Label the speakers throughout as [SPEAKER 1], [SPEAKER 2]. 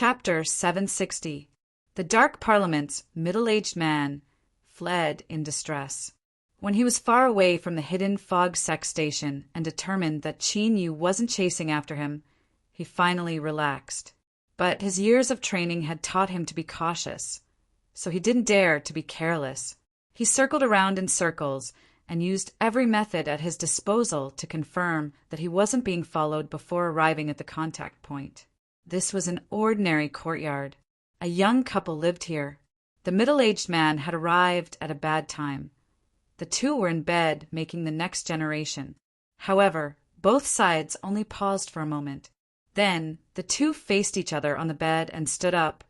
[SPEAKER 1] Chapter 760. The Dark Parliament's middle-aged man fled in distress. When he was far away from the hidden fog sex station and determined that Qin Yu wasn't chasing after him, he finally relaxed. But his years of training had taught him to be cautious, so he didn't dare to be careless. He circled around in circles and used every method at his disposal to confirm that he wasn't being followed before arriving at the contact point. This was an ordinary courtyard. A young couple lived here. The middle-aged man had arrived at a bad time. The two were in bed making the next generation. However, both sides only paused for a moment. Then the two faced each other on the bed and stood up,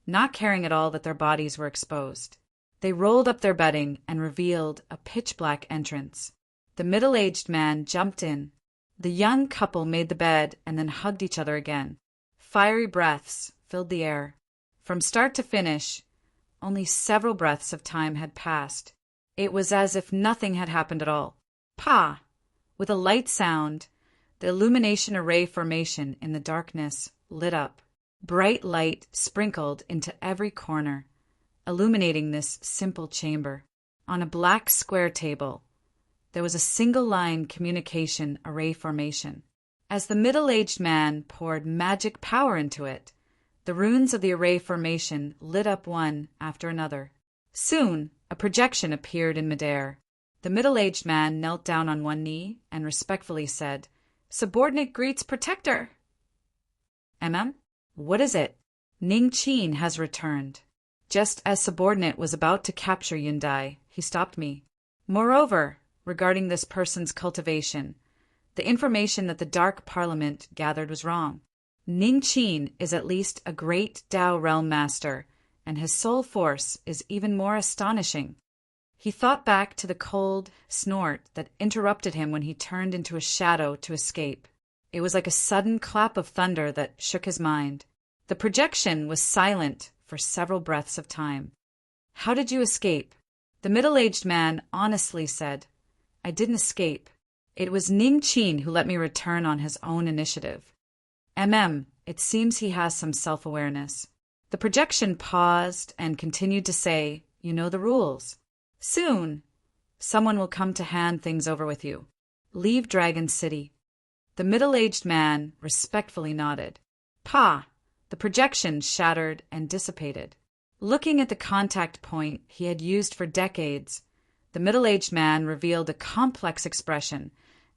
[SPEAKER 1] not caring at all that their bodies were exposed. They rolled up their bedding and revealed a pitch-black entrance. The middle-aged man jumped in. The young couple made the bed and then hugged each other again. Fiery breaths filled the air. From start to finish, only several breaths of time had passed. It was as if nothing had happened at all. Pa! With a light sound, the illumination array formation in the darkness lit up. Bright light sprinkled into every corner, illuminating this simple chamber. On a black square table, there was a single-line communication array formation. As the middle-aged man poured magic power into it, the runes of the array formation lit up one after another. Soon, a projection appeared in midair. The middle-aged man knelt down on one knee and respectfully said, "Subordinate greets protector." What is it?" "Ning Qin has returned." Just as subordinate was about to capture Yundai, he stopped me. "Moreover, regarding this person's cultivation, the information that the Dark Parliament gathered was wrong. Ning Qin is at least a great Dao realm master, and his soul force is even more astonishing." He thought back to the cold snort that interrupted him when he turned into a shadow to escape. It was like a sudden clap of thunder that shook his mind. The projection was silent for several breaths of time. "How did you escape?" The middle-aged man honestly said, "I didn't escape. It was Ning Qin who let me return on his own initiative." It seems he has some self-awareness. The projection paused and continued to say, "You know the rules. Soon, someone will come to hand things over with you. Leave Dragon City." The middle-aged man respectfully nodded. "Pa!" The projection shattered and dissipated. Looking at the contact point he had used for decades, the middle-aged man revealed a complex expression,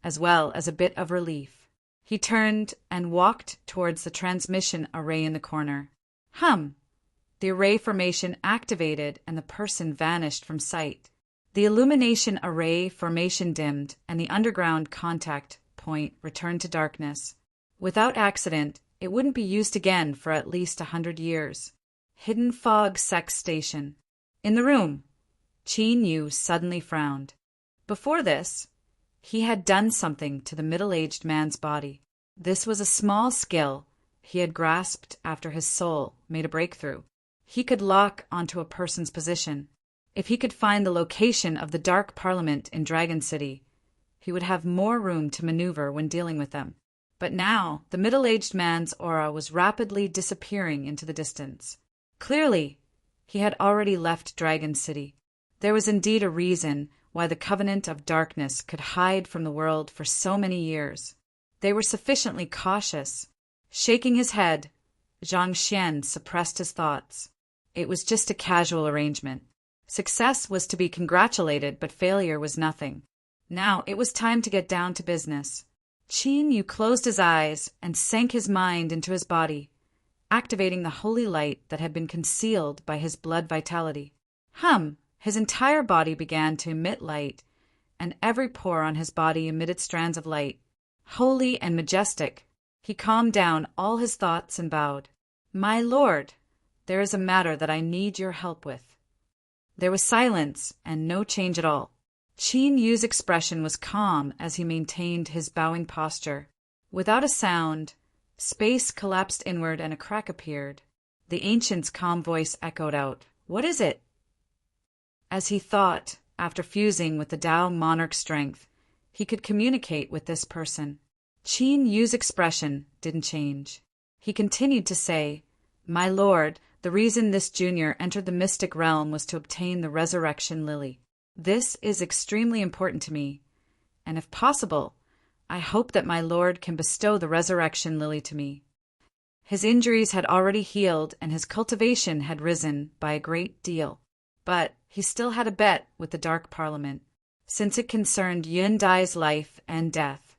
[SPEAKER 1] as well as a bit of relief. He turned and walked towards the transmission array in the corner. The array formation activated and the person vanished from sight. The illumination array formation dimmed and the underground contact point returned to darkness. Without accident, it wouldn't be used again for at least 100 years. Hidden fog sex station. In the room, Qin Yu suddenly frowned. Before this, he had done something to the middle-aged man's body. This was a small skill he had grasped after his soul made a breakthrough. He could lock onto a person's position. If he could find the location of the Dark Parliament in Dragon City, he would have more room to maneuver when dealing with them. But now, the middle-aged man's aura was rapidly disappearing into the distance. Clearly, he had already left Dragon City. There was indeed a reason why the Covenant of Darkness could hide from the world for so many years. They were sufficiently cautious. Shaking his head, Zhang Xian suppressed his thoughts. It was just a casual arrangement. Success was to be congratulated, but failure was nothing. Now it was time to get down to business. Qin Yu closed his eyes and sank his mind into his body, activating the holy light that had been concealed by his blood vitality. His entire body began to emit light, and every pore on his body emitted strands of light. Holy and majestic, he calmed down all his thoughts and bowed. "My lord, there is a matter that I need your help with." There was silence and no change at all. Qin Yu's expression was calm as he maintained his bowing posture. Without a sound, space collapsed inward and a crack appeared. The ancient's calm voice echoed out, "What is it?" As he thought, after fusing with the Tao monarch strength, he could communicate with this person. Qin Yu's expression didn't change. He continued to say, My lord, the reason this junior entered the mystic realm was to obtain the resurrection lily. This is extremely important to me, and if possible, I hope that my lord can bestow the resurrection lily to me. His injuries had already healed and his cultivation had risen by a great deal. But he still had a bet with the Dark Parliament. Since it concerned Yun Dai's life and death,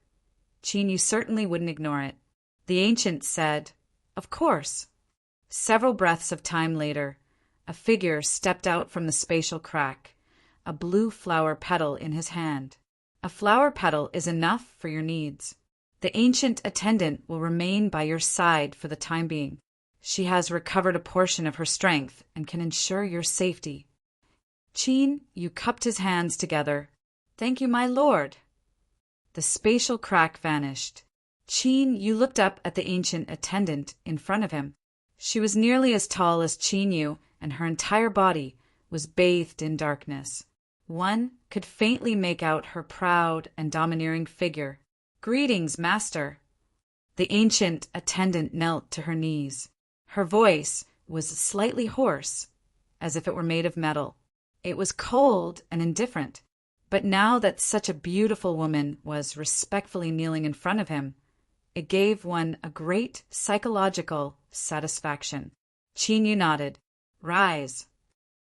[SPEAKER 1] Qin Yu certainly wouldn't ignore it. The ancient said, "Of course." Several breaths of time later, a figure stepped out from the spatial crack, a blue flower petal in his hand. A flower petal is enough for your needs. The ancient attendant will remain by your side for the time being. She has recovered a portion of her strength and can ensure your safety. Qin Yu cupped his hands together. "Thank you, my lord." The spatial crack vanished. Qin Yu looked up at the ancient attendant in front of him. She was nearly as tall as Qin Yu, and her entire body was bathed in darkness. One could faintly make out her proud and domineering figure. "Greetings, master." The ancient attendant knelt to her knees. Her voice was slightly hoarse, as if it were made of metal. It was cold and indifferent, but now that such a beautiful woman was respectfully kneeling in front of him, it gave one a great psychological satisfaction. Qin Yu nodded. "Rise."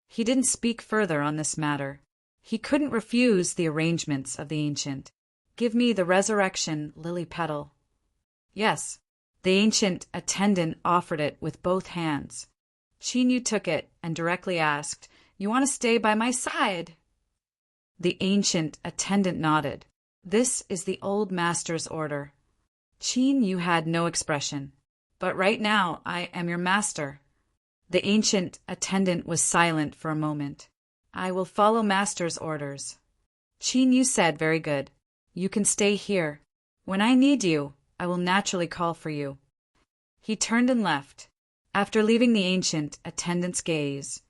[SPEAKER 1] He didn't speak further on this matter. He couldn't refuse the arrangements of the ancient. "Give me the resurrection lily petal." "Yes." The ancient attendant offered it with both hands. Qin Yu took it and directly asked, "You want to stay by my side?" The ancient attendant nodded. "This is the old master's order." Qin Yu had no expression. "But right now I am your master." The ancient attendant was silent for a moment. "I will follow master's orders." Qin Yu said, "Very good. You can stay here. When I need you, I will naturally call for you." He turned and left. After leaving the ancient attendant's gaze,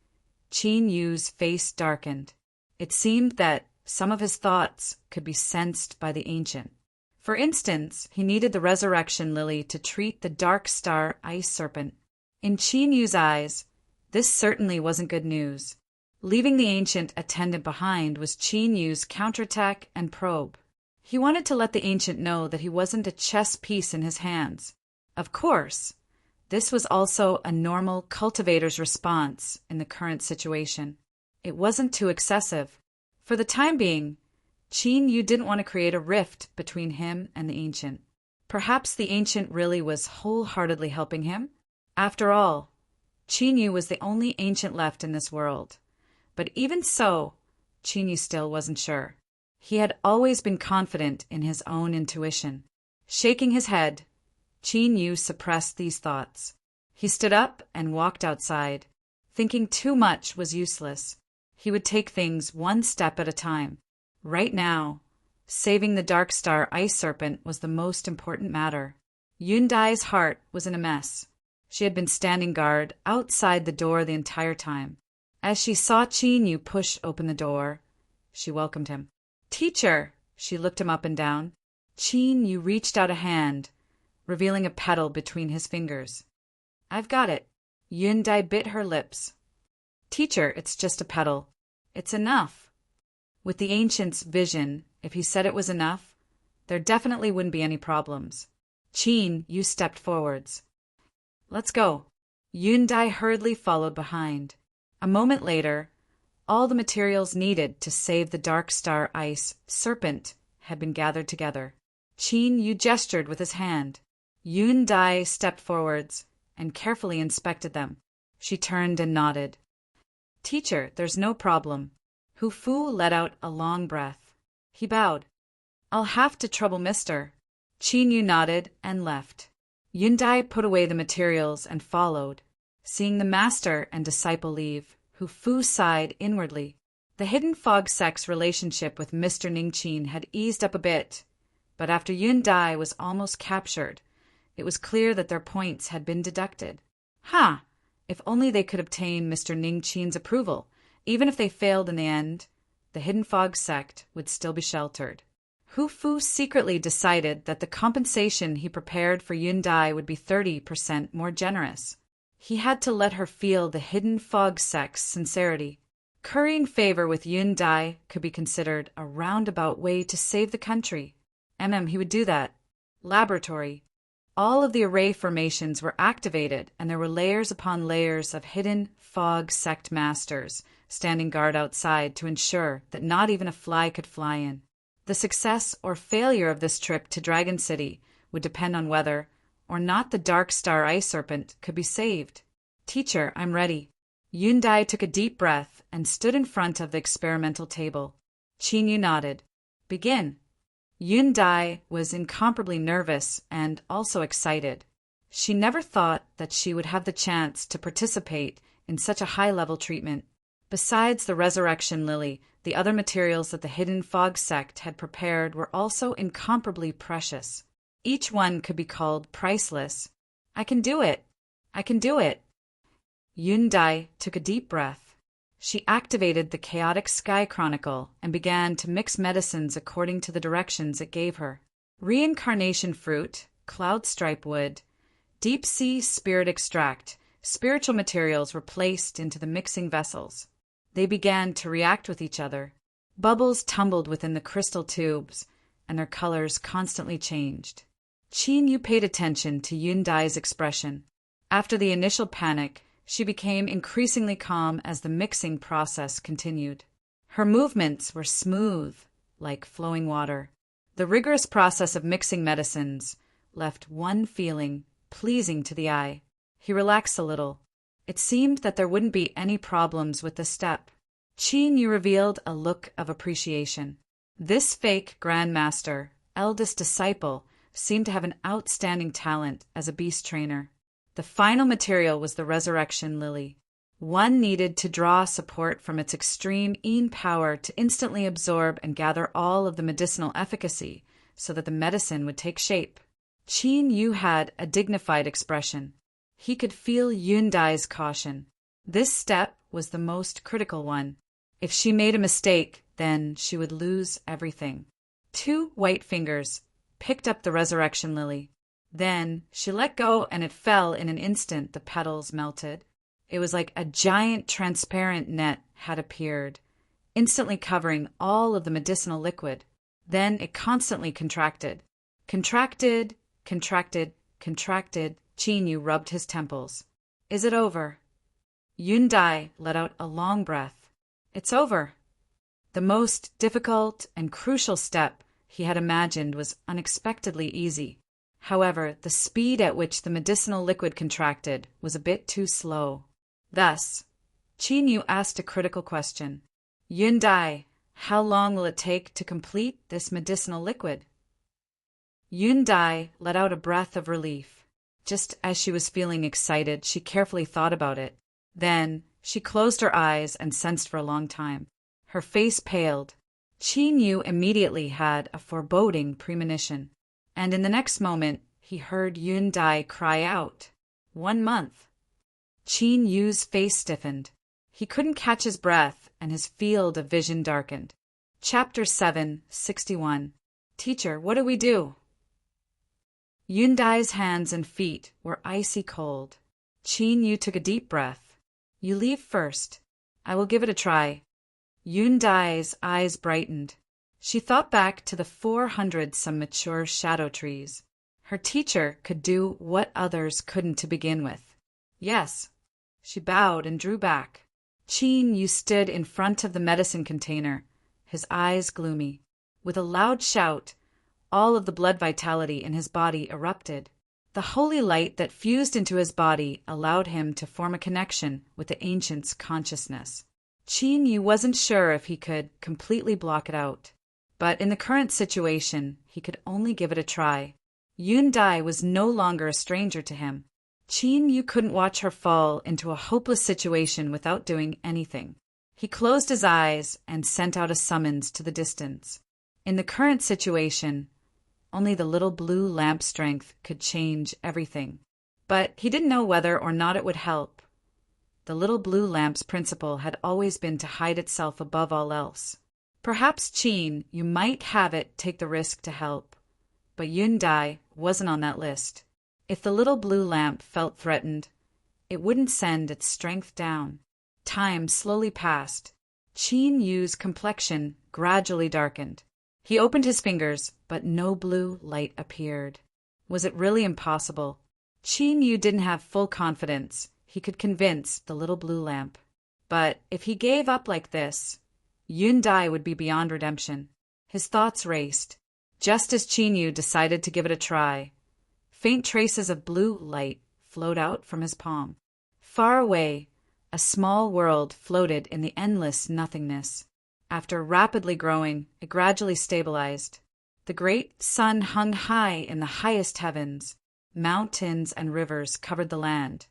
[SPEAKER 1] Qin Yu's face darkened. It seemed that some of his thoughts could be sensed by the ancient. For instance, he needed the resurrection lily to treat the dark star ice serpent. In Qin Yu's eyes, this certainly wasn't good news. Leaving the ancient attendant behind was Qin Yu's counterattack and probe. He wanted to let the ancient know that he wasn't a chess piece in his hands. Of course, this was also a normal cultivator's response in the current situation. It wasn't too excessive. For the time being, Qin Yu didn't want to create a rift between him and the ancient. Perhaps the ancient really was wholeheartedly helping him. After all, Qin Yu was the only ancient left in this world. But even so, Qin Yu still wasn't sure. He had always been confident in his own intuition. Shaking his head, Qin Yu suppressed these thoughts. He stood up and walked outside. Thinking too much was useless. He would take things one step at a time. Right now, saving the Dark Star Ice Serpent was the most important matter. Yun Dai's heart was in a mess. She had been standing guard outside the door the entire time. As she saw Qin Yu push open the door, she welcomed him. "Teacher!" She looked him up and down. Qin Yu reached out a hand, revealing a petal between his fingers. "I've got it." Yun Dai bit her lips. "Teacher, it's just a petal. It's enough." With the ancient's vision, if he said it was enough, there definitely wouldn't be any problems. Qin Yu stepped forwards. "Let's go." Yun Dai hurriedly followed behind. A moment later, all the materials needed to save the Dark Star Ice Serpent had been gathered together. Qin Yu gestured with his hand. Yun Dai stepped forwards and carefully inspected them. She turned and nodded. "Teacher, there's no problem." Hu Fu let out a long breath. He bowed. "I'll have to trouble Mister." Qin Yu nodded and left. Yun Dai put away the materials and followed. Seeing the master and disciple leave, Hu Fu sighed inwardly. The hidden fog sect's relationship with Mr. Ning Qin had eased up a bit, but after Yun Dai was almost captured, it was clear that their points had been deducted. If only they could obtain Mr. Ning Qin's approval. Even if they failed in the end, the hidden fog sect would still be sheltered. Hu Fu secretly decided that the compensation he prepared for Yun Dai would be 30% more generous. He had to let her feel the hidden fog sect's sincerity. Currying favor with Yun Dai could be considered a roundabout way to save the country. He would do that. Laboratory. All of the array formations were activated, and there were layers upon layers of hidden fog sect masters standing guard outside to ensure that not even a fly could fly in. The success or failure of this trip to Dragon City would depend on whether or not the Dark Star Ice Serpent could be saved. Teacher, I'm ready. Yun Dai took a deep breath and stood in front of the experimental table. Qin Yu nodded. Begin. Yun Dai was incomparably nervous and also excited. She never thought that she would have the chance to participate in such a high-level treatment. Besides the resurrection lily, the other materials that the hidden fog sect had prepared were also incomparably precious. Each one could be called priceless. I can do it. I can do it. Yun Dai took a deep breath. She activated the chaotic sky chronicle and began to mix medicines according to the directions it gave her. Reincarnation fruit, cloud stripe wood, deep sea spirit extract, spiritual materials were placed into the mixing vessels. They began to react with each other. Bubbles tumbled within the crystal tubes, and their colors constantly changed. Qin Yu paid attention to Yun Dai's expression. After the initial panic, she became increasingly calm as the mixing process continued. Her movements were smooth, like flowing water. The rigorous process of mixing medicines left one feeling pleasing to the eye. He relaxed a little. It seemed that there wouldn't be any problems with the step. Qin Yu revealed a look of appreciation. This fake grandmaster, eldest disciple, seemed to have an outstanding talent as a beast trainer. The final material was the resurrection lily. One needed to draw support from its extreme Yin power to instantly absorb and gather all of the medicinal efficacy so that the medicine would take shape. Qin Yu had a dignified expression. He could feel Yun Dai's caution. This step was the most critical one. If she made a mistake, then she would lose everything. 2 white fingers picked up the resurrection lily. Then she let go and it fell in an instant. The petals melted. It was like a giant transparent net had appeared, instantly covering all of the medicinal liquid. Then it constantly contracted. Contracted, contracted, contracted. Qin Yu rubbed his temples. Is it over? Yun Dai let out a long breath. It's over. The most difficult and crucial step he had imagined was unexpectedly easy. However, the speed at which the medicinal liquid contracted was a bit too slow. Thus, Qin Yu asked a critical question. Yun Dai, how long will it take to complete this medicinal liquid? Yun Dai let out a breath of relief. Just as she was feeling excited, she carefully thought about it. Then, she closed her eyes and sensed for a long time. Her face paled. Qin Yu immediately had a foreboding premonition. And in the next moment, he heard Yun Dai cry out, 1 month. Qin Yu's face stiffened. He couldn't catch his breath, and his field of vision darkened. Chapter 7:61. Teacher, what do we do? Yun Dai's hands and feet were icy cold. Qin Yu took a deep breath. You leave first. I will give it a try. Yun Dai's eyes brightened. She thought back to the 400-some mature shadow trees. Her teacher could do what others couldn't to begin with. Yes. She bowed and drew back. Qin Yu stood in front of the medicine container, his eyes gloomy. With a loud shout, all of the blood vitality in his body erupted. The holy light that fused into his body allowed him to form a connection with the ancient's consciousness. Qin Yu wasn't sure if he could completely block it out. But in the current situation, he could only give it a try. Yun Dai was no longer a stranger to him. Qin Yu couldn't watch her fall into a hopeless situation without doing anything. He closed his eyes and sent out a summons to the distance. In the current situation, only the little blue lamp strength could change everything. But he didn't know whether or not it would help. The little blue lamp's principle had always been to hide itself above all else. Perhaps Qin Yu might have it take the risk to help, but Yun Dai wasn't on that list. If the little blue lamp felt threatened, it wouldn't send its strength down. Time slowly passed. Qin Yu's complexion gradually darkened. He opened his fingers, but no blue light appeared. Was it really impossible? Qin Yu didn't have full confidence he could convince the little blue lamp. But if he gave up like this, Yun Dai would be beyond redemption. His thoughts raced. Just as Qin Yu decided to give it a try, faint traces of blue light flowed out from his palm. Far away, a small world floated in the endless nothingness. After rapidly growing, it gradually stabilized. The great sun hung high in the highest heavens. Mountains and rivers covered the land,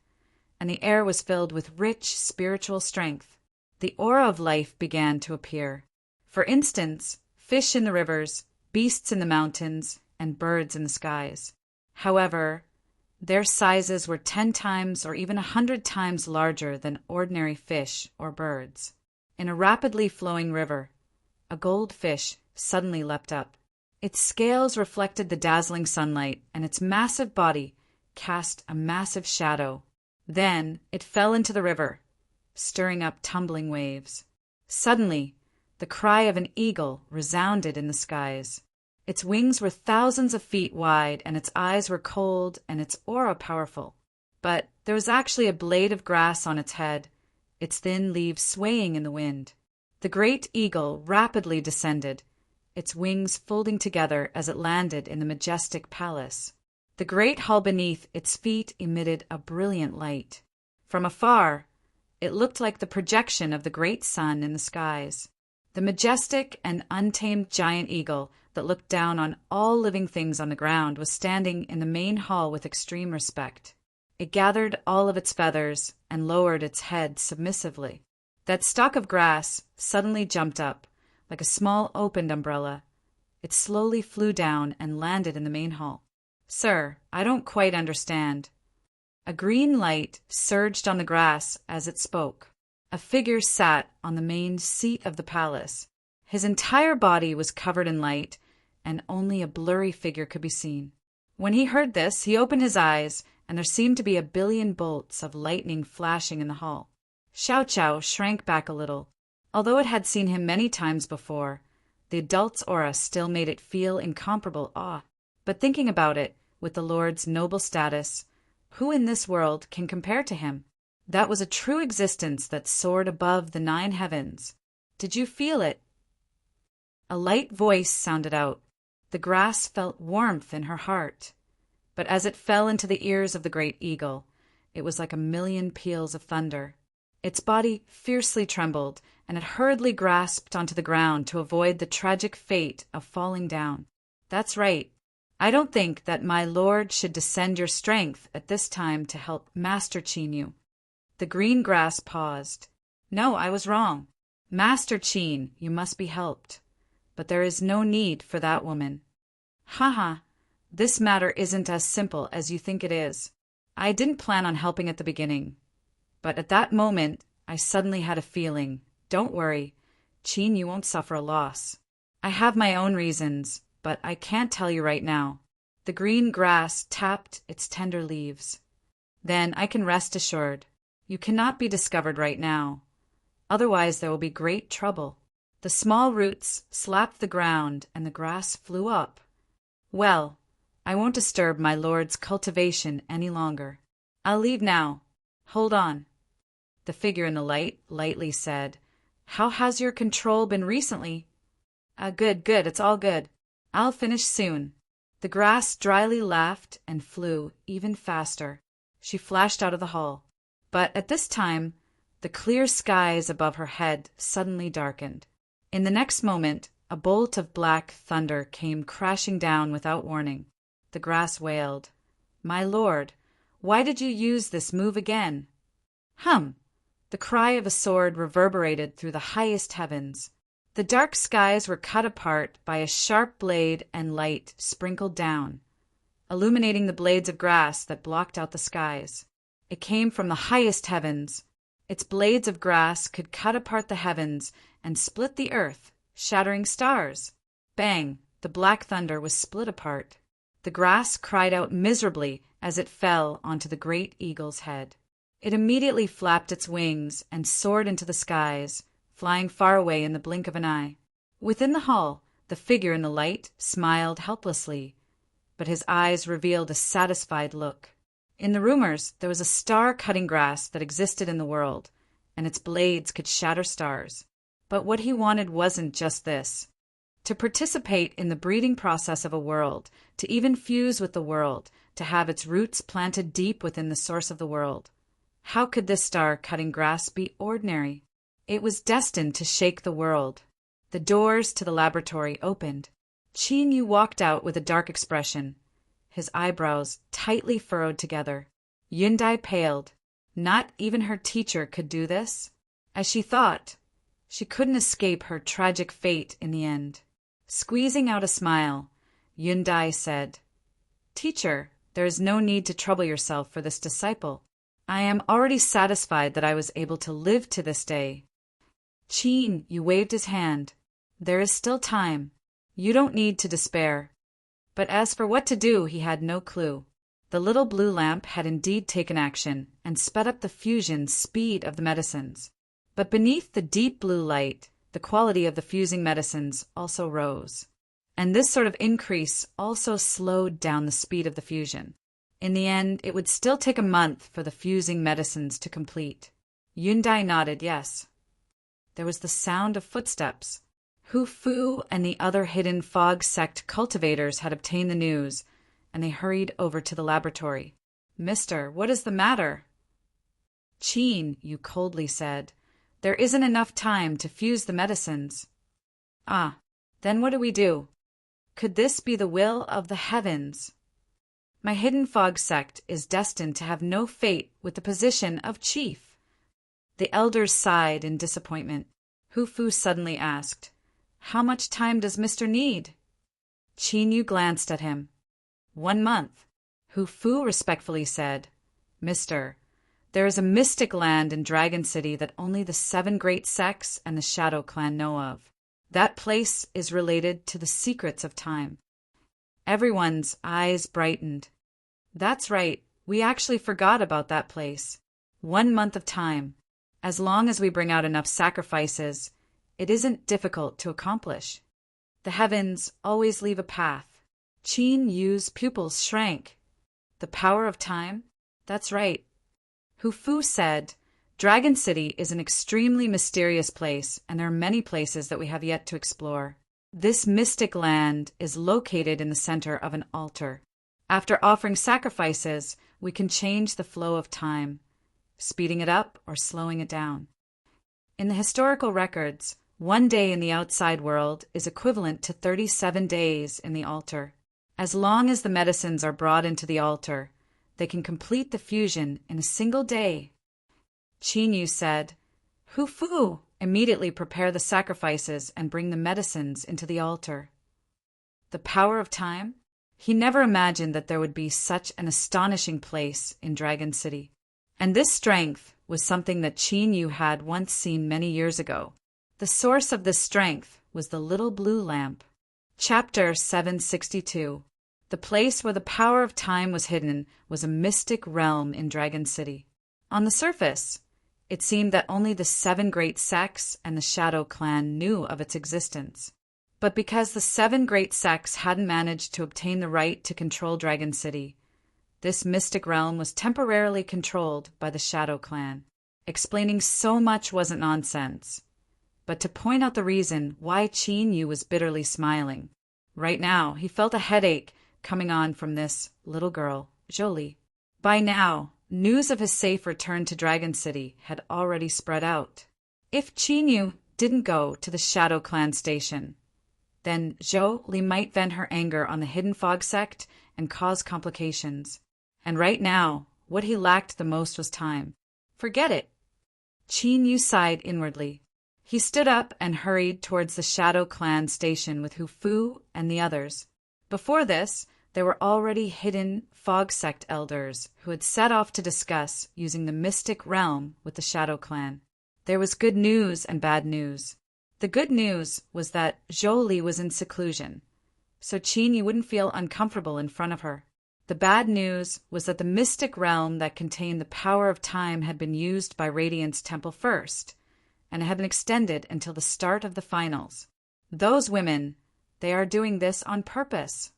[SPEAKER 1] and the air was filled with rich spiritual strength. The aura of life began to appear. For instance, fish in the rivers, beasts in the mountains, and birds in the skies. However, their sizes were 10 times or even 100 times larger than ordinary fish or birds. In a rapidly flowing river, a goldfish suddenly leapt up. Its scales reflected the dazzling sunlight, and its massive body cast a massive shadow. Then it fell into the river, stirring up tumbling waves. Suddenly, the cry of an eagle resounded in the skies. Its wings were thousands of feet wide, and its eyes were cold, and its aura powerful. But there was actually a blade of grass on its head, its thin leaves swaying in the wind. The great eagle rapidly descended, its wings folding together as it landed in the majestic palace. The great hall beneath its feet emitted a brilliant light. From afar, it looked like the projection of the great sun in the skies. The majestic and untamed giant eagle that looked down on all living things on the ground was standing in the main hall with extreme respect. It gathered all of its feathers and lowered its head submissively. That stalk of grass suddenly jumped up, like a small opened umbrella. It slowly flew down and landed in the main hall. "Sir, I don't quite understand." A green light surged on the grass as it spoke. A figure sat on the main seat of the palace. His entire body was covered in light, and only a blurry figure could be seen. When he heard this, he opened his eyes, and there seemed to be 1,000,000,000 bolts of lightning flashing in the hall. Xiao Qiao shrank back a little. Although it had seen him many times before, the adult's aura still made it feel incomparable awe. But thinking about it, with the Lord's noble status, who in this world can compare to him? That was a true existence that soared above the 9 heavens. Did you feel it? A light voice sounded out. The grass felt warmth in her heart. But as it fell into the ears of the great eagle, it was like 1,000,000 peals of thunder. Its body fiercely trembled, and it hurriedly grasped onto the ground to avoid the tragic fate of falling down. "That's right. I don't think that my lord should descend your strength at this time to help Master Qin Yu." The green grass paused. "No, I was wrong. Master Qin, you must be helped. But there is no need for that woman." "Haha, this matter isn't as simple as you think it is. I didn't plan on helping at the beginning. But at that moment, I suddenly had a feeling. Don't worry, Qin, you won't suffer a loss. I have my own reasons, but I can't tell you right now." The green grass tapped its tender leaves. "Then I can rest assured. You cannot be discovered right now. Otherwise there will be great trouble." The small roots slapped the ground and the grass flew up. "Well, I won't disturb my lord's cultivation any longer. I'll leave now. Hold on." The figure in the light lightly said, "How has your control been recently?" Good, it's all good. I'll finish soon." The grass dryly laughed and flew even faster. She flashed out of the hall. But at this time, the clear skies above her head suddenly darkened. In the next moment, a bolt of black thunder came crashing down without warning. The grass wailed, "My lord, why did you use this move again?" Hum! The cry of a sword reverberated through the highest heavens. The dark skies were cut apart by a sharp blade, and light sprinkled down, illuminating the blades of grass that blocked out the skies. It came from the highest heavens. Its blades of grass could cut apart the heavens and split the earth, shattering stars. Bang! The black thunder was split apart. The grass cried out miserably as it fell onto the great eagle's head. It immediately flapped its wings and soared into the skies, flying far away in the blink of an eye. Within the hall, the figure in the light smiled helplessly, but his eyes revealed a satisfied look. In the rumors, there was a star-cutting grass that existed in the world, and its blades could shatter stars. But what he wanted wasn't just this. To participate in the breeding process of a world, to even fuse with the world, to have its roots planted deep within the source of the world. How could this star-cutting grass be ordinary? It was destined to shake the world. The doors to the laboratory opened. Qin Yu walked out with a dark expression, his eyebrows tightly furrowed together. Yundai paled. Not even her teacher could do this? As she thought, she couldn't escape her tragic fate in the end. Squeezing out a smile, Yundai said, "Teacher, there is no need to trouble yourself for this disciple. I am already satisfied that I was able to live to this day." Qin Yu waved his hand. "There is still time. You don't need to despair." But as for what to do, he had no clue. The little blue lamp had indeed taken action and sped up the fusion speed of the medicines. But beneath the deep blue light, the quality of the fusing medicines also rose. And this sort of increase also slowed down the speed of the fusion. In the end, it would still take a month for the fusing medicines to complete. Yundai nodded yes. There was the sound of footsteps. Hu Fu and the other hidden fog sect cultivators had obtained the news, and they hurried over to the laboratory. "Mister, what is the matter?" "Qin," Yu coldly said, "there isn't enough time to fuse the medicines." "Ah, then what do we do? Could this be the will of the heavens? My hidden fog sect is destined to have no fate with the position of chief." The elders sighed in disappointment. Hu Fu suddenly asked, "How much time does Mister need?" Qin Yu glanced at him. 1 month. Hu Fu respectfully said, "Mister, there is a mystic land in Dragon City that only the 7 great sects and the Shadow Clan know of. That place is related to the secrets of time." Everyone's eyes brightened. "That's right, we actually forgot about that place. 1 month of time. As long as we bring out enough sacrifices, it isn't difficult to accomplish. The heavens always leave a path." Qin Yu's pupils shrank. "The power of time? That's right." Hu Fu said, "Dragon City is an extremely mysterious place, and there are many places that we have yet to explore. This mystic land is located in the center of an altar. After offering sacrifices, we can change the flow of time, speeding it up or slowing it down. In the historical records, 1 day in the outside world is equivalent to 37 days in the altar. As long as the medicines are brought into the altar, they can complete the fusion in a single day." Qin Yu said, "Hu Fu, immediately prepare the sacrifices and bring the medicines into the altar." The power of time? He never imagined that there would be such an astonishing place in Dragon City. And this strength was something that Qin Yu had once seen many years ago. The source of this strength was the little blue lamp. Chapter 762. The place where the power of time was hidden was a mystic realm in Dragon City. On the surface, it seemed that only the 7 great sects and the Shadow Clan knew of its existence. But because the 7 great sects hadn't managed to obtain the right to control Dragon City, this mystic realm was temporarily controlled by the Shadow Clan. Explaining so much wasn't nonsense, but to point out the reason why Qin Yu was bitterly smiling. Right now, he felt a headache coming on from this little girl, Jolie. By now, news of his safe return to Dragon City had already spread out. If Qin Yu didn't go to the Shadow Clan station, then Jolie might vent her anger on the Hidden Fog sect and cause complications. And right now, what he lacked the most was time. Forget it. Qin Yu sighed inwardly. He stood up and hurried towards the Shadow Clan station with Hu Fu and the others. Before this, there were already hidden Fog Sect elders who had set off to discuss using the mystic realm with the Shadow Clan. There was good news and bad news. The good news was that Jolie was in seclusion, so Qin Yu wouldn't feel uncomfortable in front of her. The bad news was that the mystic realm that contained the power of time had been used by Radiant's temple first, and it had been extended until the start of the finals. Those women, they are doing this on purpose.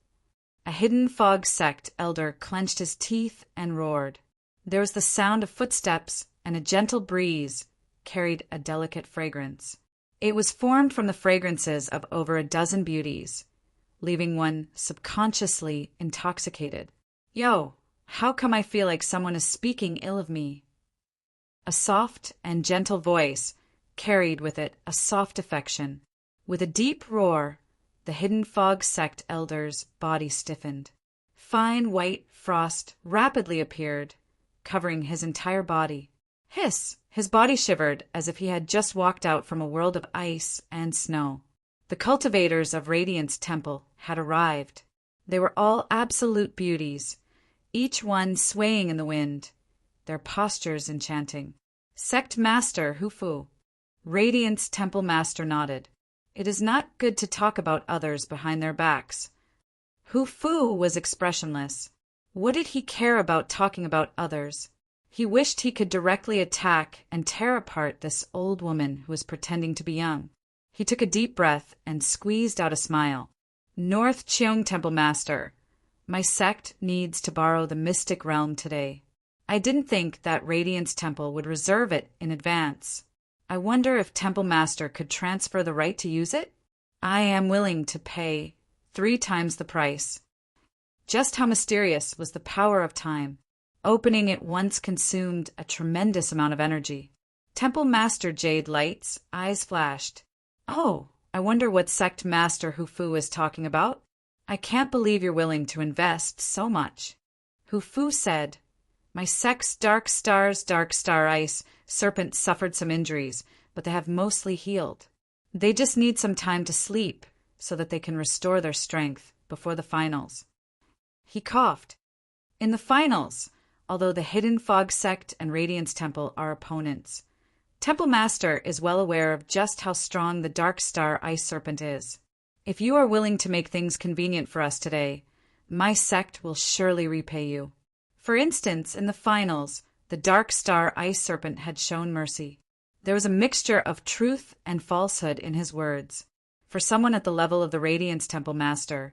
[SPEAKER 1] A hidden fog sect elder clenched his teeth and roared. There was the sound of footsteps, and a gentle breeze carried a delicate fragrance. It was formed from the fragrances of over a dozen beauties, leaving one subconsciously intoxicated. Yo, how come I feel like someone is speaking ill of me? A soft and gentle voice carried with it a soft affection. With a deep roar, the hidden fog sect elder's body stiffened. Fine white frost rapidly appeared, covering his entire body. Hiss! His body shivered as if he had just walked out from a world of ice and snow. The cultivators of Radiant's temple had arrived. They were all absolute beauties, each one swaying in the wind, their postures enchanting. Sect Master Hufu. Radiant's temple master nodded. It is not good to talk about others behind their backs. Hufu was expressionless. What did he care about talking about others? He wished he could directly attack and tear apart this old woman who was pretending to be young. He took a deep breath and squeezed out a smile. North Cheong Temple Master, my sect needs to borrow the mystic realm today. I didn't think that Radiant's temple would reserve it in advance. I wonder if Temple Master could transfer the right to use it? I am willing to pay 3 times the price. Just how mysterious was the power of time. Opening it once consumed a tremendous amount of energy. Temple Master Jade Light's eyes flashed. Oh, I wonder what Sect Master Hufu is talking about. I can't believe you're willing to invest so much. Hufu said, my sect's dark star ice serpent suffered some injuries, but they have mostly healed. They just need some time to sleep so that they can restore their strength before the finals. He coughed. In the finals, although the Hidden Fog Sect and Radiance Temple are opponents, Temple Master is well aware of just how strong the Dark Star Ice Serpent is. If you are willing to make things convenient for us today, my sect will surely repay you. For instance, in the finals, the Dark Star Ice Serpent had shown mercy. There was a mixture of truth and falsehood in his words. For someone at the level of the Radiance Temple Master,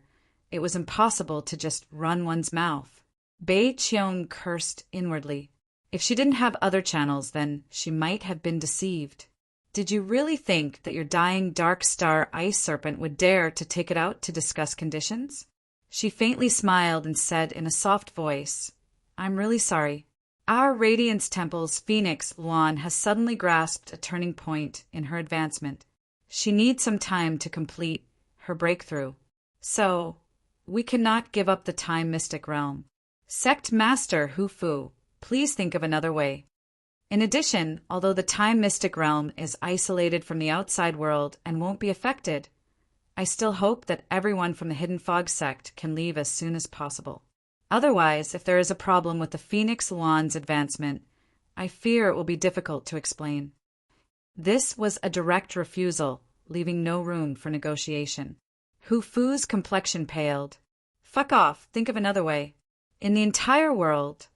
[SPEAKER 1] it was impossible to just run one's mouth. Bei Cheong cursed inwardly. If she didn't have other channels, then she might have been deceived. Did you really think that your dying Dark Star Ice Serpent would dare to take it out to discuss conditions? She faintly smiled and said in a soft voice, I'm really sorry. Our Radiance Temple's Phoenix Luan has suddenly grasped a turning point in her advancement. She needs some time to complete her breakthrough. So, we cannot give up the Time Mystic Realm. Sect Master Hufu, please think of another way. In addition, although the Time Mystic Realm is isolated from the outside world and won't be affected, I still hope that everyone from the Hidden Fog Sect can leave as soon as possible. Otherwise, if there is a problem with the Phoenix Luan's advancement, I fear it will be difficult to explain. This was a direct refusal, leaving no room for negotiation. Hufu's complexion paled. Fuck off, think of another way. In the entire world,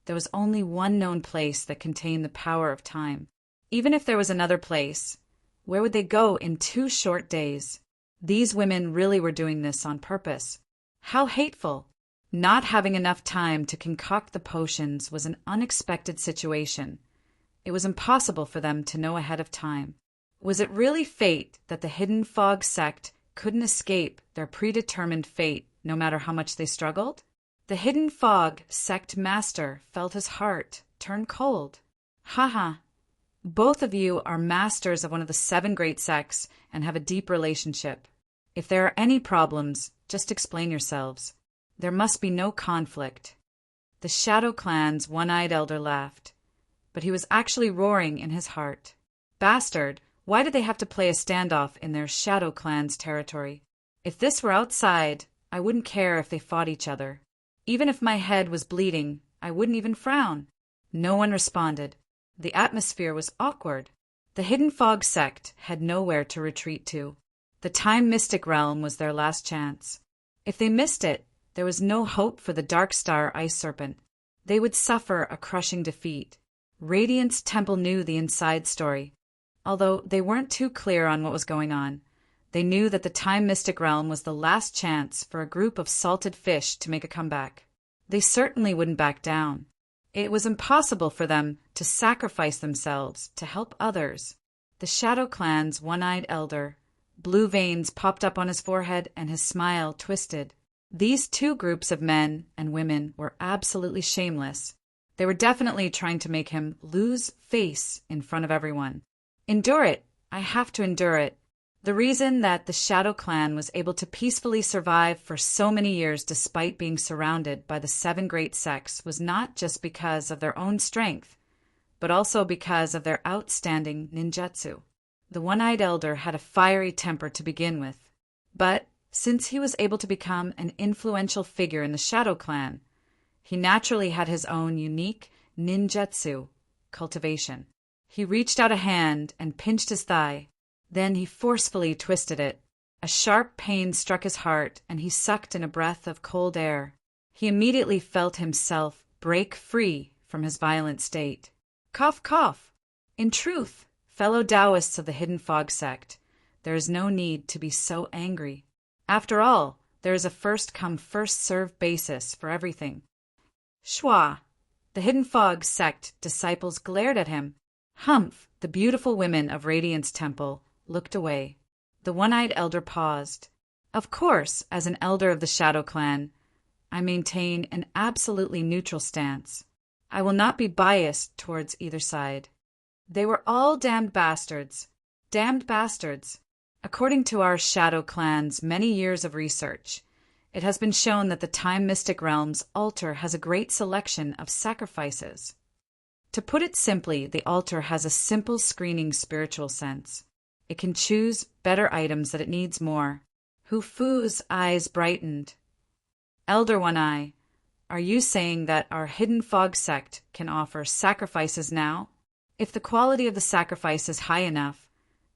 [SPEAKER 1] there was only one known place that contained the power of time. Even if there was another place, where would they go in 2 short days? These women really were doing this on purpose. How hateful! Not having enough time to concoct the potions was an unexpected situation. It was impossible for them to know ahead of time. Was it really fate that the Hidden Fog Sect couldn't escape their predetermined fate no matter how much they struggled? The Hidden Fog Sect Master felt his heart turn cold. Haha. Both of you are masters of one of the 7 great sects and have a deep relationship. If there are any problems, just explain yourselves. There must be no conflict. The Shadow Clan's one-eyed elder laughed, but he was actually roaring in his heart. Bastard, why did they have to play a standoff in their Shadow Clan's territory? If this were outside, I wouldn't care if they fought each other. Even if my head was bleeding, I wouldn't even frown. No one responded. The atmosphere was awkward. The Hidden Fog Sect had nowhere to retreat to. The Time Mystic Realm was their last chance. If they missed it, There was no hope for the Dark Star Ice Serpent. They would suffer a crushing defeat. Radiant's temple knew the inside story. Although they weren't too clear on what was going on, they knew that the Time Mystic Realm was the last chance for a group of salted fish to make a comeback. They certainly wouldn't back down. It was impossible for them to sacrifice themselves to help others. The Shadow Clan's one-eyed elder, blue veins popped up on his forehead and his smile twisted. These two groups of men and women were absolutely shameless. They were definitely trying to make him lose face in front of everyone. Endure it. I have to endure it. The reason that the Shadow Clan was able to peacefully survive for so many years despite being surrounded by the 7 great sects was not just because of their own strength, but also because of their outstanding ninjutsu. The one-eyed elder had a fiery temper to begin with, but since he was able to become an influential figure in the Shadow Clan, he naturally had his own unique ninjutsu cultivation. He reached out a hand and pinched his thigh. Then he forcefully twisted it. A sharp pain struck his heart, and he sucked in a breath of cold air. He immediately felt himself break free from his violent state. Cough, cough! In truth, fellow Taoists of the Hidden Fog sect, there is no need to be so angry. After all, there is a first-come, first-served basis for everything. Shwa! The Hidden Fog sect disciples glared at him. Humph! The beautiful women of Radiance Temple looked away. The one-eyed elder paused. Of course, as an elder of the Shadow Clan, I maintain an absolutely neutral stance. I will not be biased towards either side. They were all damned bastards. Damned bastards. According to our Shadow Clan's many years of research, it has been shown that the Time Mystic Realm's altar has a great selection of sacrifices. To put it simply, the altar has a simple screening spiritual sense. It can choose better items that it needs more. Hu Fu's eyes brightened. Elder One Eye, are you saying that our Hidden Fog sect can offer sacrifices now? If the quality of the sacrifice is high enough,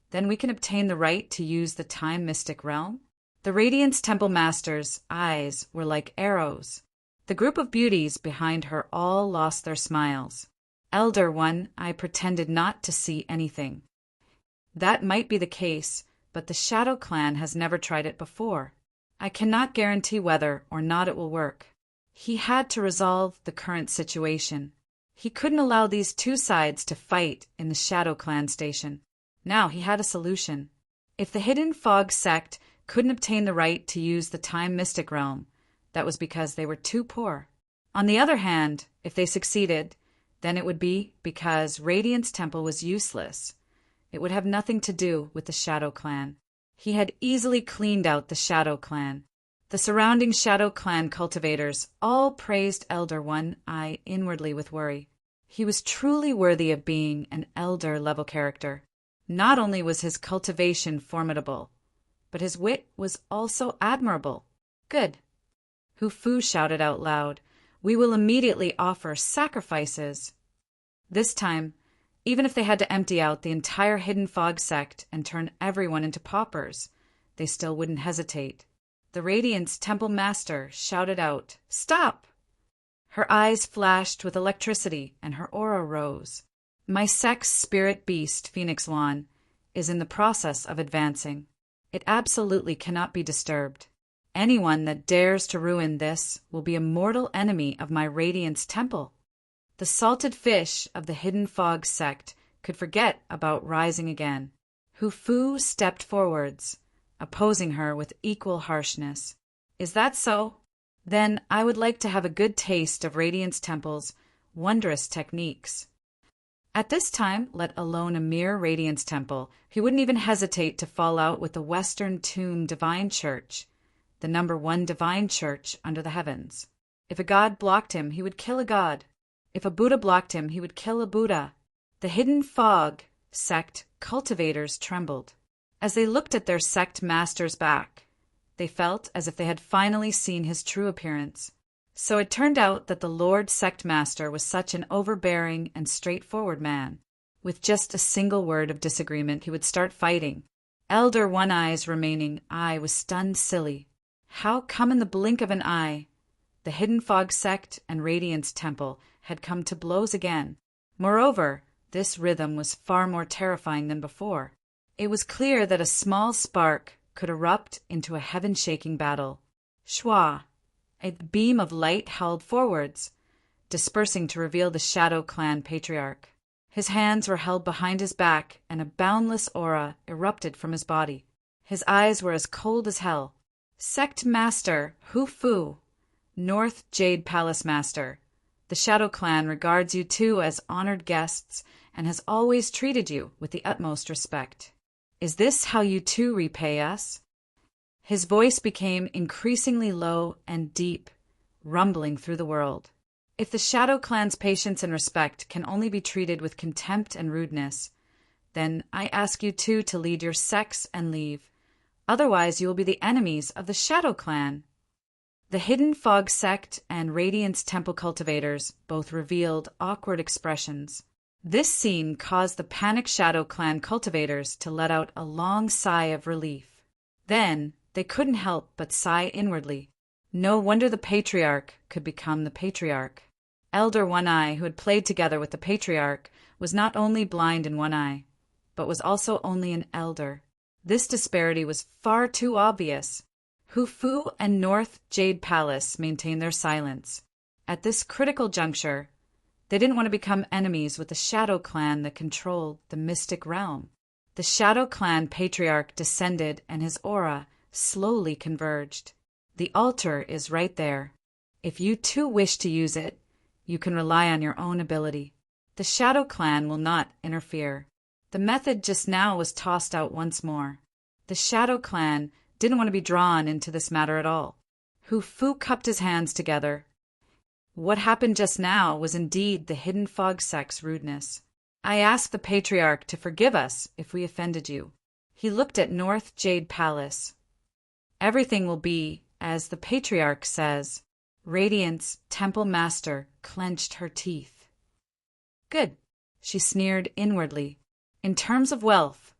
[SPEAKER 1] then we can obtain the right to use the Time Mystic Realm? The Radiance Temple Master's eyes were like arrows. The group of beauties behind her all lost their smiles. Elder One Eye pretended not to see anything. That might be the case, but the Shadow Clan has never tried it before. I cannot guarantee whether or not it will work. He had to resolve the current situation. He couldn't allow these two sides to fight in the Shadow Clan station. Now he had a solution. If the Hidden Fog sect couldn't obtain the right to use the Time Mystic Realm, that was because they were too poor. On the other hand, if they succeeded, then it would be because Radiance Temple was useless. It would have nothing to do with the Shadow Clan. He had easily cleaned out the Shadow Clan. The surrounding Shadow Clan cultivators all praised Elder One Eye inwardly with worry. He was truly worthy of being an elder-level character. Not only was his cultivation formidable, but his wit was also admirable. Good. Hu Fu shouted out loud, "We will immediately offer sacrifices." This time, even if they had to empty out the entire Hidden Fog sect and turn everyone into paupers, they still wouldn't hesitate. The Radiance Temple Master shouted out, "Stop!" Her eyes flashed with electricity and her aura rose. My sect's spirit beast, Phoenix Wan, is in the process of advancing. It absolutely cannot be disturbed. Anyone that dares to ruin this will be a mortal enemy of my Radiance Temple. The salted fish of the Hidden Fog sect could forget about rising again. Hu Fu stepped forwards, opposing her with equal harshness. Is that so? Then I would like to have a good taste of Radiance Temple's wondrous techniques. At this time, let alone a mere Radiance Temple, he wouldn't even hesitate to fall out with the Western Tomb Divine Church, the #1 divine church under the heavens. If a god blocked him, he would kill a god. If a Buddha blocked him, he would kill a Buddha. The Hidden Fog sect cultivators trembled. As they looked at their sect master's back, they felt as if they had finally seen his true appearance. So it turned out that the Lord Sect Master was such an overbearing and straightforward man. With just a single word of disagreement, he would start fighting. Elder One Eye's remaining eye was stunned silly. How come in the blink of an eye The Hidden Fog sect and Radiance Temple had come to blows again. Moreover, this rhythm was far more terrifying than before. It was clear that a small spark could erupt into a heaven-shaking battle. Shwa! A beam of light howled forwards, dispersing to reveal the Shadow Clan Patriarch. His hands were held behind his back, and a boundless aura erupted from his body. His eyes were as cold as hell. Sect Master Hu Fu, North Jade Palace Master. The Shadow Clan regards you two as honored guests and has always treated you with the utmost respect. Is this how you two repay us? His voice became increasingly low and deep, rumbling through the world. If the Shadow Clan's patience and respect can only be treated with contempt and rudeness, then I ask you two to lead your sects and leave. Otherwise you will be the enemies of the Shadow Clan. The Hidden Fog sect and Radiance Temple cultivators both revealed awkward expressions. This scene caused the panicked Shadow Clan cultivators to let out a long sigh of relief. Then they couldn't help but sigh inwardly. No wonder the Patriarch could become the Patriarch. Elder One Eye, who had played together with the Patriarch, was not only blind in one eye, but was also only an elder. This disparity was far too obvious. Hu Fu and North Jade Palace maintained their silence. At this critical juncture, they didn't want to become enemies with the Shadow Clan that controlled the mystic realm. The Shadow Clan Patriarch descended and his aura slowly converged. The altar is right there. If you two wish to use it, you can rely on your own ability. The Shadow Clan will not interfere. The method just now was tossed out once more. The Shadow Clan didn't want to be drawn into this matter at all. Hu Fu cupped his hands together. What happened just now was indeed the Hidden Fog sect's rudeness. I ask the Patriarch to forgive us if we offended you. He looked at North Jade Palace. Everything will be as the Patriarch says. Radiance Temple Master clenched her teeth. Good, she sneered inwardly. In terms of wealth,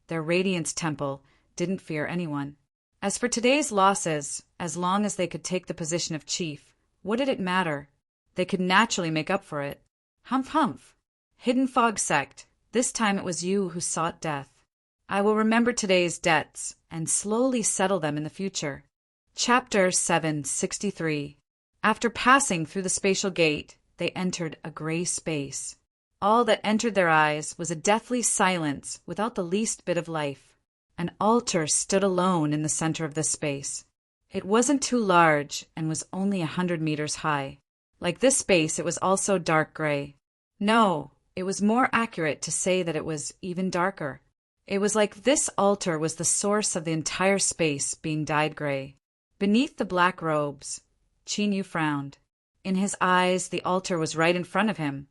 [SPEAKER 1] their Radiance Temple didn't fear anyone. As for today's losses, as long as they could take the position of chief, what did it matter? They could naturally make up for it. Humph humph. Hidden Fog sect, this time it was you who sought death. I will remember today's debts and slowly settle them in the future. Chapter 763. After passing through the spatial gate, they entered a gray space. All that entered their eyes was a deathly silence without the least bit of life. An altar stood alone in the center of this space. It wasn't too large and was only 100 meters high. Like this space, it was also dark gray. No, it was more accurate to say that it was even darker. It was like this altar was the source of the entire space being dyed gray. Beneath the black robes, Qin Yu frowned. In his eyes, the altar was right in front of him,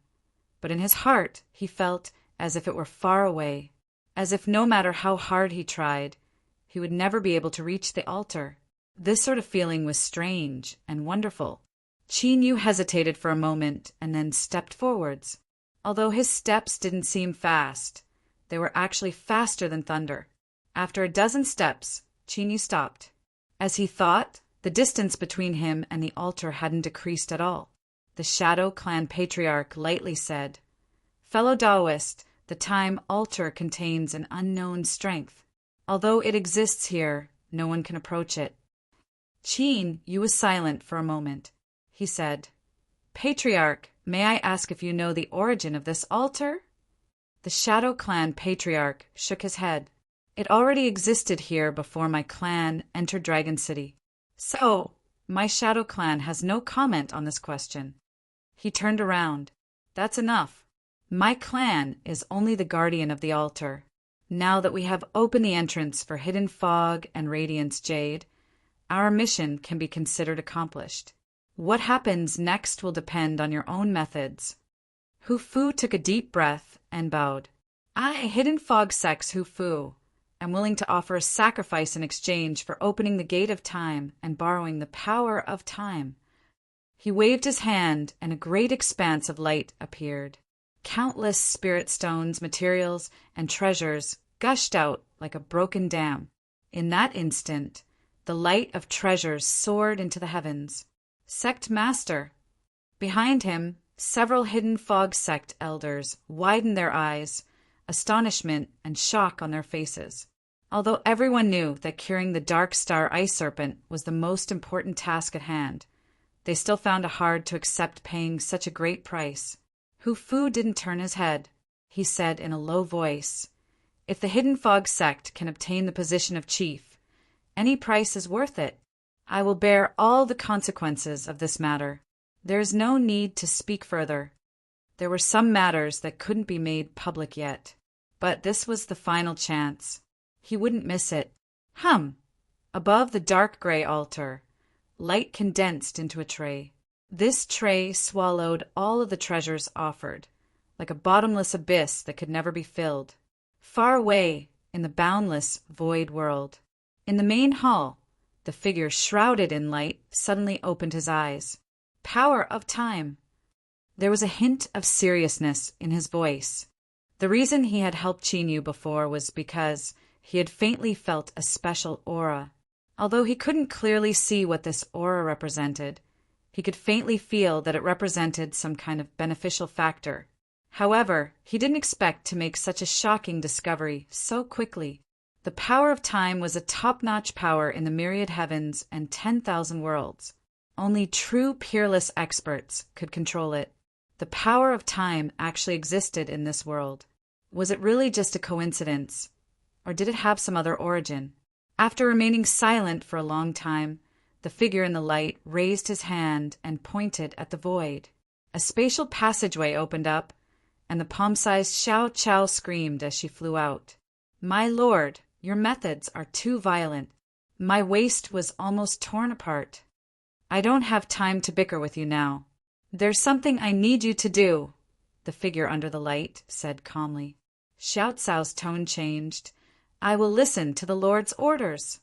[SPEAKER 1] but in his heart, he felt as if it were far away, as if no matter how hard he tried, he would never be able to reach the altar. This sort of feeling was strange and wonderful. Qin Yu hesitated for a moment and then stepped forwards. Although his steps didn't seem fast, they were actually faster than thunder. After a dozen steps, Qin Yu stopped. As he thought, the distance between him and the altar hadn't decreased at all. The Shadow Clan Patriarch lightly said, "Fellow Taoist, the time altar contains an unknown strength. Although it exists here, no one can approach it." Qin Yu was silent for a moment. He said, "Patriarch, may I ask if you know the origin of this altar?" The Shadow Clan Patriarch shook his head. "It already existed here before my clan entered Dragon City. So, my Shadow Clan has no comment on this question." He turned around. "That's enough. My clan is only the guardian of the altar. Now that we have opened the entrance for Hidden Fog and Radiance Jade, our mission can be considered accomplished. What happens next will depend on your own methods." Hu Fu took a deep breath and bowed. "I, Hidden Fog Sect's Hu Fu, am willing to offer a sacrifice in exchange for opening the gate of time and borrowing the power of time." He waved his hand, and a great expanse of light appeared. Countless spirit stones, materials, and treasures gushed out like a broken dam. In that instant, the light of treasures soared into the heavens. Sect Master. Behind him, several hidden fog sect elders widened their eyes, astonishment and shock on their faces. Although everyone knew that curing the Dark Star Ice Serpent was the most important task at hand, they still found it hard to accept paying such a great price. Hu Fu didn't turn his head. He said in a low voice, "If the Hidden Fog sect can obtain the position of chief, any price is worth it. I will bear all the consequences of this matter. There is no need to speak further." There were some matters that couldn't be made public yet, but this was the final chance. He wouldn't miss it. Above the dark gray altar, light condensed into a tray. This tray swallowed all of the treasures offered, like a bottomless abyss that could never be filled. Far away, in the boundless, void world. In the main hall, the figure shrouded in light suddenly opened his eyes. Power of time. There was a hint of seriousness in his voice. The reason he had helped Chinyu before was because he had faintly felt a special aura. Although he couldn't clearly see what this aura represented, he could faintly feel that it represented some kind of beneficial factor. However, he didn't expect to make such a shocking discovery so quickly. The power of time was a top-notch power in the myriad heavens and 10,000 worlds. Only true peerless experts could control it. The power of time actually existed in this world. Was it really just a coincidence, or did it have some other origin? After remaining silent for a long time, the figure in the light raised his hand and pointed at the void. A spatial passageway opened up, and the palm-sized Xiao Chao screamed as she flew out. "My lord, your methods are too violent. My waist was almost torn apart. I don't have time to bicker with you now. There's something I need you to do," the figure under the light said calmly. Xiao Cao's tone changed. "I will listen to the Lord's orders.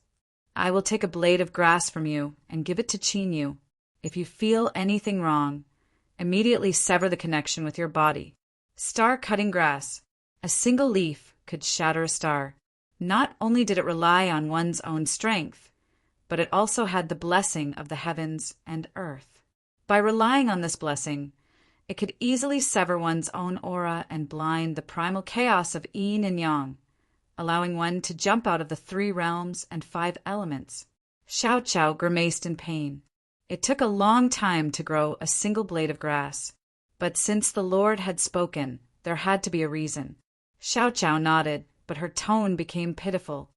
[SPEAKER 1] I will take a blade of grass from you and give it to Chinyu. If you feel anything wrong, immediately sever the connection with your body. Star-cutting grass. A single leaf could shatter a star. Not only did it rely on one's own strength, but it also had the blessing of the heavens and earth. By relying on this blessing, it could easily sever one's own aura and blind the primal chaos of yin and yang, allowing one to jump out of the 3 realms and 5 elements." Xiao Chao grimaced in pain. It took a long time to grow a single blade of grass, but since the Lord had spoken, there had to be a reason. Xiao Chao nodded, but her tone became pitiful.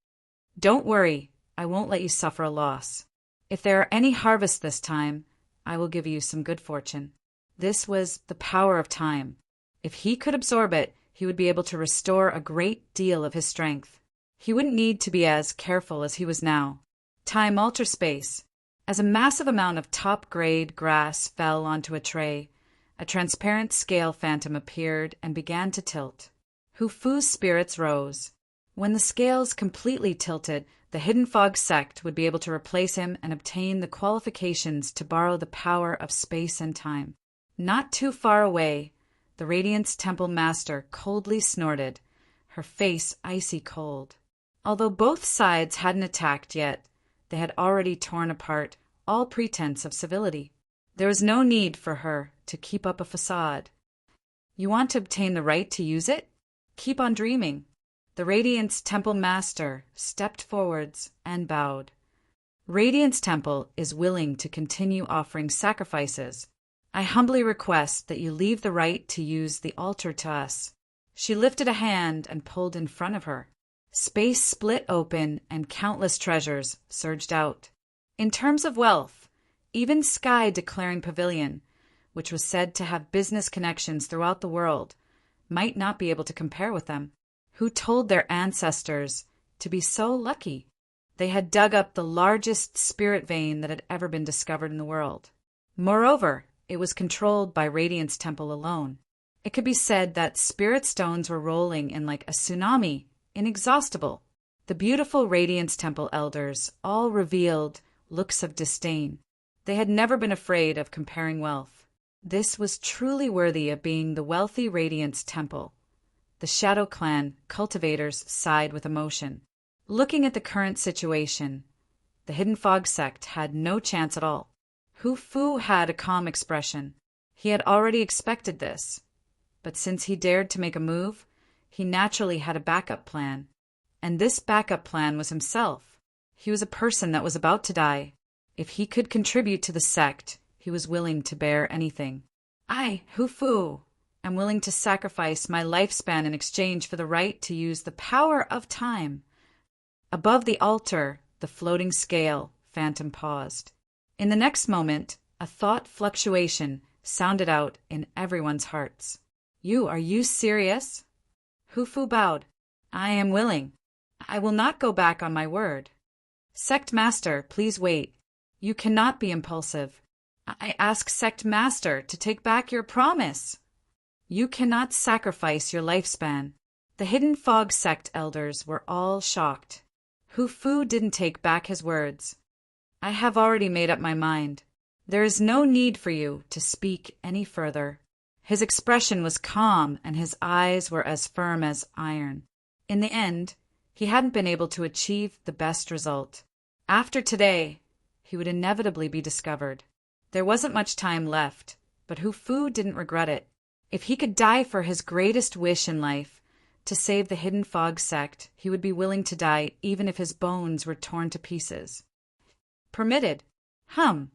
[SPEAKER 1] "Don't worry, I won't let you suffer a loss. If there are any harvests this time, I will give you some good fortune." This was the power of time. If he could absorb it, he would be able to restore a great deal of his strength. He wouldn't need to be as careful as he was now. Time alter space. As a massive amount of top-grade grass fell onto a tray, a transparent scale phantom appeared and began to tilt. Hu Fu's spirits rose. When the scales completely tilted, the Hidden Fog sect would be able to replace him and obtain the qualifications to borrow the power of space and time. Not too far away, the Radiance Temple Master coldly snorted, her face icy cold. Although both sides hadn't attacked yet, they had already torn apart all pretense of civility. There was no need for her to keep up a facade. "You want to obtain the right to use it? Keep on dreaming." The Radiance Temple Master stepped forwards and bowed. "Radiance Temple is willing to continue offering sacrifices. I humbly request that you leave the right to use the altar to us." She lifted a hand and pulled in front of her. Space split open and countless treasures surged out. In terms of wealth, even Sky Declaring Pavilion, which was said to have business connections throughout the world, might not be able to compare with them. Who told their ancestors to be so lucky? They had dug up the largest spirit vein that had ever been discovered in the world. Moreover, it was controlled by Radiance Temple alone. It could be said that spirit stones were rolling in like a tsunami, inexhaustible. The beautiful Radiance Temple elders all revealed looks of disdain. They had never been afraid of comparing wealth. This was truly worthy of being the wealthy Radiance Temple. The Shadow Clan cultivators sighed with emotion. Looking at the current situation, the Hidden Fog sect had no chance at all. Hu Fu had a calm expression. He had already expected this. But since he dared to make a move, he naturally had a backup plan. And this backup plan was himself. He was a person that was about to die. If he could contribute to the sect, he was willing to bear anything. I, Hu Fu, am willing to sacrifice my lifespan in exchange for the right to use the power of time. Above the altar, the floating scale, Phantom paused. In the next moment, a thought fluctuation sounded out in everyone's hearts. Are you serious? Hu Fu bowed. I am willing. I will not go back on my word. Sect Master, please wait. You cannot be impulsive. I ask Sect Master to take back your promise. You cannot sacrifice your lifespan. The Hidden Fog sect elders were all shocked. Hu Fu didn't take back his words. I have already made up my mind. There is no need for you to speak any further. His expression was calm and his eyes were as firm as iron. In the end, he hadn't been able to achieve the best result. After today, he would inevitably be discovered. There wasn't much time left, but Hu Fu didn't regret it. If he could die for his greatest wish in life, to save the Hidden Fog sect, he would be willing to die even if his bones were torn to pieces. Permitted. An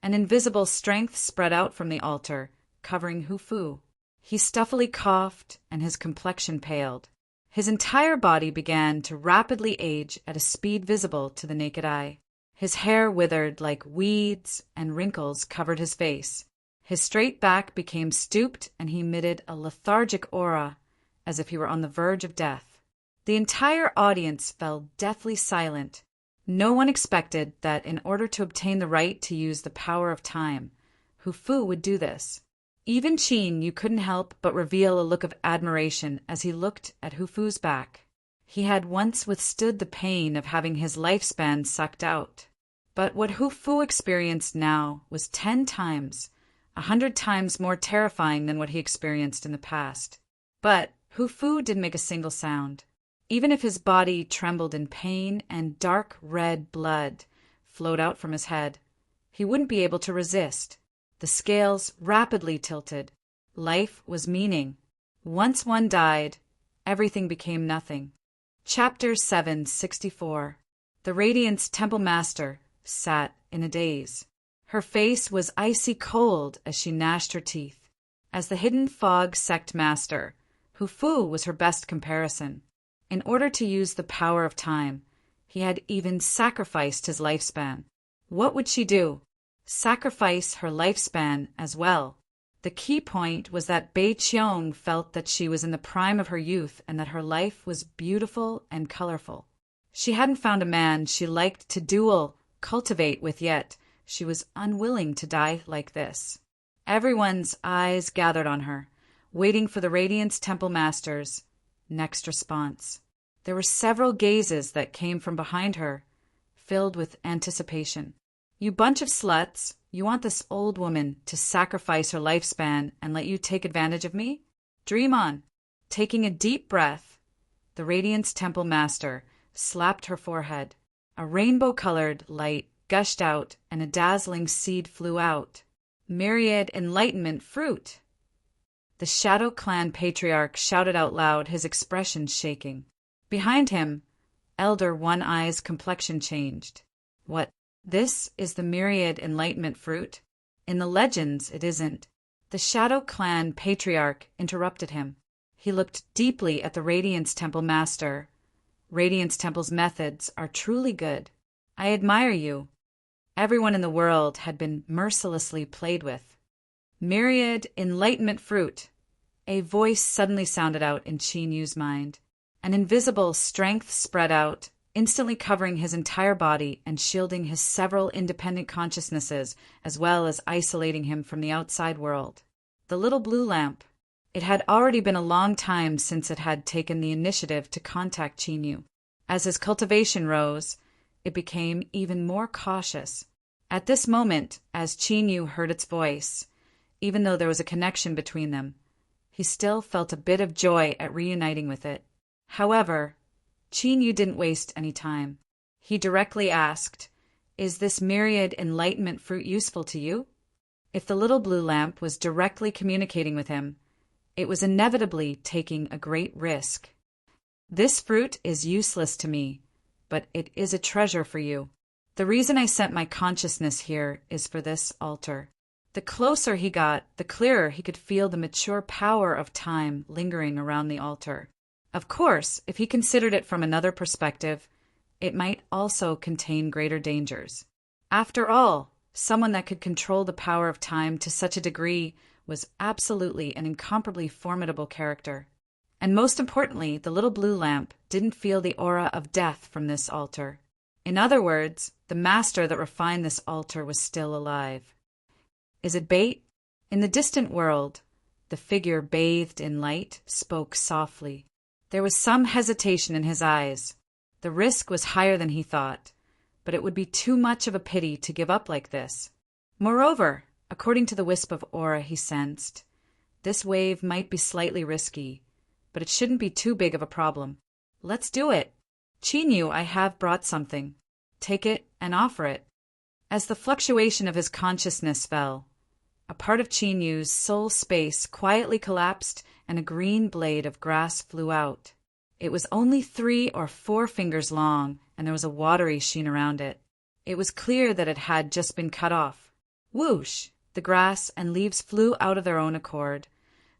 [SPEAKER 1] invisible strength spread out from the altar, covering Hu Fu. He stuffily coughed, and his complexion paled. His entire body began to rapidly age at a speed visible to the naked eye. His hair withered like weeds, and wrinkles covered his face. His straight back became stooped, and he emitted a lethargic aura, as if he were on the verge of death. The entire audience fell deathly silent. No one expected that in order to obtain the right to use the power of time, Hu Fu would do this. Even Qin Yu couldn't help but reveal a look of admiration as he looked at Hu Fu's back. He had once withstood the pain of having his lifespan sucked out. But what Hu Fu experienced now was 10 times, 100 times more terrifying than what he experienced in the past. But Hu Fu didn't make a single sound. Even if his body trembled in pain and dark red blood flowed out from his head, he wouldn't be able to resist. The scales rapidly tilted. Life was meaning. Once one died, everything became nothing. Chapter 764. The Radiance Temple Master sat in a daze. Her face was icy cold as she gnashed her teeth. As the Hidden Fog sect master, Hu Fu was her best comparison. In order to use the power of time, he had even sacrificed his lifespan. What would she do? Sacrifice her lifespan as well. The key point was that Bei Qiong felt that she was in the prime of her youth and that her life was beautiful and colorful. She hadn't found a man she liked to cultivate with yet. She was unwilling to die like this. Everyone's eyes gathered on her, waiting for the Radiance Temple Master's next response. There were several gazes that came from behind her, filled with anticipation. You bunch of sluts, you want this old woman to sacrifice her lifespan and let you take advantage of me? Dream on. Taking a deep breath, the Radiance Temple Master slapped her forehead. A rainbow-colored light gushed out and a dazzling seed flew out. Myriad enlightenment fruit. The Shadow Clan patriarch shouted out loud, his expression shaking. Behind him, Elder One-Eye's complexion changed. What? This is the myriad enlightenment fruit? In the legends, it isn't. The Shadow Clan patriarch interrupted him. He looked deeply at the Radiance Temple Master. Radiance Temple's methods are truly good. I admire you. Everyone in the world had been mercilessly played with. Myriad enlightenment fruit. A voice suddenly sounded out in Qin Yu's mind. An invisible strength spread out, instantly covering his entire body and shielding his several independent consciousnesses, as well as isolating him from the outside world. The little blue lamp. It had already been a long time since it had taken the initiative to contact Qin Yu. As his cultivation rose, it became even more cautious. At this moment, as Qin Yu heard its voice, even though there was a connection between them, he still felt a bit of joy at reuniting with it. However, Qin Yu didn't waste any time. He directly asked, Is this myriad enlightenment fruit useful to you? If the little blue lamp was directly communicating with him, it was inevitably taking a great risk. This fruit is useless to me, but it is a treasure for you. The reason I sent my consciousness here is for this altar. The closer he got, the clearer he could feel the mature power of time lingering around the altar. Of course, if he considered it from another perspective, it might also contain greater dangers. After all, someone that could control the power of time to such a degree was absolutely an incomparably formidable character. And most importantly, the little blue lamp didn't feel the aura of death from this altar. In other words, the master that refined this altar was still alive. Is it bait? In the distant world, the figure bathed in light spoke softly. There was some hesitation in his eyes. The risk was higher than he thought, but it would be too much of a pity to give up like this. Moreover, according to the wisp of aura he sensed, this wave might be slightly risky, but it shouldn't be too big of a problem. Let's do it. Chinyu, I have brought something. Take it and offer it. As the fluctuation of his consciousness fell, a part of Chinyu's soul space quietly collapsed and a green blade of grass flew out. It was only 3 or 4 fingers long, and there was a watery sheen around it. It was clear that it had just been cut off. Whoosh! The grass and leaves flew out of their own accord,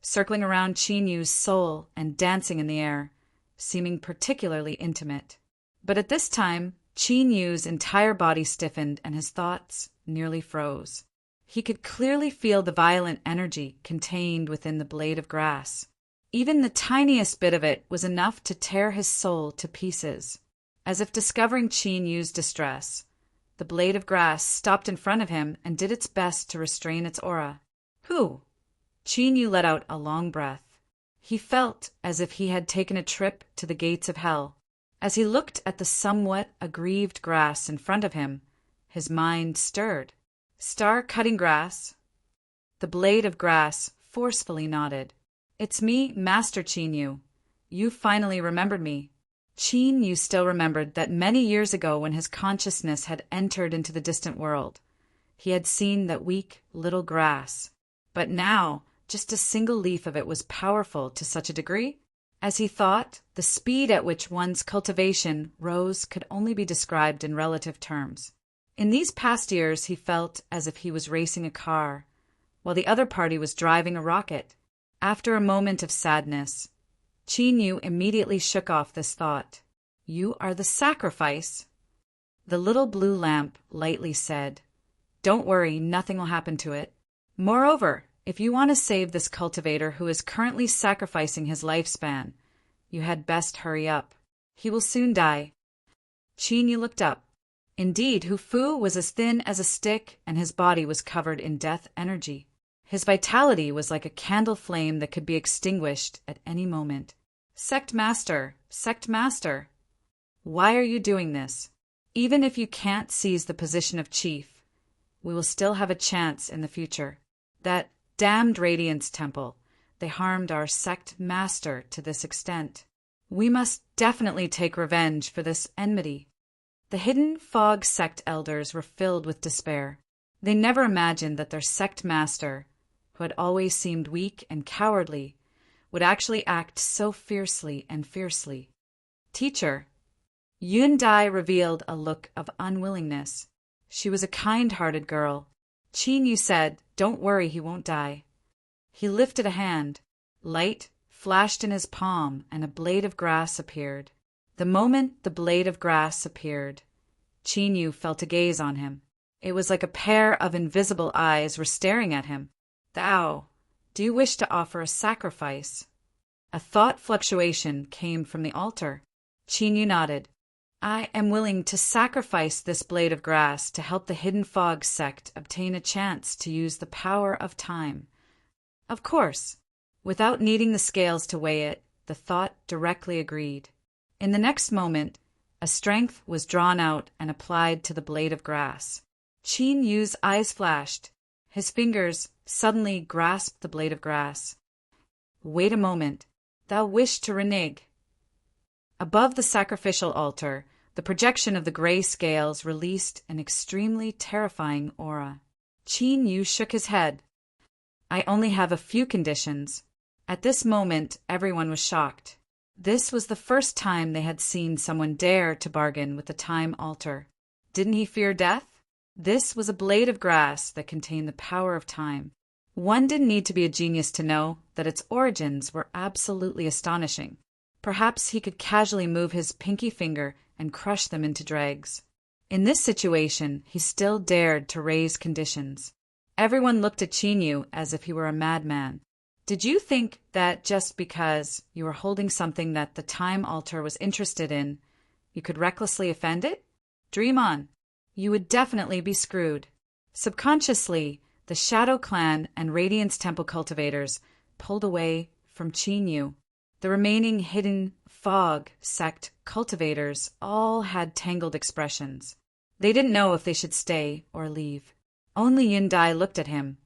[SPEAKER 1] circling around Chinyu's soul and dancing in the air, seeming particularly intimate. But at this time, Chinyu's entire body stiffened and his thoughts nearly froze. He could clearly feel the violent energy contained within the blade of grass. Even the tiniest bit of it was enough to tear his soul to pieces. As if discovering Chinyu's distress, the blade of grass stopped in front of him and did its best to restrain its aura. Whew! Chinyu let out a long breath. He felt as if he had taken a trip to the gates of hell. As he looked at the somewhat aggrieved grass in front of him, his mind stirred. Star-cutting grass. The blade of grass forcefully nodded. It's me, Master Chinyu. You finally remembered me. Chinyu still remembered that many years ago when his consciousness had entered into the distant world, he had seen that weak little grass. But now, just a single leaf of it was powerful to such a degree. As he thought, the speed at which one's cultivation rose could only be described in relative terms. In these past years, he felt as if he was racing a car, while the other party was driving a rocket. After a moment of sadness, Chinyu immediately shook off this thought. You are the sacrifice. The little blue lamp lightly said, Don't worry, nothing will happen to it. Moreover, if you want to save this cultivator who is currently sacrificing his lifespan, you had best hurry up. He will soon die. Chinyu looked up. Indeed, Hufu was as thin as a stick, and his body was covered in death energy. His vitality was like a candle flame that could be extinguished at any moment. Sect Master, why are you doing this? Even if you can't seize the position of chief, we will still have a chance in the future. That damned Radiance Temple, they harmed our sect master to this extent. We must definitely take revenge for this enmity. The Hidden Fog sect elders were filled with despair. They never imagined that their sect master, who had always seemed weak and cowardly, would actually act so fiercely and fiercely. Teacher, Yun Dai revealed a look of unwillingness. She was a kind-hearted girl. Chinyu said, Don't worry, he won't die. He lifted a hand. Light flashed in his palm, and a blade of grass appeared. The moment the blade of grass appeared, Chinyu felt a gaze on him. It was like a pair of invisible eyes were staring at him. Thou, do you wish to offer a sacrifice? A thought fluctuation came from the altar. Chinyu nodded. I am willing to sacrifice this blade of grass to help the Hidden Fog sect obtain a chance to use the power of time. Of course, without needing the scales to weigh it, the thought directly agreed. In the next moment, a strength was drawn out and applied to the blade of grass. Chinyu's eyes flashed. His fingers suddenly grasped the blade of grass. Wait a moment. Thou wish to renege. Above the sacrificial altar, The projection of the gray scales released an extremely terrifying aura. Qin Yu shook his head. I only have a few conditions. At this moment, everyone was shocked. This was the first time they had seen someone dare to bargain with the time altar. Didn't he fear death? This was a blade of grass that contained the power of time. One didn't need to be a genius to know that its origins were absolutely astonishing. Perhaps he could casually move his pinky finger and crush them into dregs. In this situation, he still dared to raise conditions. Everyone looked at Qin Yu as if he were a madman. Did you think that just because you were holding something that the time altar was interested in, you could recklessly offend it? Dream on. You would definitely be screwed. Subconsciously, the Shadow Clan and Radiance Temple cultivators pulled away from Qin Yu. The remaining Hidden Fog sect cultivators all had tangled expressions. They didn't know if they should stay or leave. Only Yundai looked at him,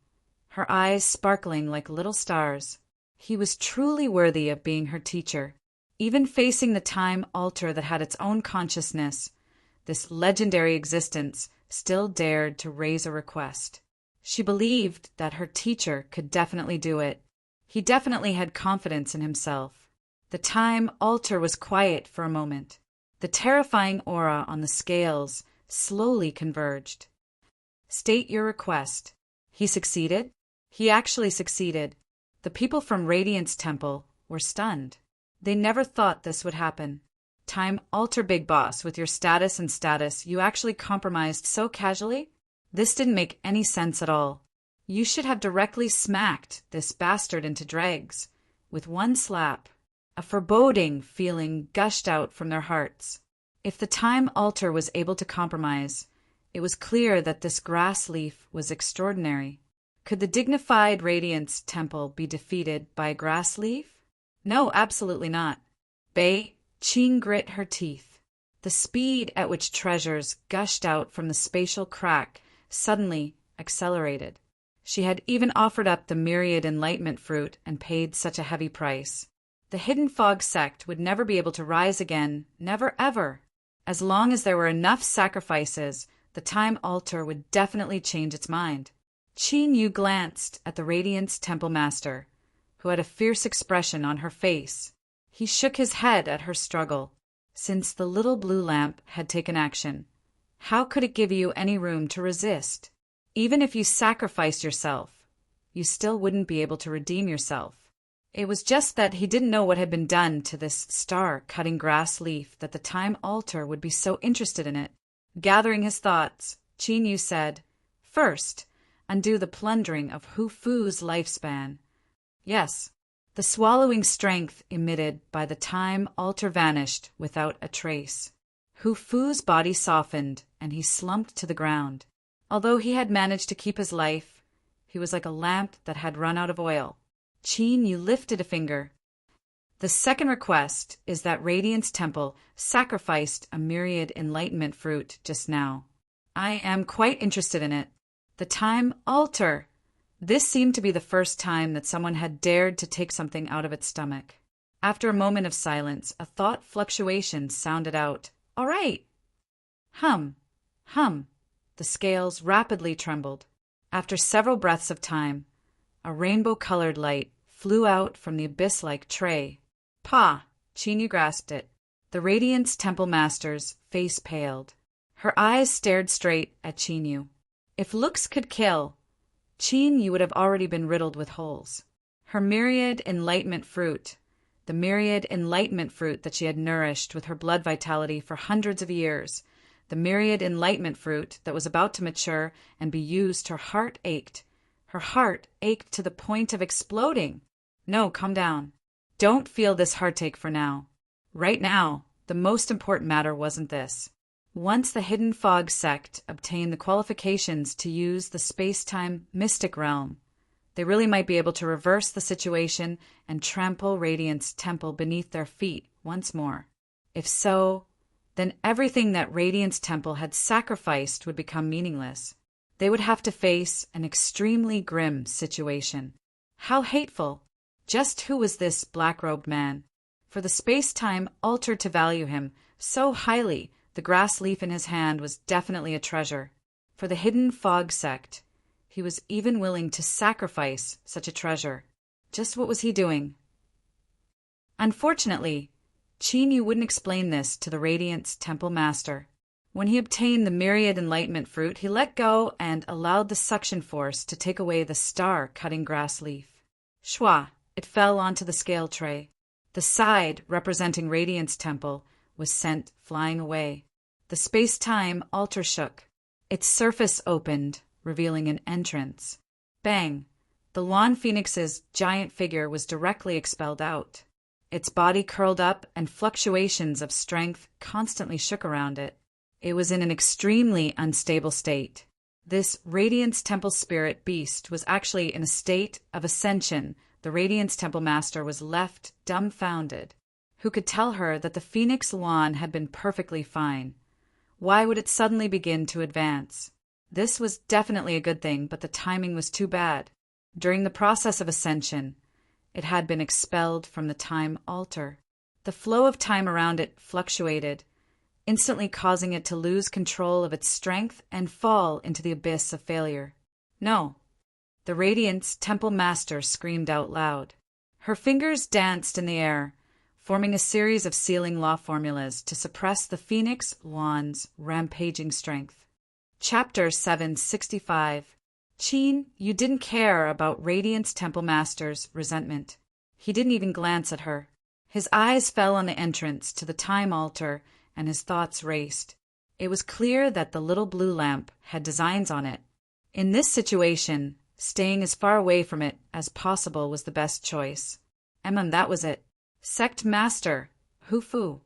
[SPEAKER 1] her eyes sparkling like little stars. He was truly worthy of being her teacher. Even facing the time altar that had its own consciousness, this legendary existence still dared to raise a request. She believed that her teacher could definitely do it. He definitely had confidence in himself. The time altar was quiet for a moment. The terrifying aura on the scales slowly converged. State your request. He succeeded? He actually succeeded. The people from Radiance Temple were stunned. They never thought this would happen. Time altar big boss, with your status and status, you actually compromised so casually? This didn't make any sense at all. You should have directly smacked this bastard into dregs. With one slap. A foreboding feeling gushed out from their hearts. If the time altar was able to compromise, it was clear that this grass leaf was extraordinary. Could the dignified Radiance Temple be defeated by a grass leaf? No, absolutely not. Bei, Qin grit her teeth. The speed at which treasures gushed out from the spatial crack suddenly accelerated. She had even offered up the myriad enlightenment fruit and paid such a heavy price. The Hidden Fog sect would never be able to rise again, never ever. As long as there were enough sacrifices, the time altar would definitely change its mind. Qin Yu glanced at the Radiance Temple Master, who had a fierce expression on her face. He shook his head at her struggle. Since the little blue lamp had taken action, how could it give you any room to resist? Even if you sacrificed yourself, you still wouldn't be able to redeem yourself. It was just that he didn't know what had been done to this star-cutting grass leaf that the time altar would be so interested in it. Gathering his thoughts, Qin Yu said, First, undo the plundering of Hu Fu's lifespan. Yes, the swallowing strength emitted by the time altar vanished without a trace. Hu Fu's body softened, and he slumped to the ground. Although he had managed to keep his life, he was like a lamp that had run out of oil. Qin Yu lifted a finger. The second request is that Radiance Temple sacrificed a myriad enlightenment fruit just now. I am quite interested in it. The time altar. This seemed to be the first time that someone had dared to take something out of its stomach. After a moment of silence, a thought fluctuation sounded out. All right. Hum. Hum. The scales rapidly trembled. After several breaths of time, a rainbow-colored light flew out from the abyss-like tray. Pa! Qin Yu grasped it. The Radiance Temple Master's face paled. Her eyes stared straight at Qin Yu. If looks could kill, Qin Yu would have already been riddled with holes. Her myriad enlightenment fruit, the myriad enlightenment fruit that she had nourished with her blood vitality for hundreds of years, the myriad enlightenment fruit that was about to mature and be used, her heart ached. Her heart ached to the point of exploding. No, calm down. Don't feel this heartache for now. Right now, the most important matter wasn't this. Once the Hidden Fog sect obtained the qualifications to use the space-time mystic realm, they really might be able to reverse the situation and trample Radiance Temple beneath their feet once more. If so, then everything that Radiance Temple had sacrificed would become meaningless. They would have to face an extremely grim situation. How hateful! Just who was this black-robed man? For the space-time altar to value him so highly The grass leaf in his hand was definitely a treasure. For the hidden fog sect, he was even willing to sacrifice such a treasure. Just what was he doing? Unfortunately, Qin Yu wouldn't explain this to the Radiant's temple master. When he obtained the myriad enlightenment fruit, he let go and allowed the suction force to take away the star-cutting grass leaf. Shwa! It fell onto the scale tray. The side, representing Radiant's temple, was sent flying away. The space-time altar shook. Its surface opened, revealing an entrance. Bang! The lawn phoenix's giant figure was directly expelled out. Its body curled up and fluctuations of strength constantly shook around it. It was in an extremely unstable state. This Radiant's temple spirit beast was actually in a state of ascension. The Radiant's temple master was left dumbfounded. Who could tell her that the phoenix lawn had been perfectly fine? Why would it suddenly begin to advance? This was definitely a good thing, but the timing was too bad. During the process of ascension, it had been expelled from the time altar. The flow of time around it fluctuated, instantly causing it to lose control of its strength and fall into the abyss of failure. No. The Radiant's temple master screamed out loud. Her fingers danced in the air, forming a series of sealing law formulas to suppress the phoenix lawn's rampaging strength. Chapter 765. Qin, you didn't care about Radiant's temple master's resentment. He didn't even glance at her. His eyes fell on the entrance to the time altar, and his thoughts raced. It was clear that the little blue lamp had designs on it. In this situation, staying as far away from it as possible was the best choice. That was it. Sect Master, Hufu.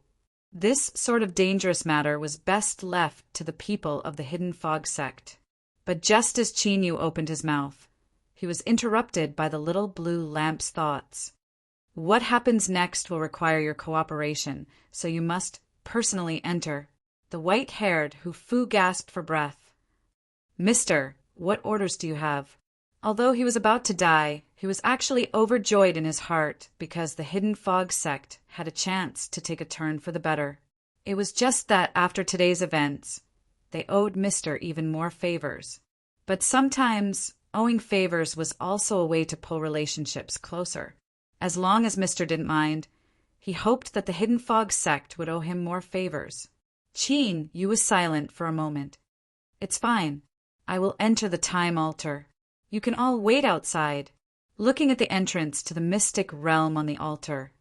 [SPEAKER 1] This sort of dangerous matter was best left to the people of the Hidden Fog sect. But just as Qin Yu opened his mouth, he was interrupted by the little blue lamp's thoughts. What happens next will require your cooperation, so you must personally enter. The white-haired Hufu gasped for breath. Mister, what orders do you have? Although he was about to die, he was actually overjoyed in his heart because the Hidden Fog sect had a chance to take a turn for the better. It was just that after today's events, they owed Mister even more favors. But sometimes, owing favors was also a way to pull relationships closer. As long as Mister didn't mind, he hoped that the Hidden Fog sect would owe him more favors. Qin Yu was silent for a moment. It's fine. I will enter the time altar. You can all wait outside. Looking at the entrance to the mystic realm on the altar,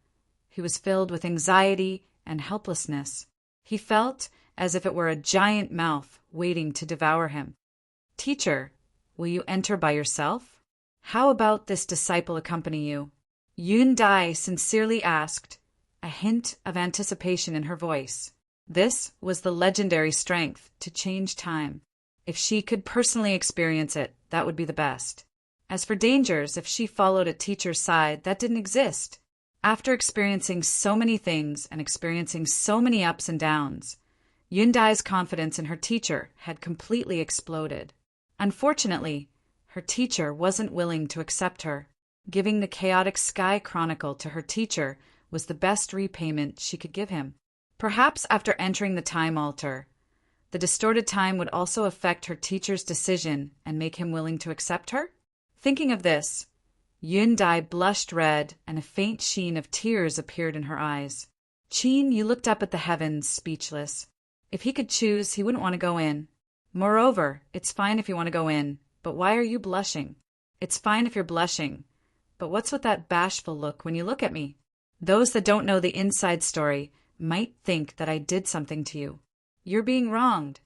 [SPEAKER 1] he was filled with anxiety and helplessness. He felt as if it were a giant mouth waiting to devour him. Teacher, will you enter by yourself? How about this disciple accompany you? Yun Dai sincerely asked, a hint of anticipation in her voice. This was the legendary strength to change time. If she could personally experience it, that would be the best. As for dangers, if she followed a teacher's side, that didn't exist. After experiencing so many things and experiencing so many ups and downs, Yun Dai's confidence in her teacher had completely exploded. Unfortunately, her teacher wasn't willing to accept her. Giving the Chaotic Sky Chronicle to her teacher was the best repayment she could give him. Perhaps after entering the time altar, the distorted time would also affect her teacher's decision and make him willing to accept her? Thinking of this, Yun Dai blushed red and a faint sheen of tears appeared in her eyes. Qin Yu looked up at the heavens, speechless. If he could choose, he wouldn't want to go in. Moreover, it's fine if you want to go in, but why are you blushing? It's fine if you're blushing, but what's with that bashful look when you look at me? Those that don't know the inside story might think that I did something to you. You're being wronged.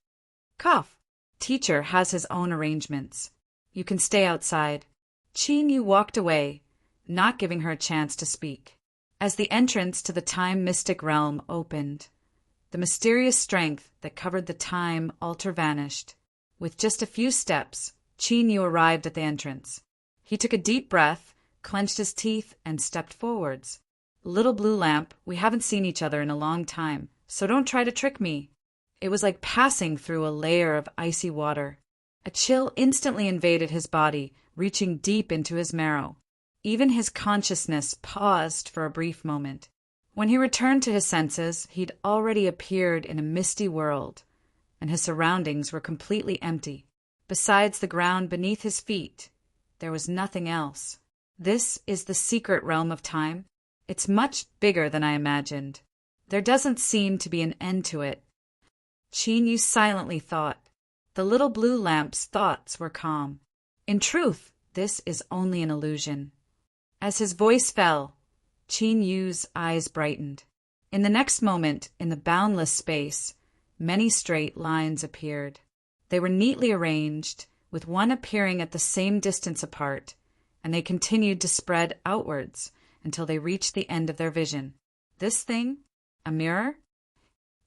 [SPEAKER 1] Cough. Teacher has his own arrangements. You can stay outside. Qin Yu walked away, not giving her a chance to speak. As the entrance to the time mystic realm opened, the mysterious strength that covered the time altar vanished. With just a few steps, Qin Yu arrived at the entrance. He took a deep breath, clenched his teeth, and stepped forwards. Little blue lamp, we haven't seen each other in a long time, so don't try to trick me. It was like passing through a layer of icy water. A chill instantly invaded his body, reaching deep into his marrow. Even his consciousness paused for a brief moment. When he returned to his senses, he'd already appeared in a misty world, and his surroundings were completely empty. Besides the ground beneath his feet, there was nothing else. This is the secret realm of time. It's much bigger than I imagined. There doesn't seem to be an end to it. Qin Yu silently thought. The little blue lamp's thoughts were calm. In truth, this is only an illusion. As his voice fell, Qin Yu's eyes brightened. In the next moment, in the boundless space, many straight lines appeared. They were neatly arranged, with one appearing at the same distance apart, and they continued to spread outwards until they reached the end of their vision. This thing? A mirror?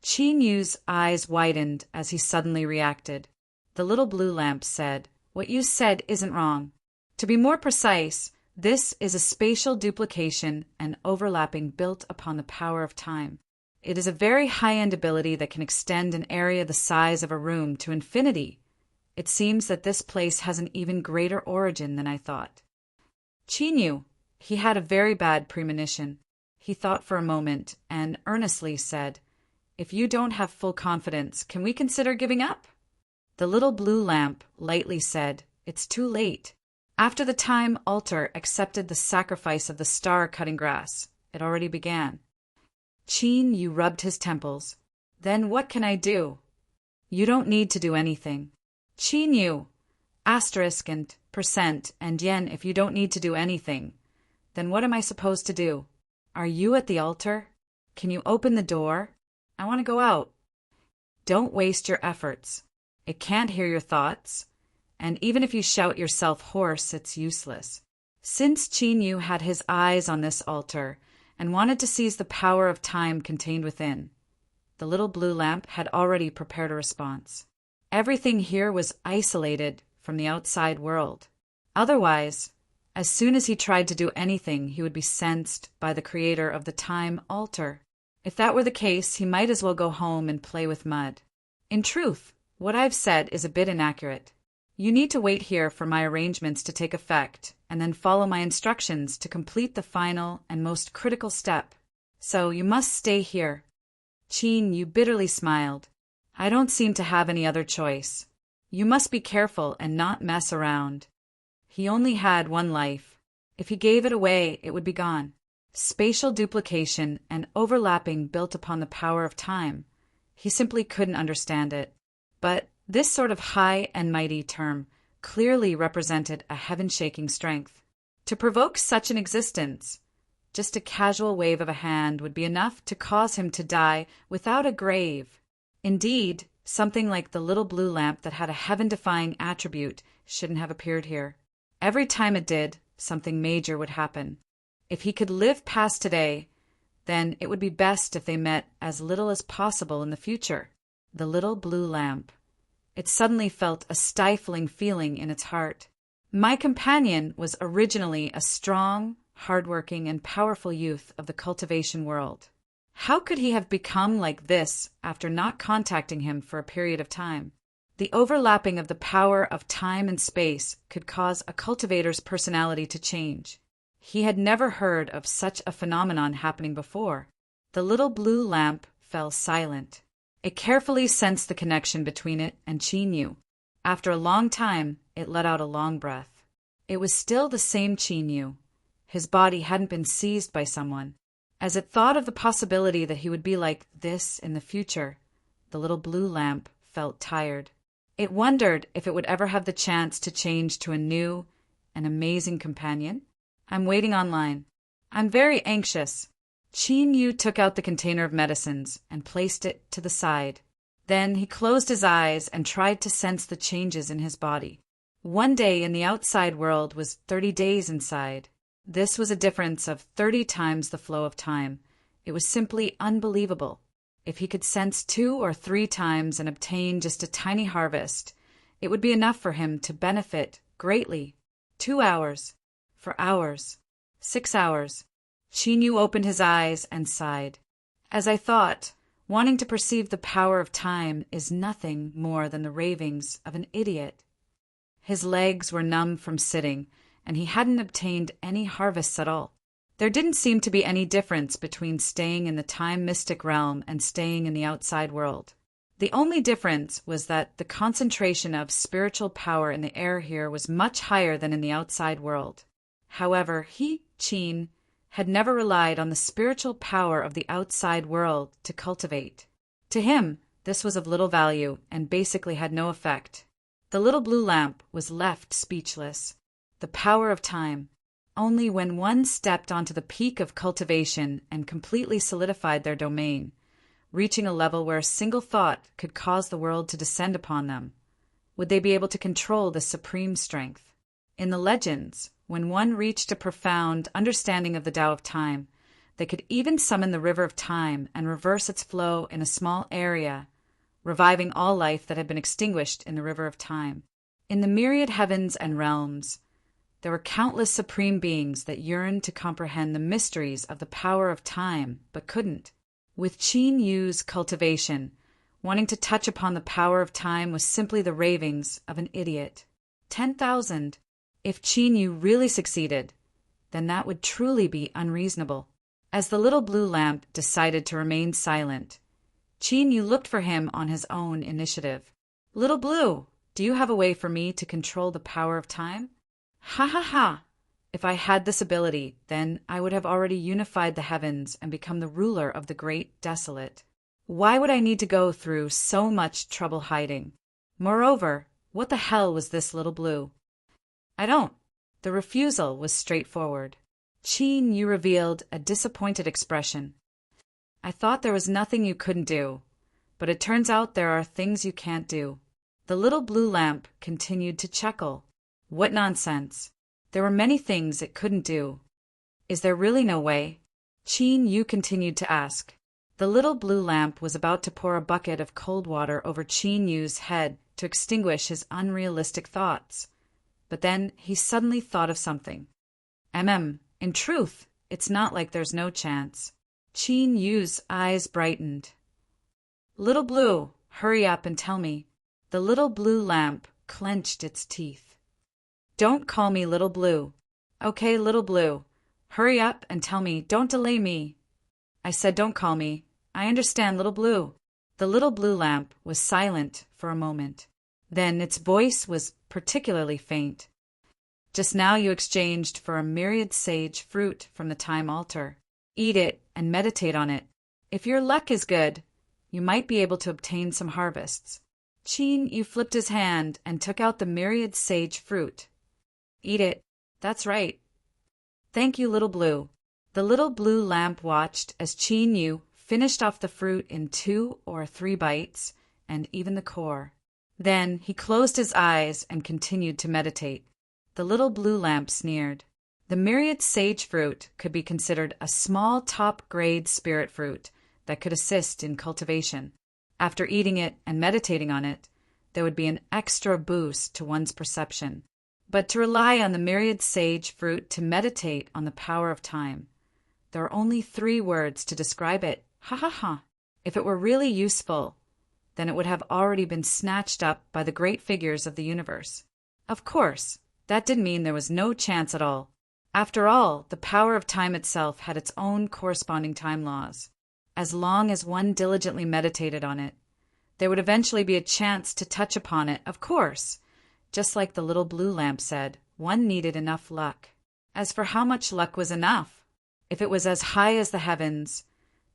[SPEAKER 1] Qin Yu's eyes widened as he suddenly reacted. The little blue lamp said, "What you said isn't wrong. To be more precise, this is a spatial duplication and overlapping built upon the power of time. It is a very high-end ability that can extend an area the size of a room to infinity. It seems that this place has an even greater origin than I thought." Qin Yu, he had a very bad premonition. He thought for a moment and earnestly said, "If you don't have full confidence, can we consider giving up?" The little blue lamp lightly said, "It's too late. After the time altar accepted the sacrifice of the star cutting grass, it already began." Qin Yu rubbed his temples. "Then what can I do?" "You don't need to do anything." Qin Yu, asterisk and percent and yen if you don't need to do anything. Then what am I supposed to do? Are you at the altar? Can you open the door? I want to go out. Don't waste your efforts. It can't hear your thoughts, and even if you shout yourself hoarse, it's useless. Since Qin Yu had his eyes on this altar and wanted to seize the power of time contained within, the little blue lamp had already prepared a response. Everything here was isolated from the outside world. Otherwise, as soon as he tried to do anything, he would be sensed by the creator of the time altar. If that were the case, he might as well go home and play with mud. In truth, what I've said is a bit inaccurate. You need to wait here for my arrangements to take effect, and then follow my instructions to complete the final and most critical step. So you must stay here. Qin Yu bitterly smiled. I don't seem to have any other choice. You must be careful and not mess around. He only had one life. If he gave it away, it would be gone. Spatial duplication and overlapping built upon the power of time. He simply couldn't understand it. But this sort of high and mighty term clearly represented a heaven-shaking strength. To provoke such an existence, just a casual wave of a hand would be enough to cause him to die without a grave. Indeed, something like the little blue lamp that had a heaven-defying attribute shouldn't have appeared here. Every time it did, something major would happen. If he could live past today, then it would be best if they met as little as possible in the future. The little blue lamp. It suddenly felt a stifling feeling in its heart. My companion was originally a strong, hardworking, and powerful youth of the cultivation world. How could he have become like this after not contacting him for a period of time? The overlapping of the power of time and space could cause a cultivator's personality to change. He had never heard of such a phenomenon happening before. The little blue lamp fell silent. It carefully sensed the connection between it and Qin Yu. After a long time, it let out a long breath. It was still the same Qin Yu. His body hadn't been seized by someone. As it thought of the possibility that he would be like this in the future, the little blue lamp felt tired. It wondered if it would ever have the chance to change to a new and amazing companion. I'm waiting online. I'm very anxious. Qin Yu took out the container of medicines and placed it to the side. Then he closed his eyes and tried to sense the changes in his body. 1 day in the outside world was 30 days inside. This was a difference of 30 times the flow of time. It was simply unbelievable. If he could sense 2 or 3 times and obtain just a tiny harvest, it would be enough for him to benefit greatly. 2 hours. For hours. 6 hours. Qin Yu opened his eyes and sighed. As I thought, wanting to perceive the power of time is nothing more than the ravings of an idiot. His legs were numb from sitting, and he hadn't obtained any harvests at all. There didn't seem to be any difference between staying in the time mystic realm and staying in the outside world. The only difference was that the concentration of spiritual power in the air here was much higher than in the outside world. However, Qin, had never relied on the spiritual power of the outside world to cultivate. To him, this was of little value and basically had no effect. The little blue lamp was left speechless. The power of time. Only when one stepped onto the peak of cultivation and completely solidified their domain, reaching a level where a single thought could cause the world to descend upon them, would they be able to control the supreme strength. In the legends, when one reached a profound understanding of the Tao of time, they could even summon the river of time and reverse its flow in a small area, reviving all life that had been extinguished in the river of time. In the myriad heavens and realms, there were countless supreme beings that yearned to comprehend the mysteries of the power of time, but couldn't. With Qin Yu's cultivation, wanting to touch upon the power of time was simply the ravings of an idiot. 10,000. If Qin Yu really succeeded, then that would truly be unreasonable. As the little blue lamp decided to remain silent, Qin Yu looked for him on his own initiative. Little Blue, do you have a way for me to control the power of time? Ha ha ha! If I had this ability, then I would have already unified the heavens and become the ruler of the great desolate. Why would I need to go through so much trouble hiding? Moreover, what the hell was this Little Blue? I don't. The refusal was straightforward. Qin Yu revealed a disappointed expression. I thought there was nothing you couldn't do, but it turns out there are things you can't do. The little blue lamp continued to chuckle. What nonsense. There were many things it couldn't do. Is there really no way? Qin Yu continued to ask. The little blue lamp was about to pour a bucket of cold water over Qin Yu's head to extinguish his unrealistic thoughts. But then he suddenly thought of something. In truth, it's not like there's no chance. Qin Yu's eyes brightened. Little Blue, hurry up and tell me. The little blue lamp clenched its teeth. Don't call me Little Blue. Okay, Little Blue. Hurry up and tell me. Don't delay me. I said don't call me. I understand, Little Blue. The little blue lamp was silent for a moment. Then its voice was particularly faint. Just now you exchanged for a myriad sage fruit from the time altar. Eat it and meditate on it. If your luck is good, you might be able to obtain some harvests. Qin Yu flipped his hand and took out the myriad sage fruit. Eat it. That's right. Thank you, Little Blue. The little blue lamp watched as Qin Yu finished off the fruit in 2 or 3 bites, and even the core. Then he closed his eyes and continued to meditate. The little blue lamp sneered. The myriad sage fruit could be considered a small top-grade spirit fruit that could assist in cultivation. After eating it and meditating on it, there would be an extra boost to one's perception. But to rely on the myriad sage fruit to meditate on the power of time, there are only 3 words to describe it. Ha ha ha. If it were really useful, then it would have already been snatched up by the great figures of the universe. Of course, that didn't mean there was no chance at all. After all, the power of time itself had its own corresponding time laws. As long as one diligently meditated on it, there would eventually be a chance to touch upon it, of course. Just like the little blue lamp said, one needed enough luck. As for how much luck was enough, if it was as high as the heavens,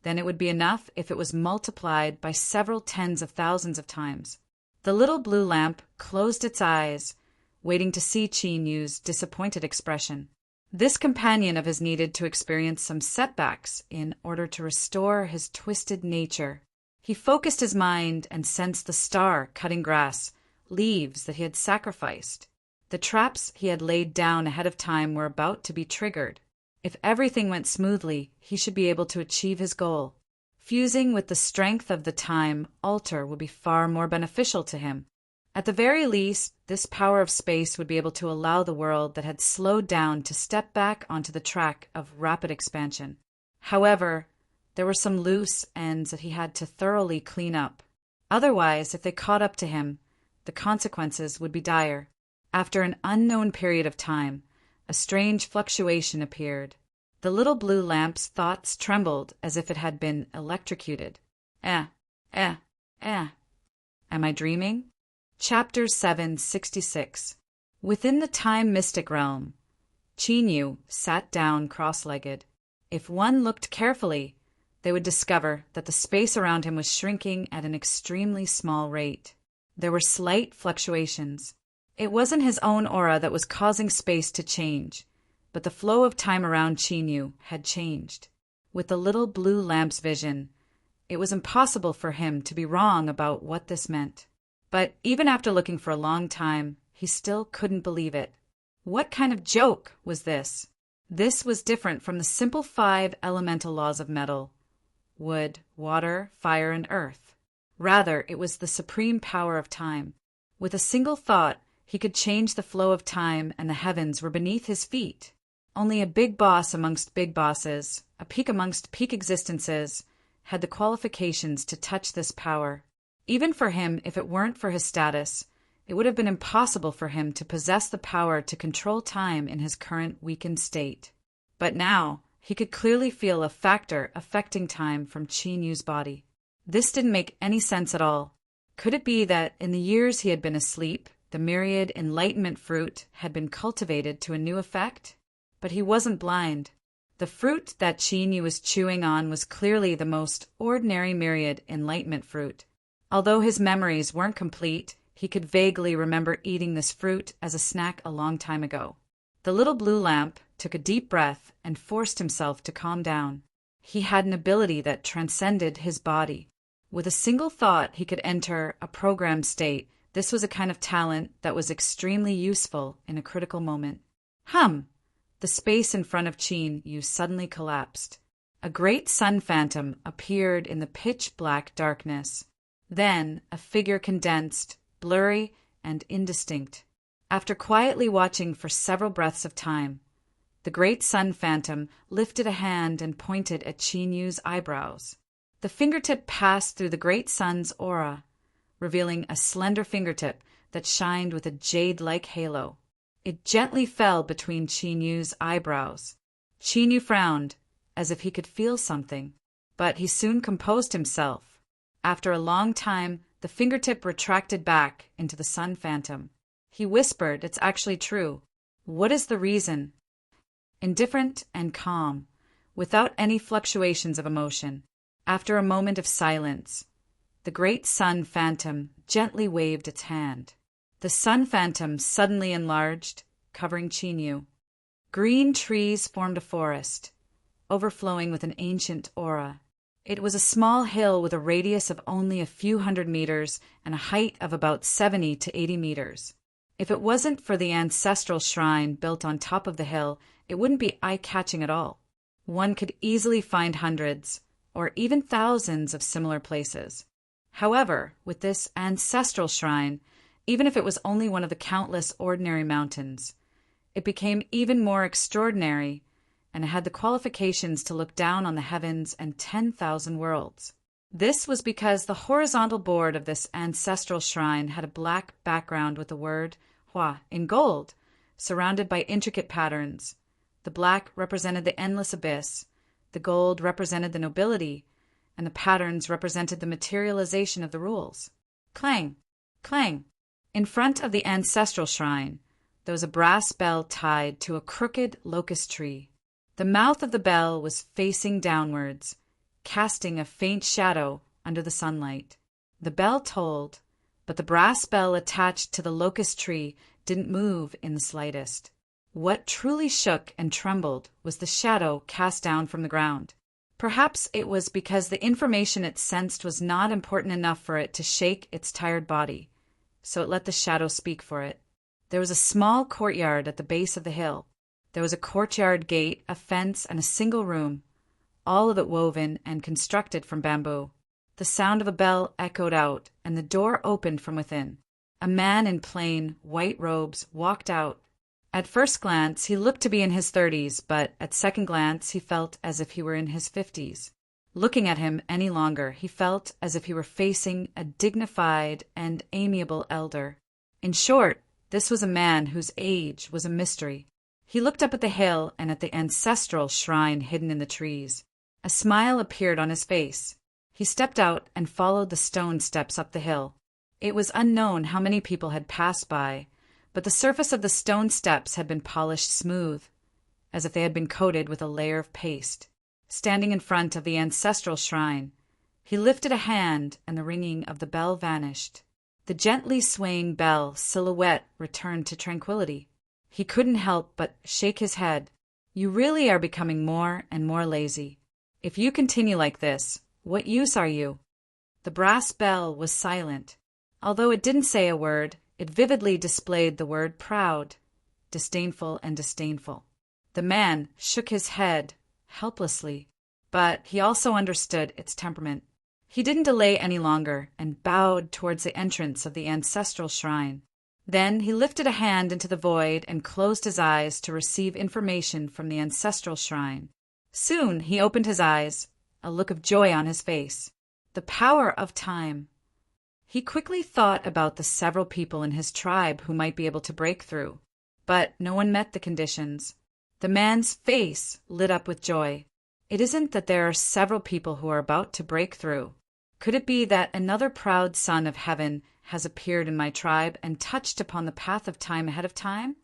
[SPEAKER 1] then it would be enough if it was multiplied by several tens of thousands of times. The little blue lamp closed its eyes, waiting to see Qin Yu's disappointed expression. This companion of his needed to experience some setbacks in order to restore his twisted nature. He focused his mind and sensed the star cutting grass, leaves that he had sacrificed. The traps he had laid down ahead of time were about to be triggered. If everything went smoothly, he should be able to achieve his goal. Fusing with the strength of the time altar would be far more beneficial to him. At the very least, this power of space would be able to allow the world that had slowed down to step back onto the track of rapid expansion. However, there were some loose ends that he had to thoroughly clean up. Otherwise, if they caught up to him, the consequences would be dire. After an unknown period of time, a strange fluctuation appeared. The little blue lamp's thoughts trembled as if it had been electrocuted. Eh, eh, eh. Am I dreaming? Chapter 766. Within the time mystic realm, Chinyu sat down cross-legged. If one looked carefully, they would discover that the space around him was shrinking at an extremely small rate. There were slight fluctuations. It wasn't his own aura that was causing space to change, but the flow of time around Chinyu had changed. With the little blue lamp's vision, it was impossible for him to be wrong about what this meant. But even after looking for a long time, he still couldn't believe it. What kind of joke was this? This was different from the simple 5 elemental laws of metal: wood, water, fire, and earth. Rather, it was the supreme power of time. With a single thought, he could change the flow of time, and the heavens were beneath his feet. Only a big boss amongst big bosses, a peak amongst peak existences, had the qualifications to touch this power. Even for him, if it weren't for his status, it would have been impossible for him to possess the power to control time in his current weakened state. But now, he could clearly feel a factor affecting time from Chinyu's body. This didn't make any sense at all. Could it be that in the years he had been asleep, the myriad enlightenment fruit had been cultivated to a new effect? But he wasn't blind. The fruit that Chinyu was chewing on was clearly the most ordinary myriad enlightenment fruit. Although his memories weren't complete, he could vaguely remember eating this fruit as a snack a long time ago. The little blue lamp took a deep breath and forced himself to calm down. He had an ability that transcended his body. With a single thought, he could enter a programmed state. This was a kind of talent that was extremely useful in a critical moment. The space in front of Chinyu suddenly collapsed. A great sun phantom appeared in the pitch-black darkness. Then a figure condensed, blurry and indistinct. After quietly watching for several breaths of time, the great sun phantom lifted a hand and pointed at Chinyu's eyebrows. The fingertip passed through the great sun's aura, revealing a slender fingertip that shined with a jade-like halo. It gently fell between Chinyu's eyebrows. Chinyu frowned, as if he could feel something, but he soon composed himself. After a long time, the fingertip retracted back into the sun phantom. He whispered, "It's actually true. What is the reason?" Indifferent and calm, without any fluctuations of emotion. After a moment of silence, the great sun phantom gently waved its hand. The sun phantom suddenly enlarged, covering Chinyu. Green trees formed a forest, overflowing with an ancient aura. It was a small hill with a radius of only a few hundred meters and a height of about 70 to 80 meters. If it wasn't for the ancestral shrine built on top of the hill, it wouldn't be eye-catching at all. One could easily find hundreds, or even thousands of similar places. However, with this ancestral shrine, even if it was only one of the countless ordinary mountains, it became even more extraordinary, and it had the qualifications to look down on the heavens and 10,000 worlds. This was because the horizontal board of this ancestral shrine had a black background with the word Hua in gold, surrounded by intricate patterns. The black represented the endless abyss, the gold represented the nobility, and the patterns represented the materialization of the rules. Clang! Clang! In front of the ancestral shrine, there was a brass bell tied to a crooked locust tree. The mouth of the bell was facing downwards, casting a faint shadow under the sunlight. The bell tolled, but the brass bell attached to the locust tree didn't move in the slightest. What truly shook and trembled was the shadow cast down from the ground. Perhaps it was because the information it sensed was not important enough for it to shake its tired body, so it let the shadow speak for it. There was a small courtyard at the base of the hill. There was a courtyard gate, a fence, and a single room, all of it woven and constructed from bamboo. The sound of a bell echoed out, and the door opened from within. A man in plain, white robes walked out. At first glance, he looked to be in his 30s, but at second glance, he felt as if he were in his 50s. Looking at him any longer, he felt as if he were facing a dignified and amiable elder. In short, this was a man whose age was a mystery. He looked up at the hill and at the ancestral shrine hidden in the trees. A smile appeared on his face. He stepped out and followed the stone steps up the hill. It was unknown how many people had passed by, but the surface of the stone steps had been polished smooth, as if they had been coated with a layer of paste. Standing in front of the ancestral shrine, he lifted a hand and the ringing of the bell vanished. The gently swaying bell silhouette returned to tranquility. He couldn't help but shake his head. You really are becoming more and more lazy. If you continue like this, what use are you? The brass bell was silent. Although it didn't say a word, it vividly displayed the word proud, disdainful and disdainful. The man shook his head helplessly, but he also understood its temperament. He didn't delay any longer and bowed towards the entrance of the ancestral shrine. Then he lifted a hand into the void and closed his eyes to receive information from the ancestral shrine. Soon he opened his eyes, a look of joy on his face. The power of time. He quickly thought about the several people in his tribe who might be able to break through, but no one met the conditions. The man's face lit up with joy. It isn't that there are several people who are about to break through. Could it be that another proud son of heaven has appeared in my tribe and touched upon the path of time ahead of time?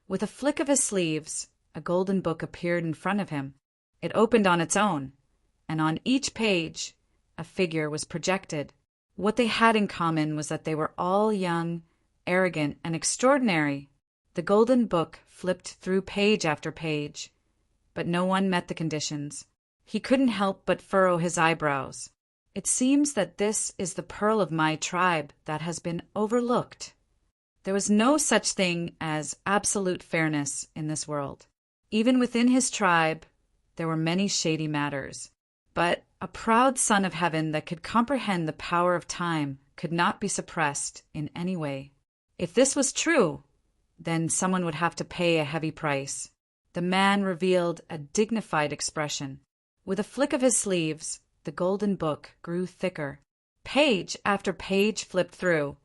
[SPEAKER 1] With a flick of his sleeves, a golden book appeared in front of him. It opened on its own, and on each page, a figure was projected. What they had in common was that they were all young, arrogant, and extraordinary. The golden book flipped through page after page, but no one met the conditions. He couldn't help but furrow his eyebrows. It seems that this is the pearl of my tribe that has been overlooked. There was no such thing as absolute fairness in this world. Even within his tribe, there were many shady matters. But a proud son of heaven that could comprehend the power of time could not be suppressed in any way. If this was true, then someone would have to pay a heavy price. The man revealed a dignified expression. With a flick of his sleeves, the golden book grew thicker. Page after page flipped through,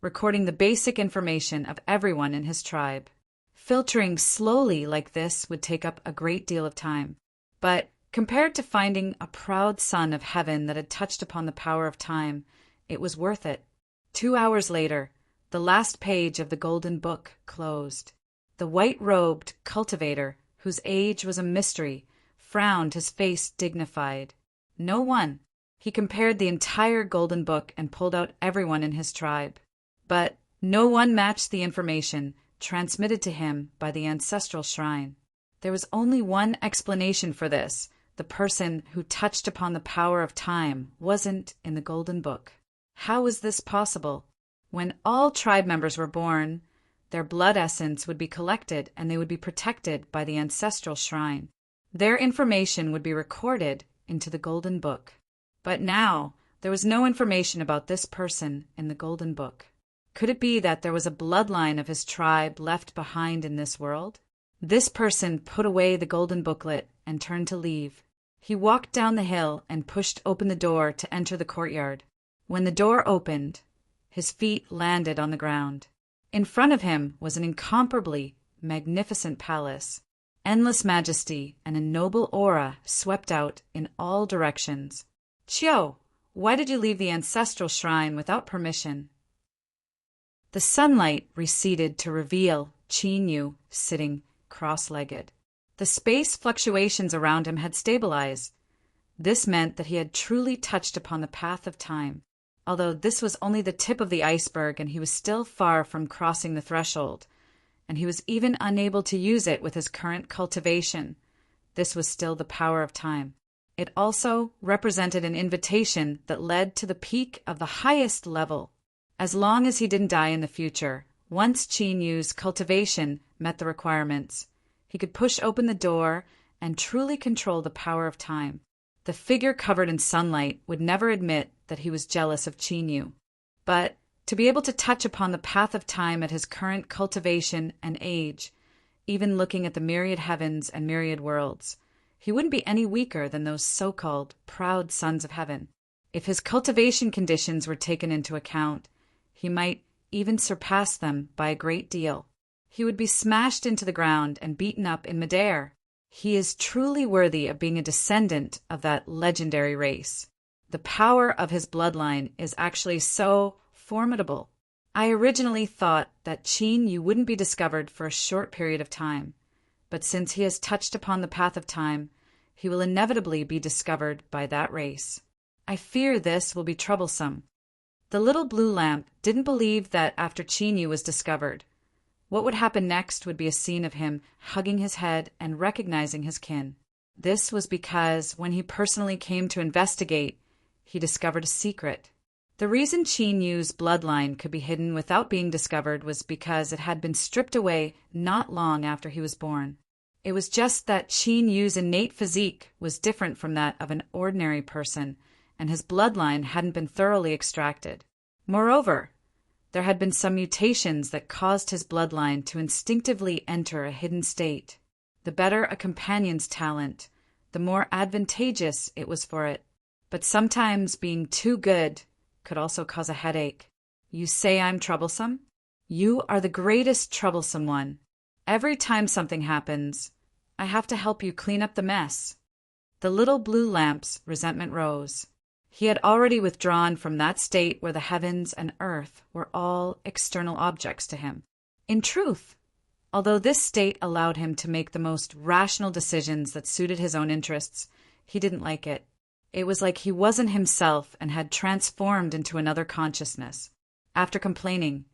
[SPEAKER 1] recording the basic information of everyone in his tribe. Filtering slowly like this would take up a great deal of time. But compared to finding a proud son of heaven that had touched upon the power of time, it was worth it. 2 hours later, the last page of the golden book closed. The white-robed cultivator, whose age was a mystery, frowned, his face dignified. No one. He compared the entire golden book and pulled out everyone in his tribe. But no one matched the information transmitted to him by the ancestral shrine. There was only one explanation for this. The person who touched upon the power of time wasn't in the golden book. How was this possible? When all tribe members were born, their blood essence would be collected and they would be protected by the ancestral shrine. Their information would be recorded into the golden book. But now, there was no information about this person in the golden book. Could it be that there was a bloodline of his tribe left behind in this world? This person put away the golden booklet and turned to leave. He walked down the hill and pushed open the door to enter the courtyard. When the door opened, his feet landed on the ground. In front of him was an incomparably magnificent palace. Endless majesty and a noble aura swept out in all directions. Chiyo, why did you leave the ancestral shrine without permission? The sunlight receded to reveal Chinyu sitting cross-legged. The space fluctuations around him had stabilized. This meant that he had truly touched upon the path of time. Although this was only the tip of the iceberg and he was still far from crossing the threshold, and he was even unable to use it with his current cultivation, this was still the power of time. It also represented an invitation that led to the peak of the highest level. As long as he didn't die in the future, once Chinyu's cultivation met the requirements, he could push open the door and truly control the power of time. The figure covered in sunlight would never admit that he was jealous of Chinyu. But to be able to touch upon the path of time at his current cultivation and age, even looking at the myriad heavens and myriad worlds, he wouldn't be any weaker than those so-called proud sons of heaven. If his cultivation conditions were taken into account, he might even surpass them by a great deal. he would be smashed into the ground and beaten up in midair. He is truly worthy of being a descendant of that legendary race. The power of his bloodline is actually so formidable. I originally thought that Qin Yu wouldn't be discovered for a short period of time, but since he has touched upon the path of time, he will inevitably be discovered by that race. I fear this will be troublesome. The little blue lamp didn't believe that after Qin Yu was discovered, what would happen next would be a scene of him hugging his head and recognizing his kin. This was because when he personally came to investigate, he discovered a secret. The reason Qin Yu's bloodline could be hidden without being discovered was because it had been stripped away not long after he was born. It was just that Qin Yu's innate physique was different from that of an ordinary person, and his bloodline hadn't been thoroughly extracted. Moreover, there had been some mutations that caused his bloodline to instinctively enter a hidden state. The better a companion's talent, the more advantageous it was for it. But sometimes being too good could also cause a headache. You say I'm troublesome? You are the greatest troublesome one. Every time something happens, I have to help you clean up the mess. The little blue lamp's resentment rose. He had already withdrawn from that state where the heavens and earth were all external objects to him. In truth, although this state allowed him to make the most rational decisions that suited his own interests, he didn't like it. It was like he wasn't himself and had transformed into another consciousness. After complaining,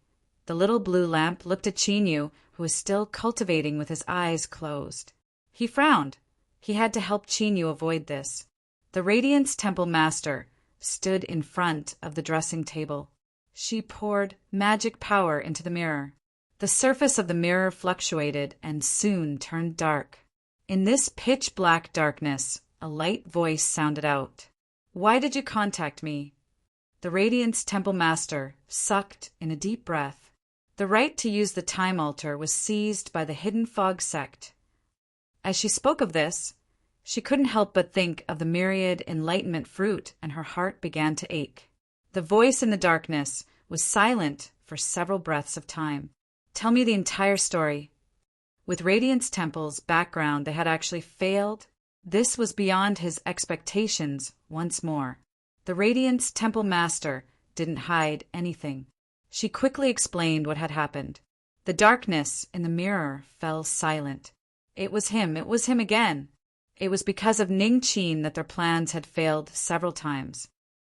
[SPEAKER 1] the little blue lamp looked at Qin Yu, who was still cultivating with his eyes closed. He frowned. He had to help Qin Yu avoid this. The Radiance Temple Master stood in front of the dressing table. She poured magic power into the mirror. The surface of the mirror fluctuated and soon turned dark. In this pitch-black darkness, a light voice sounded out. "Why did you contact me?" The Radiance Temple Master sucked in a deep breath. The right to use the time altar was seized by the Hidden Fog sect. As she spoke of this, she couldn't help but think of the myriad enlightenment fruit, and her heart began to ache. The voice in the darkness was silent for several breaths of time. "Tell me the entire story." With Radiance Temple's background, they had actually failed. This was beyond his expectations once more. The Radiance Temple Master didn't hide anything. She quickly explained what had happened. The darkness in the mirror fell silent. It was him again. It was because of Ning Qin that their plans had failed several times.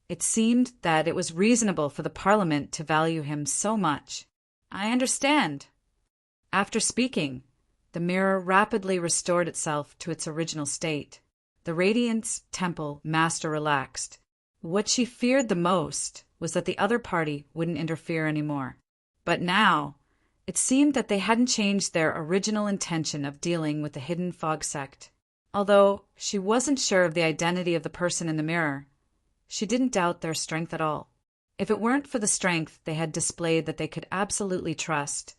[SPEAKER 1] It seemed that it was reasonable for the Parliament to value him so much. "I understand." After speaking, the mirror rapidly restored itself to its original state. The Radiance Temple Master relaxed. What she feared the most was that the other party wouldn't interfere anymore. But now, it seemed that they hadn't changed their original intention of dealing with the Hidden Fog sect. Although she wasn't sure of the identity of the person in the mirror, she didn't doubt their strength at all. If it weren't for the strength they had displayed that they could absolutely trust,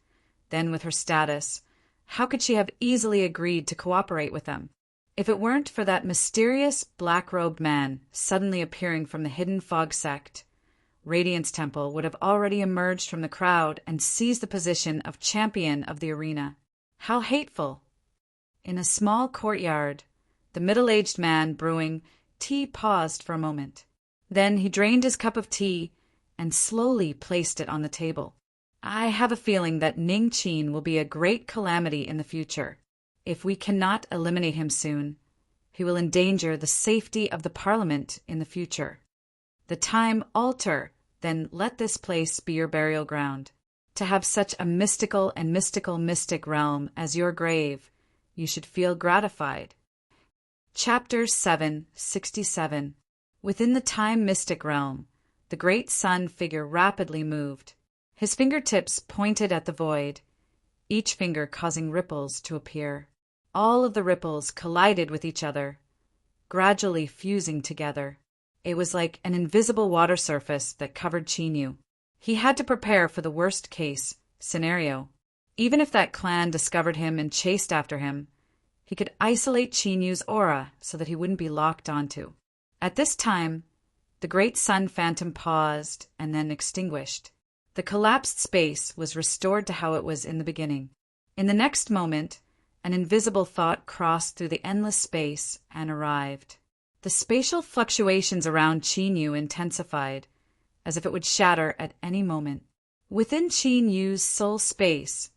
[SPEAKER 1] then with her status, how could she have easily agreed to cooperate with them? If it weren't for that mysterious black-robed man suddenly appearing from the Hidden Fog sect, Radiance Temple would have already emerged from the crowd and seized the position of champion of the arena. How hateful! In a small courtyard, the middle-aged man brewing tea paused for a moment. Then he drained his cup of tea and slowly placed it on the table. "I have a feeling that Ning Qin will be a great calamity in the future. If we cannot eliminate him soon, he will endanger the safety of the Parliament in the future. The time altar, then let this place be your burial ground. To have such a mystical and mystic realm as your grave, you should feel gratified." Chapter 767. Within the time mystic realm, the great sun figure rapidly moved. His fingertips pointed at the void, each finger causing ripples to appear. All of the ripples collided with each other, gradually fusing together. It was like an invisible water surface that covered Qin Yu. He had to prepare for the worst-case scenario. Even if that clan discovered him and chased after him, he could isolate Qin Yu's aura so that he wouldn't be locked onto. At this time, the great sun phantom paused and then extinguished. The collapsed space was restored to how it was in the beginning. In the next moment, an invisible thought crossed through the endless space and arrived. The spatial fluctuations around Qin intensified, as if it would shatter at any moment. Within Qin soul space,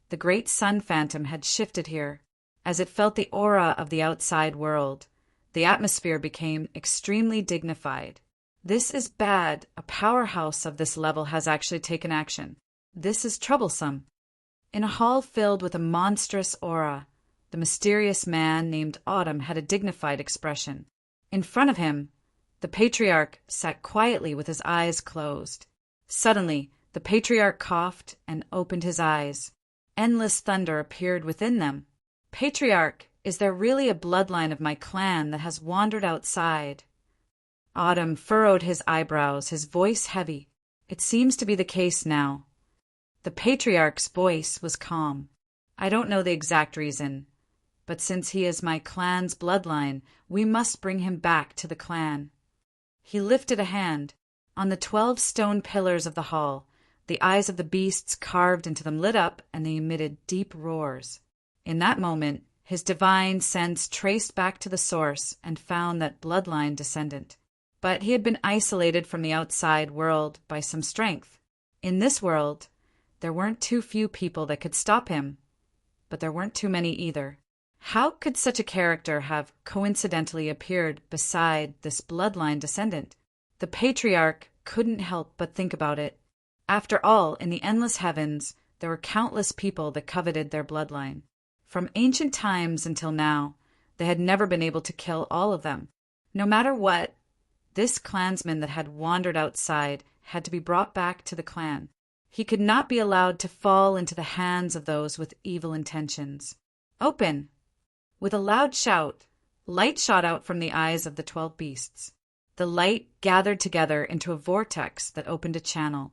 [SPEAKER 1] the great sun phantom had shifted here. As it felt the aura of the outside world, the atmosphere became extremely dignified. This is bad. A powerhouse of this level has actually taken action. This is troublesome. In a hall filled with a monstrous aura, the mysterious man named Autumn had a dignified expression. In front of him, the patriarch sat quietly with his eyes closed. Suddenly, the patriarch coughed and opened his eyes. Endless thunder appeared within them. Patriarch, is there really a bloodline of my clan that has wandered outside? Autumn furrowed his eyebrows, his voice heavy. It seems to be the case now. The patriarch's voice was calm. I don't know the exact reason, but since he is my clan's bloodline, we must bring him back to the clan. He lifted a hand. On the 12 stone pillars of the hall, the eyes of the beasts carved into them lit up, and they emitted deep roars. In that moment, his divine sense traced back to the source and found that bloodline descendant. But he had been isolated from the outside world by some strength. In this world, there weren't too few people that could stop him, but there weren't too many either. How could such a character have coincidentally appeared beside this bloodline descendant? The patriarch couldn't help but think about it. After all, in the endless heavens, there were countless people that coveted their bloodline. From ancient times until now, they had never been able to kill all of them. No matter what, this clansman that had wandered outside had to be brought back to the clan. He could not be allowed to fall into the hands of those with evil intentions. Open! With a loud shout, light shot out from the eyes of the 12 beasts. The light gathered together into a vortex that opened a channel.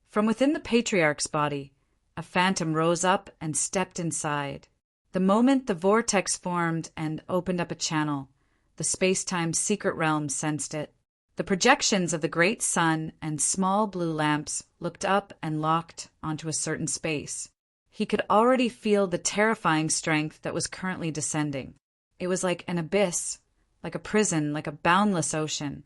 [SPEAKER 1] From within the patriarch's body, a phantom rose up and stepped inside. The moment the vortex formed and opened up a channel, the space-time secret realm sensed it. The projections of the great sun and small blue lamps looked up and locked onto a certain space. He could already feel the terrifying strength that was currently descending. It was like an abyss, like a prison, like a boundless ocean.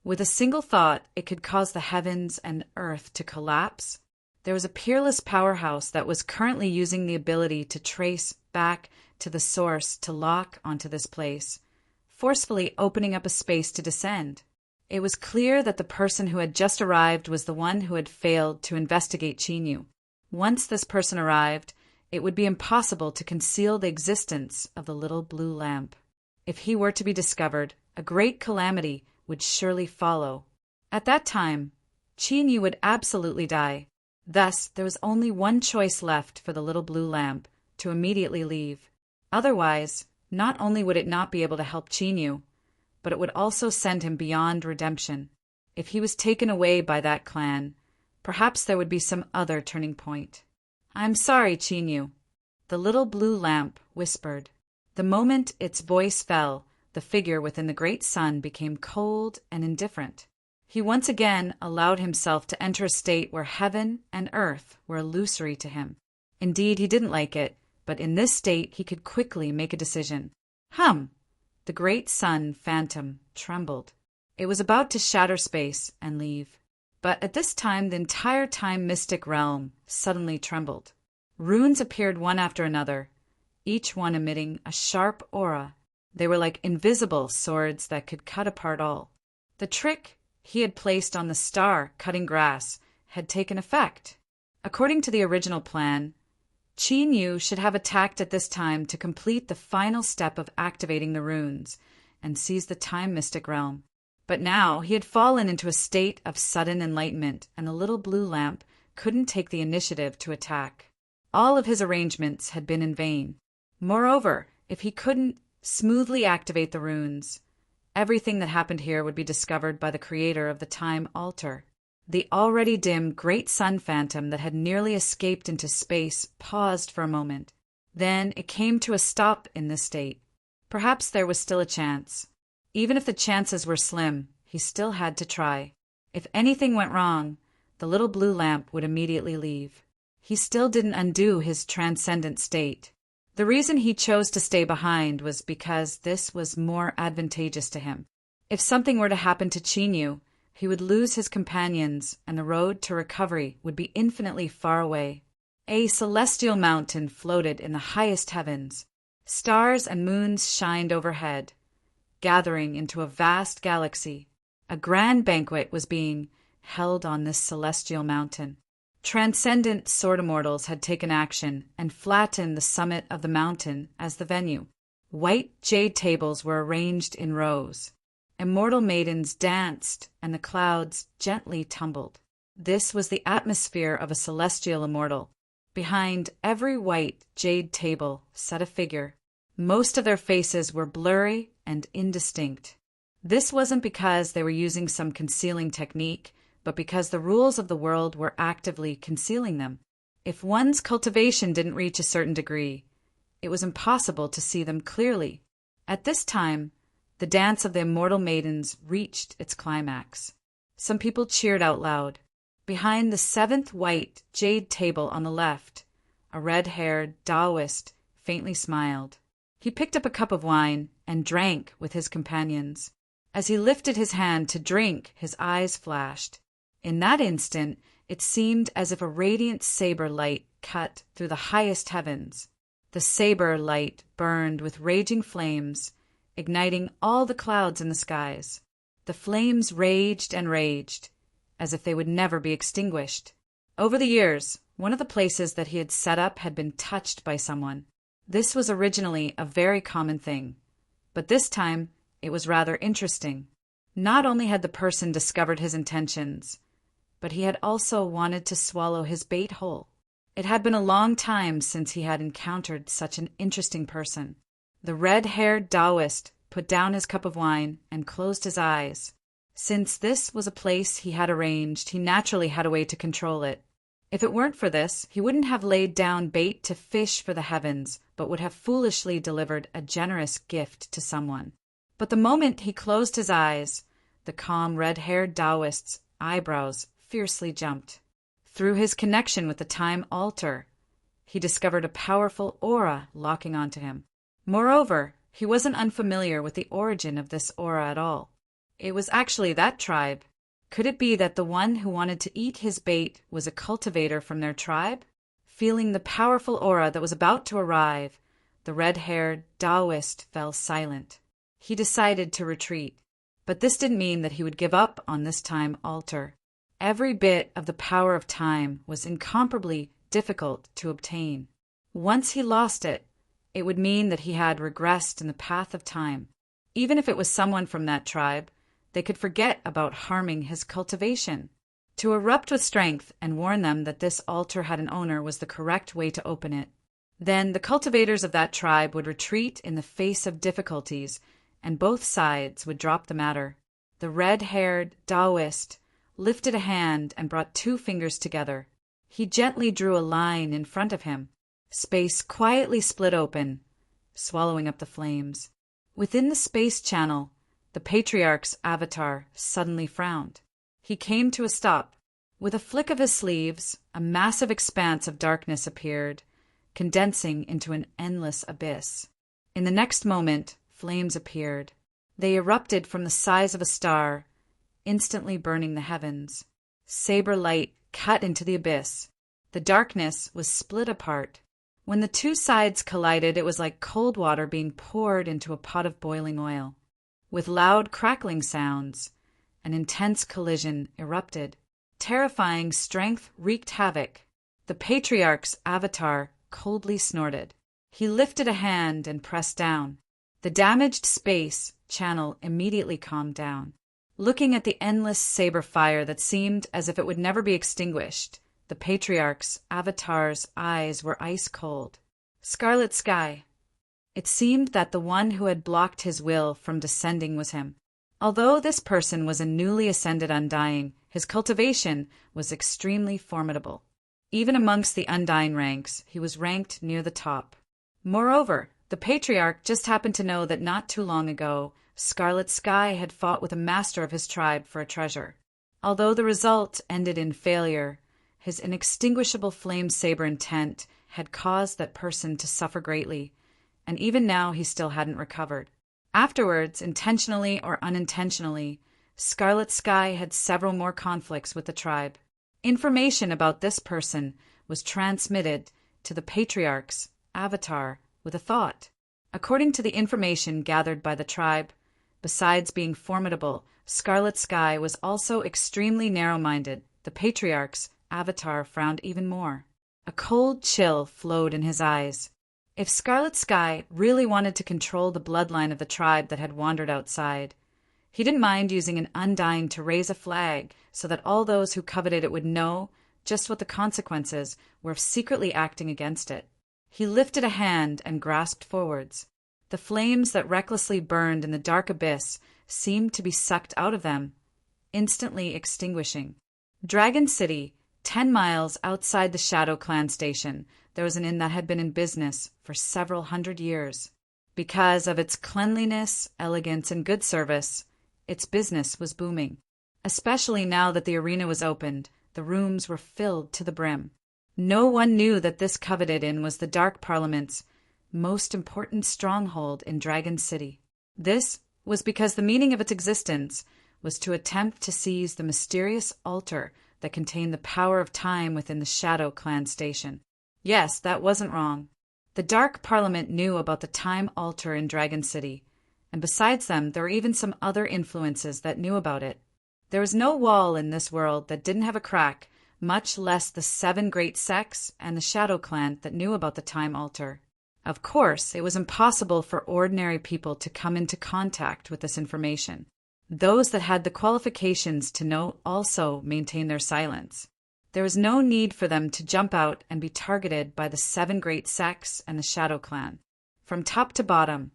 [SPEAKER 1] With a single thought, it could cause the heavens and earth to collapse. There was a peerless powerhouse that was currently using the ability to trace back to the source to lock onto this place, forcefully opening up a space to descend. It was clear that the person who had just arrived was the one who had failed to investigate Qin. Once this person arrived, it would be impossible to conceal the existence of the little blue lamp. If he were to be discovered, a great calamity would surely follow. At that time, Qin would absolutely die. Thus, there was only one choice left for the little blue lamp, to immediately leave. Otherwise, not only would it not be able to help Qin, but it would also send him beyond redemption. If he was taken away by that clan, perhaps there would be some other turning point. I'm sorry, Qin. The little blue lamp whispered. The moment its voice fell, the figure within the great sun became cold and indifferent. He once again allowed himself to enter a state where heaven and earth were illusory to him. Indeed, he didn't like it, but in this state he could quickly make a decision. The great sun phantom trembled. It was about to shatter space and leave. But at this time, the entire time mystic realm suddenly trembled. Runes appeared one after another, each one emitting a sharp aura. They were like invisible swords that could cut apart all. The trick he had placed on the star cutting grass had taken effect. According to the original plan, Qin should have attacked at this time to complete the final step of activating the runes and seize the time mystic realm. But now he had fallen into a state of sudden enlightenment, and the little blue lamp couldn't take the initiative to attack. All of his arrangements had been in vain. Moreover, if he couldn't smoothly activate the runes, everything that happened here would be discovered by the creator of the time altar. The already dim great sun phantom that had nearly escaped into space paused for a moment. Then it came to a stop in this state. Perhaps there was still a chance. Even if the chances were slim, he still had to try. If anything went wrong, the little blue lamp would immediately leave. he still didn't undo his transcendent state. The reason he chose to stay behind was because this was more advantageous to him. If something were to happen to Chinyu, he would lose his companions, and the road to recovery would be infinitely far away. A celestial mountain floated in the highest heavens. Stars and moons shined overhead, gathering into a vast galaxy. A grand banquet was being held on this celestial mountain. Transcendent sword immortals had taken action and flattened the summit of the mountain as the venue. White jade tables were arranged in rows. Immortal maidens danced, and the clouds gently tumbled. This was the atmosphere of a celestial immortal. Behind every white jade table sat a figure. Most of their faces were blurry and indistinct. This wasn't because they were using some concealing technique, but because the rules of the world were actively concealing them. If one's cultivation didn't reach a certain degree, it was impossible to see them clearly. At this time, the dance of the immortal maidens reached its climax. Some people cheered out loud. Behind the seventh white jade table on the left, a red-haired Taoist faintly smiled. He picked up a cup of wine and drank with his companions. As he lifted his hand to drink, his eyes flashed. In that instant, it seemed as if a radiant saber light cut through the highest heavens. The saber light burned with raging flames, igniting all the clouds in the skies. The flames raged and raged, as if they would never be extinguished. Over the years, one of the places that he had set up had been touched by someone. This was originally a very common thing, but this time it was rather interesting. Not only had the person discovered his intentions, but he had also wanted to swallow his bait whole. It had been a long time since he had encountered such an interesting person. The red-haired Taoist put down his cup of wine and closed his eyes. Since this was a place he had arranged, he naturally had a way to control it. If it weren't for this, he wouldn't have laid down bait to fish for the heavens, but would have foolishly delivered a generous gift to someone. But the moment he closed his eyes, the calm red-haired Taoist's eyebrows fiercely jumped. Through his connection with the time altar, he discovered a powerful aura locking onto him. Moreover, he wasn't unfamiliar with the origin of this aura at all. It was actually that tribe. Could it be that the one who wanted to eat his bait was a cultivator from their tribe? Feeling the powerful aura that was about to arrive, the red-haired Taoist fell silent. He decided to retreat, but this didn't mean that he would give up on this time altar. Every bit of the power of time was incomparably difficult to obtain. Once he lost it, it would mean that he had regressed in the path of time. Even if it was someone from that tribe, they could forget about harming his cultivation. To erupt with strength and warn them that this altar had an owner was the correct way to open it. Then the cultivators of that tribe would retreat in the face of difficulties, and both sides would drop the matter. The red-haired Taoist lifted a hand and brought two fingers together. He gently drew a line in front of him. Space quietly split open, swallowing up the flames. Within the space channel, the patriarch's avatar suddenly frowned. He came to a stop. With a flick of his sleeves, a massive expanse of darkness appeared, condensing into an endless abyss. In the next moment, flames appeared. They erupted from the size of a star, instantly burning the heavens. Saber light cut into the abyss. The darkness was split apart. When the two sides collided, it was like cold water being poured into a pot of boiling oil. With loud crackling sounds, an intense collision erupted. Terrifying strength wreaked havoc. The patriarch's avatar coldly snorted. He lifted a hand and pressed down. The damaged space channel immediately calmed down. Looking at the endless saber fire that seemed as if it would never be extinguished, the patriarch's avatar's eyes were ice cold. Scarlet sky. It seemed that the one who had blocked his will from descending was him. Although this person was a newly ascended Undying, his cultivation was extremely formidable. Even amongst the Undying ranks, he was ranked near the top. Moreover, the patriarch just happened to know that not too long ago, Scarlet Sky had fought with a master of his tribe for a treasure. Although the result ended in failure, His inextinguishable flame-saber intent had caused that person to suffer greatly, and even now he still hadn't recovered. Afterwards, intentionally or unintentionally, Scarlet Sky had several more conflicts with the tribe. Information about this person was transmitted to the Patriarch's avatar with a thought. According to the information gathered by the tribe, besides being formidable, Scarlet Sky was also extremely narrow-minded. The Patriarch's avatar frowned even more. A cold chill flowed in his eyes. If Scarlet Sky really wanted to control the bloodline of the tribe that had wandered outside, he didn't mind using an undying to raise a flag so that all those who coveted it would know just what the consequences were of secretly acting against it. He lifted a hand and grasped forwards. The flames that recklessly burned in the dark abyss seemed to be sucked out of them, instantly extinguishing. Dragon City, 10 miles outside the Shadow Clan station, there was an inn that had been in business for several hundred years. Because of its cleanliness, elegance, and good service, its business was booming. Especially now that the arena was opened, the rooms were filled to the brim. No one knew that this coveted inn was the Dark Parliament's most important stronghold in Dragon City. This was because the meaning of its existence was to attempt to seize the mysterious altar that contained the power of time within the Shadow Clan station. Yes, that wasn't wrong. The Dark Parliament knew about the time altar in Dragon City, and besides them, there were even some other influences that knew about it. There was no wall in this world that didn't have a crack, much less the 7 great sects and the Shadow Clan that knew about the time altar. Of course, it was impossible for ordinary people to come into contact with this information. Those that had the qualifications to know also maintained their silence. There was no need for them to jump out and be targeted by the 7 great sects and the Shadow Clan. From top to bottom,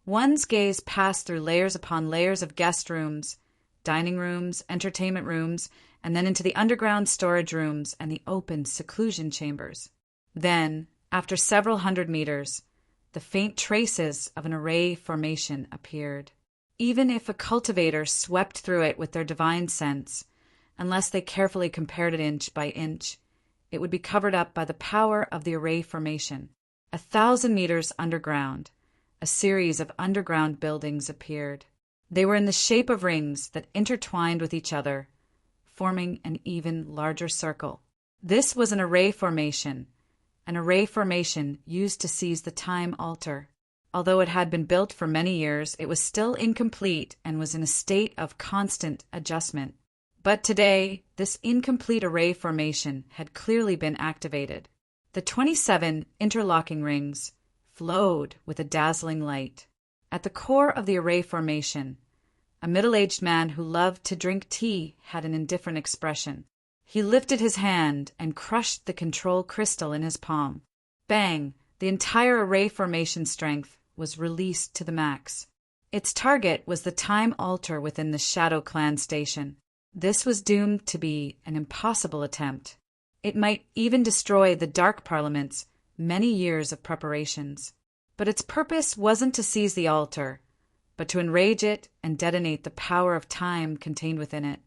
[SPEAKER 1] one's gaze passed through layers upon layers of guest rooms, dining rooms, entertainment rooms, and then into the underground storage rooms and the open seclusion chambers. Then, after several hundred meters, the faint traces of an array formation appeared. Even if a cultivator swept through it with their divine sense, unless they carefully compared it inch by inch, it would be covered up by the power of the array formation. 1,000 meters underground, a series of underground buildings appeared. They were in the shape of rings that intertwined with each other, forming an even larger circle. This was an array formation used to seize the time altar. Although it had been built for many years, it was still incomplete and was in a state of constant adjustment. But today, this incomplete array formation had clearly been activated. The 27 interlocking rings flowed with a dazzling light. At the core of the array formation, a middle-aged man who loved to drink tea had an indifferent expression. He lifted his hand and crushed the control crystal in his palm. Bang! The entire array formation strength was released to the max. Its target was the time altar within the Shadow Clan station. This was doomed to be an impossible attempt. It might even destroy the Dark Parliament's many years of preparations. But its purpose wasn't to seize the altar, but to enrage it and detonate the power of time contained within it.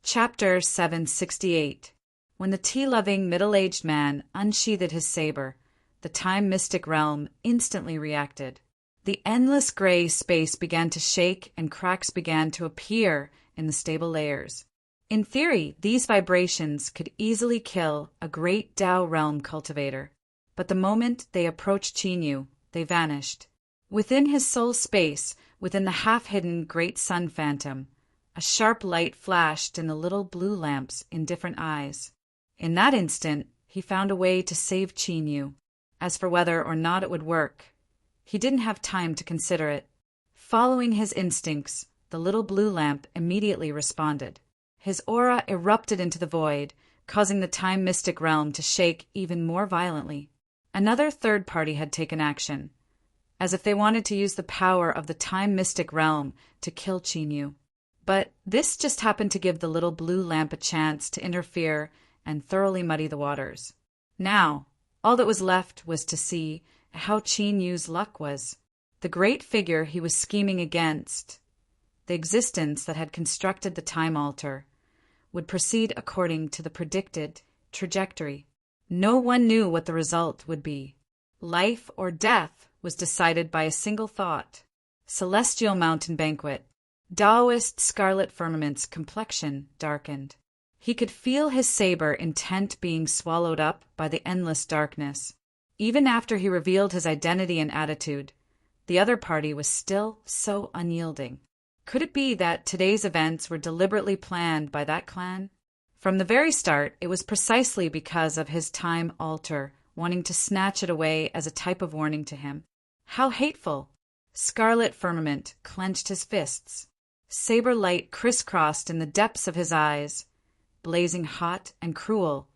[SPEAKER 1] Chapter 768. When the tea-loving middle-aged man unsheathed his saber, the time mystic realm instantly reacted. The endless gray space began to shake and cracks began to appear in the stable layers. In theory, these vibrations could easily kill a great Tao realm cultivator, but the moment they approached Qinyu, they vanished. Within his soul space, within the half-hidden great sun phantom, a sharp light flashed in the little blue lamps in different eyes. In that instant, he found a way to save Qinyu. As for whether or not it would work, he didn't have time to consider it. Following his instincts, the little blue lamp immediately responded. His aura erupted into the void, causing the time mystic realm to shake even more violently. Another third party had taken action, as if they wanted to use the power of the time mystic realm to kill Qinyu. But this just happened to give the little blue lamp a chance to interfere and thoroughly muddy the waters. Now, all that was left was to see how Qinyu's luck was. The great figure he was scheming against, the existence that had constructed the time altar, would proceed according to the predicted, trajectory. No one knew what the result would be. Life or death was decided by a single thought. Celestial mountain banquet. Taoist scarlet firmament's complexion darkened. He could feel his saber intent being swallowed up by the endless darkness. Even after he revealed his identity and attitude, the other party was still so unyielding. Could it be that today's events were deliberately planned by that clan? From the very start, it was precisely because of his time altar, wanting to snatch it away as a type of warning to him. How hateful! Scarlet firmament clenched his fists. Saber light crisscrossed in the depths of his eyes, blazing hot and cruel,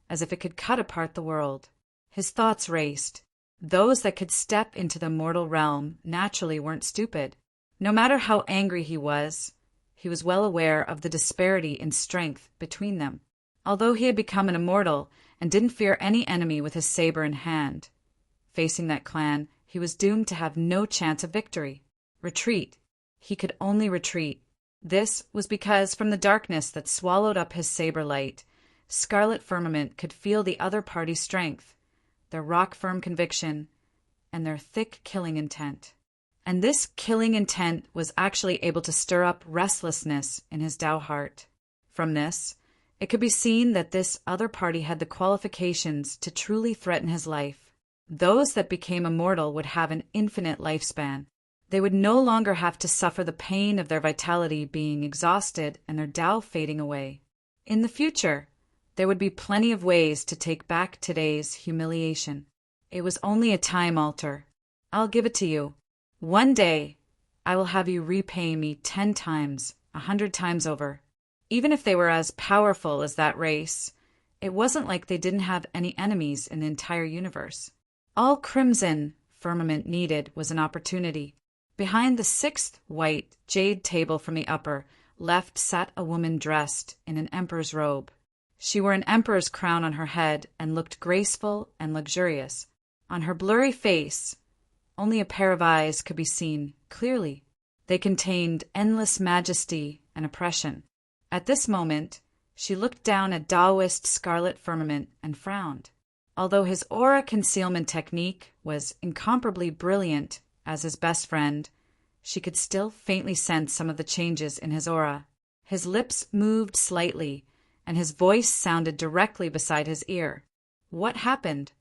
[SPEAKER 1] as if it could cut apart the world. His thoughts raced. Those that could step into the mortal realm naturally weren't stupid. No matter how angry he was well aware of the disparity in strength between them. Although he had become an immortal and didn't fear any enemy with his saber in hand, facing that clan, he was doomed to have no chance of victory. Retreat. He could only retreat. This was because from the darkness that swallowed up his saber light, Scarlet Firmament could feel the other party's strength, their rock-firm conviction, and their thick killing intent. And this killing intent was actually able to stir up restlessness in his Tao heart. From this, it could be seen that this other party had the qualifications to truly threaten his life. Those that became immortal would have an infinite lifespan. They would no longer have to suffer the pain of their vitality being exhausted and their Tao fading away. In the future, there would be plenty of ways to take back today's humiliation. It was only a time altar. I'll give it to you. One day, I will have you repay me 10 times, 100 times over. Even if they were as powerful as that race, it wasn't like they didn't have any enemies in the entire universe. All Crimson Firmament needed was an opportunity. Behind the 6th white jade table from the upper left sat a woman dressed in an emperor's robe. She wore an emperor's crown on her head and looked graceful and luxurious. On her blurry face, only a pair of eyes could be seen clearly. They contained endless majesty and oppression. At this moment, she looked down at Taoist Scarlet Firmament and frowned. Although his aura concealment technique was incomparably brilliant as his best friend, she could still faintly sense some of the changes in his aura. His lips moved slightly, and his voice sounded directly beside his ear. What happened?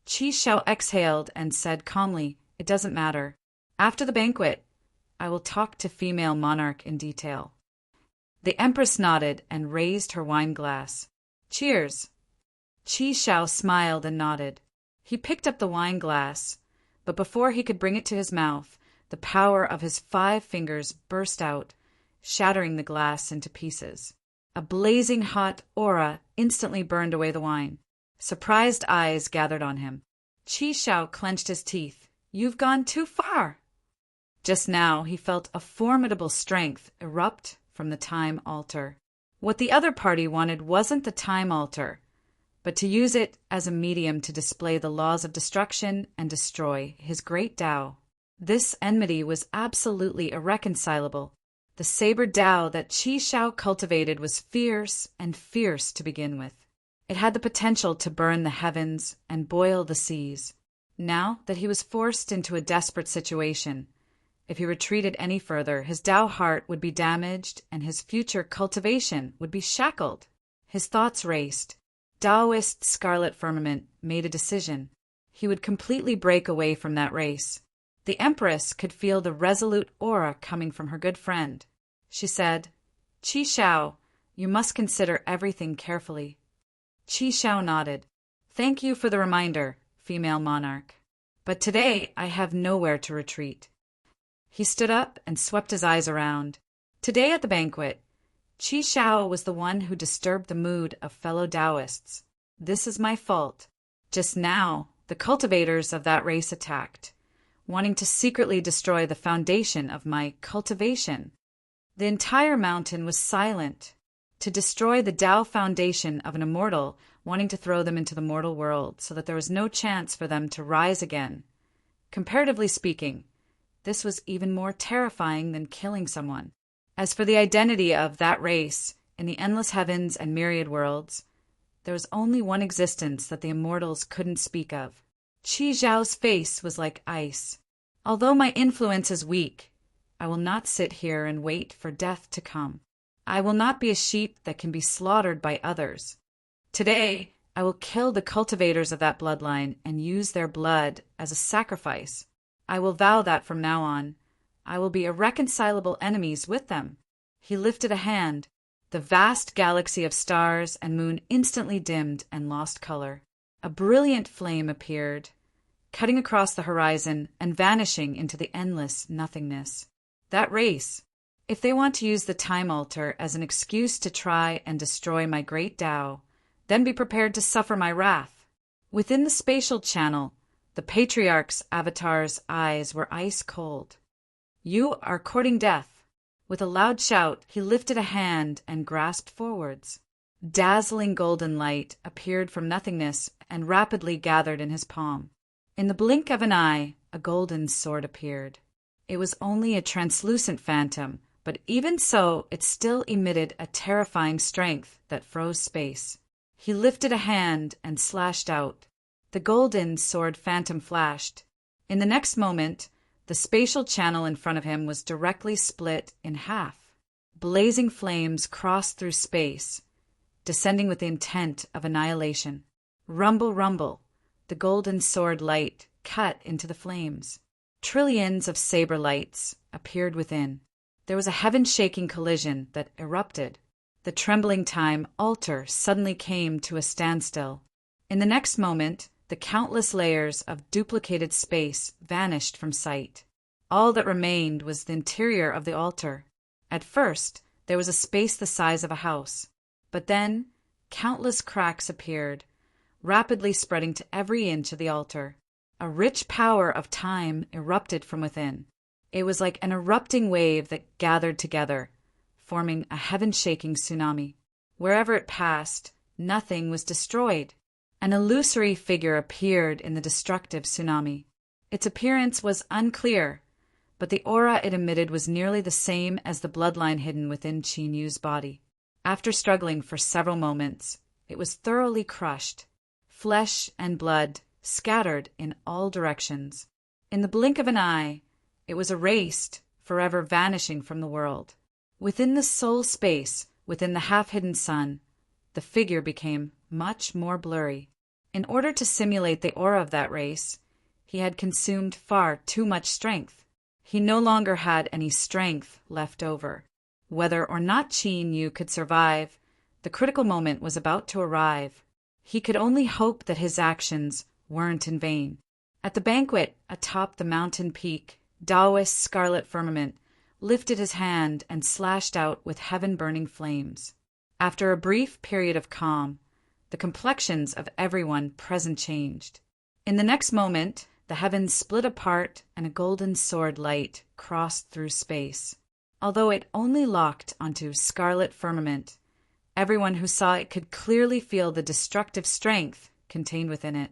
[SPEAKER 1] Qi Shao exhaled and said calmly, "It doesn't matter. After the banquet, I will talk to female monarch in detail." The Empress nodded and raised her wine glass. "Cheers." Qi Shao smiled and nodded. He picked up the wine glass, but before he could bring it to his mouth, the power of his 5 fingers burst out, shattering the glass into pieces. A blazing hot aura instantly burned away the wine. Surprised eyes gathered on him. Qi Shao clenched his teeth. "You've gone too far." Just now he felt a formidable strength erupt from the time altar. What the other party wanted wasn't the time altar, but to use it as a medium to display the laws of destruction and destroy his great Tao. This enmity was absolutely irreconcilable. The saber Tao that Qi Shao cultivated was fierce and fierce to begin with. It had the potential to burn the heavens and boil the seas. Now that he was forced into a desperate situation, if he retreated any further, his Tao heart would be damaged and his future cultivation would be shackled. His thoughts raced. Taoist Scarlet Firmament made a decision. He would completely break away from that race. The Empress could feel the resolute aura coming from her good friend. She said, "Qi Shao, you must consider everything carefully." Qi Shao nodded. "Thank you for the reminder, female monarch. But today I have nowhere to retreat." He stood up and swept his eyes around. Today at the banquet, Qi Shao was the one who disturbed the mood of fellow Taoists. This is my fault. Just now, the cultivators of that race attacked, wanting to secretly destroy the foundation of my cultivation. The entire mountain was silent. To destroy the Tao foundation of an immortal, wanting to throw them into the mortal world so that there was no chance for them to rise again. Comparatively speaking, this was even more terrifying than killing someone. As for the identity of that race in the endless heavens and myriad worlds, There was only one existence that the immortals couldn't speak of. Qi Zhao's face was like ice. Although my influence is weak, I will not sit here and wait for death to come. I will not be a sheep that can be slaughtered by others. Today, I will kill the cultivators of that bloodline and use their blood as a sacrifice. I will vow that from now on, I will be irreconcilable enemies with them. He lifted a hand. The vast galaxy of stars and moon instantly dimmed and lost color. A brilliant flame appeared, cutting across the horizon and vanishing into the endless nothingness. That race, if they want to use the time altar as an excuse to try and destroy my great Tao, then be prepared to suffer my wrath. Within the spatial channel, the patriarch's avatar's eyes were ice cold. You are courting death. With a loud shout, he lifted a hand and grasped forwards. Dazzling golden light appeared from nothingness and rapidly gathered in his palm. In the blink of an eye, a golden sword appeared. It was only a translucent phantom, but even so, it still emitted a terrifying strength that froze space. He lifted a hand and slashed out. The golden sword phantom flashed. In the next moment, the spatial channel in front of him was directly split in half. Blazing flames crossed through space, descending with the intent of annihilation. Rumble, rumble, the golden sword light cut into the flames. Trillions of saber lights appeared within. There was a heaven-shaking collision that erupted. The trembling time altar suddenly came to a standstill. In the next moment, the countless layers of duplicated space vanished from sight. All that remained was the interior of the altar. At first, there was a space the size of a house. But then, countless cracks appeared, rapidly spreading to every inch of the altar. A rich power of time erupted from within. It was like an erupting wave that gathered together, forming a heaven-shaking tsunami. Wherever it passed, nothing was destroyed. An illusory figure appeared in the destructive tsunami. Its appearance was unclear, but the aura it emitted was nearly the same as the bloodline hidden within Qin Yu's body. After struggling for several moments, it was thoroughly crushed. Flesh and blood scattered in all directions. In the blink of an eye, it was erased, forever vanishing from the world. Within the soul space, within the half-hidden sun, the figure became much more blurry. In order to simulate the aura of that race, he had consumed far too much strength. He no longer had any strength left over. Whether or not Qin Yu could survive, the critical moment was about to arrive. He could only hope that his actions weren't in vain. At the banquet atop the mountain peak, Taoist Scarlet Firmament lifted his hand and slashed out with heaven-burning flames. After a brief period of calm, the complexions of everyone present changed. In the next moment, the heavens split apart and a golden sword light crossed through space. Although it only locked onto Scarlet Firmament, everyone who saw it could clearly feel the destructive strength contained within it.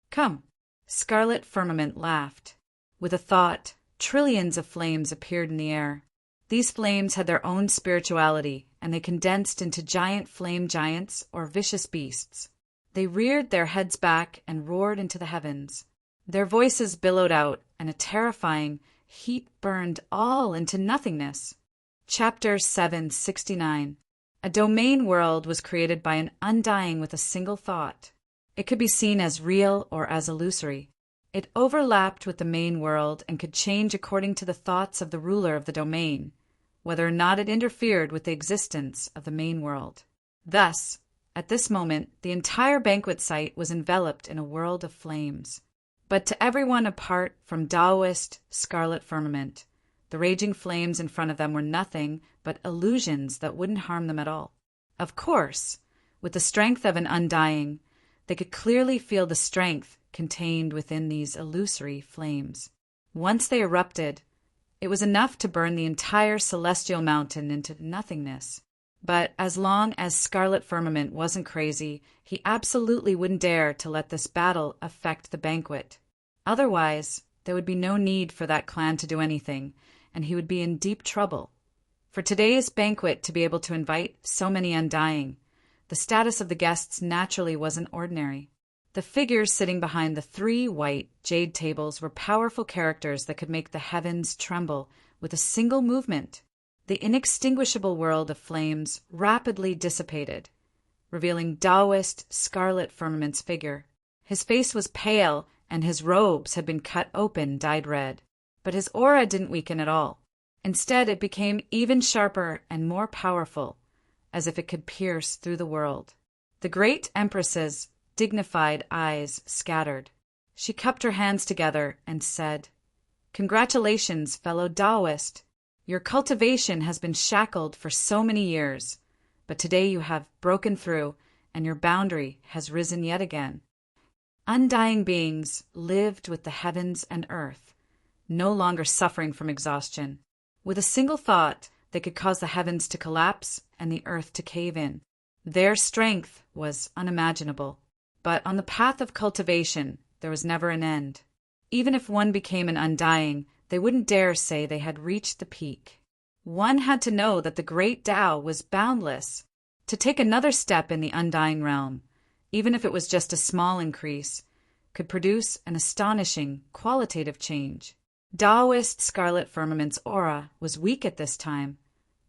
[SPEAKER 1] Come, Scarlet Firmament laughed. With a thought, trillions of flames appeared in the air. These flames had their own spirituality, and they condensed into giant flame giants or vicious beasts. They reared their heads back and roared into the heavens. Their voices billowed out, and a terrifying heat burned all into nothingness. Chapter 769. A domain world was created by an undying with a single thought. It could be seen as real or as illusory. It overlapped with the main world and could change according to the thoughts of the ruler of the domain, whether or not it interfered with the existence of the main world. Thus, at this moment, the entire banquet site was enveloped in a world of flames. But to everyone apart from Taoist Scarlet Firmament, the raging flames in front of them were nothing but illusions that wouldn't harm them at all. Of course, with the strength of an undying, they could clearly feel the strength contained within these illusory flames. Once they erupted, it was enough to burn the entire celestial mountain into nothingness. But as long as Scarlet Firmament wasn't crazy, he absolutely wouldn't dare to let this battle affect the banquet. Otherwise, there would be no need for that clan to do anything, and he would be in deep trouble. For today's banquet to be able to invite so many undying, the status of the guests naturally wasn't ordinary. The figures sitting behind the 3 white jade tables were powerful characters that could make the heavens tremble with a single movement. The inextinguishable world of flames rapidly dissipated, revealing Taoist Scarlet Firmament's figure. His face was pale, and his robes had been cut open, dyed red. But his aura didn't weaken at all. Instead, it became even sharper and more powerful, as if it could pierce through the world. The great Empress's dignified eyes scattered. She cupped her hands together and said, "Congratulations, fellow Taoist. Your cultivation has been shackled for so many years, but today you have broken through, and your boundary has risen yet again." Undying beings lived with the heavens and earth, no longer suffering from exhaustion. With a single thought, they could cause the heavens to collapse and the earth to cave in. Their strength was unimaginable. But on the path of cultivation, there was never an end. Even if one became an undying, they wouldn't dare say they had reached the peak. One had to know that the great Tao was boundless. To take another step in the undying realm, even if it was just a small increase, could produce an astonishing qualitative change. Taoist Scarlet Firmament's aura was weak at this time,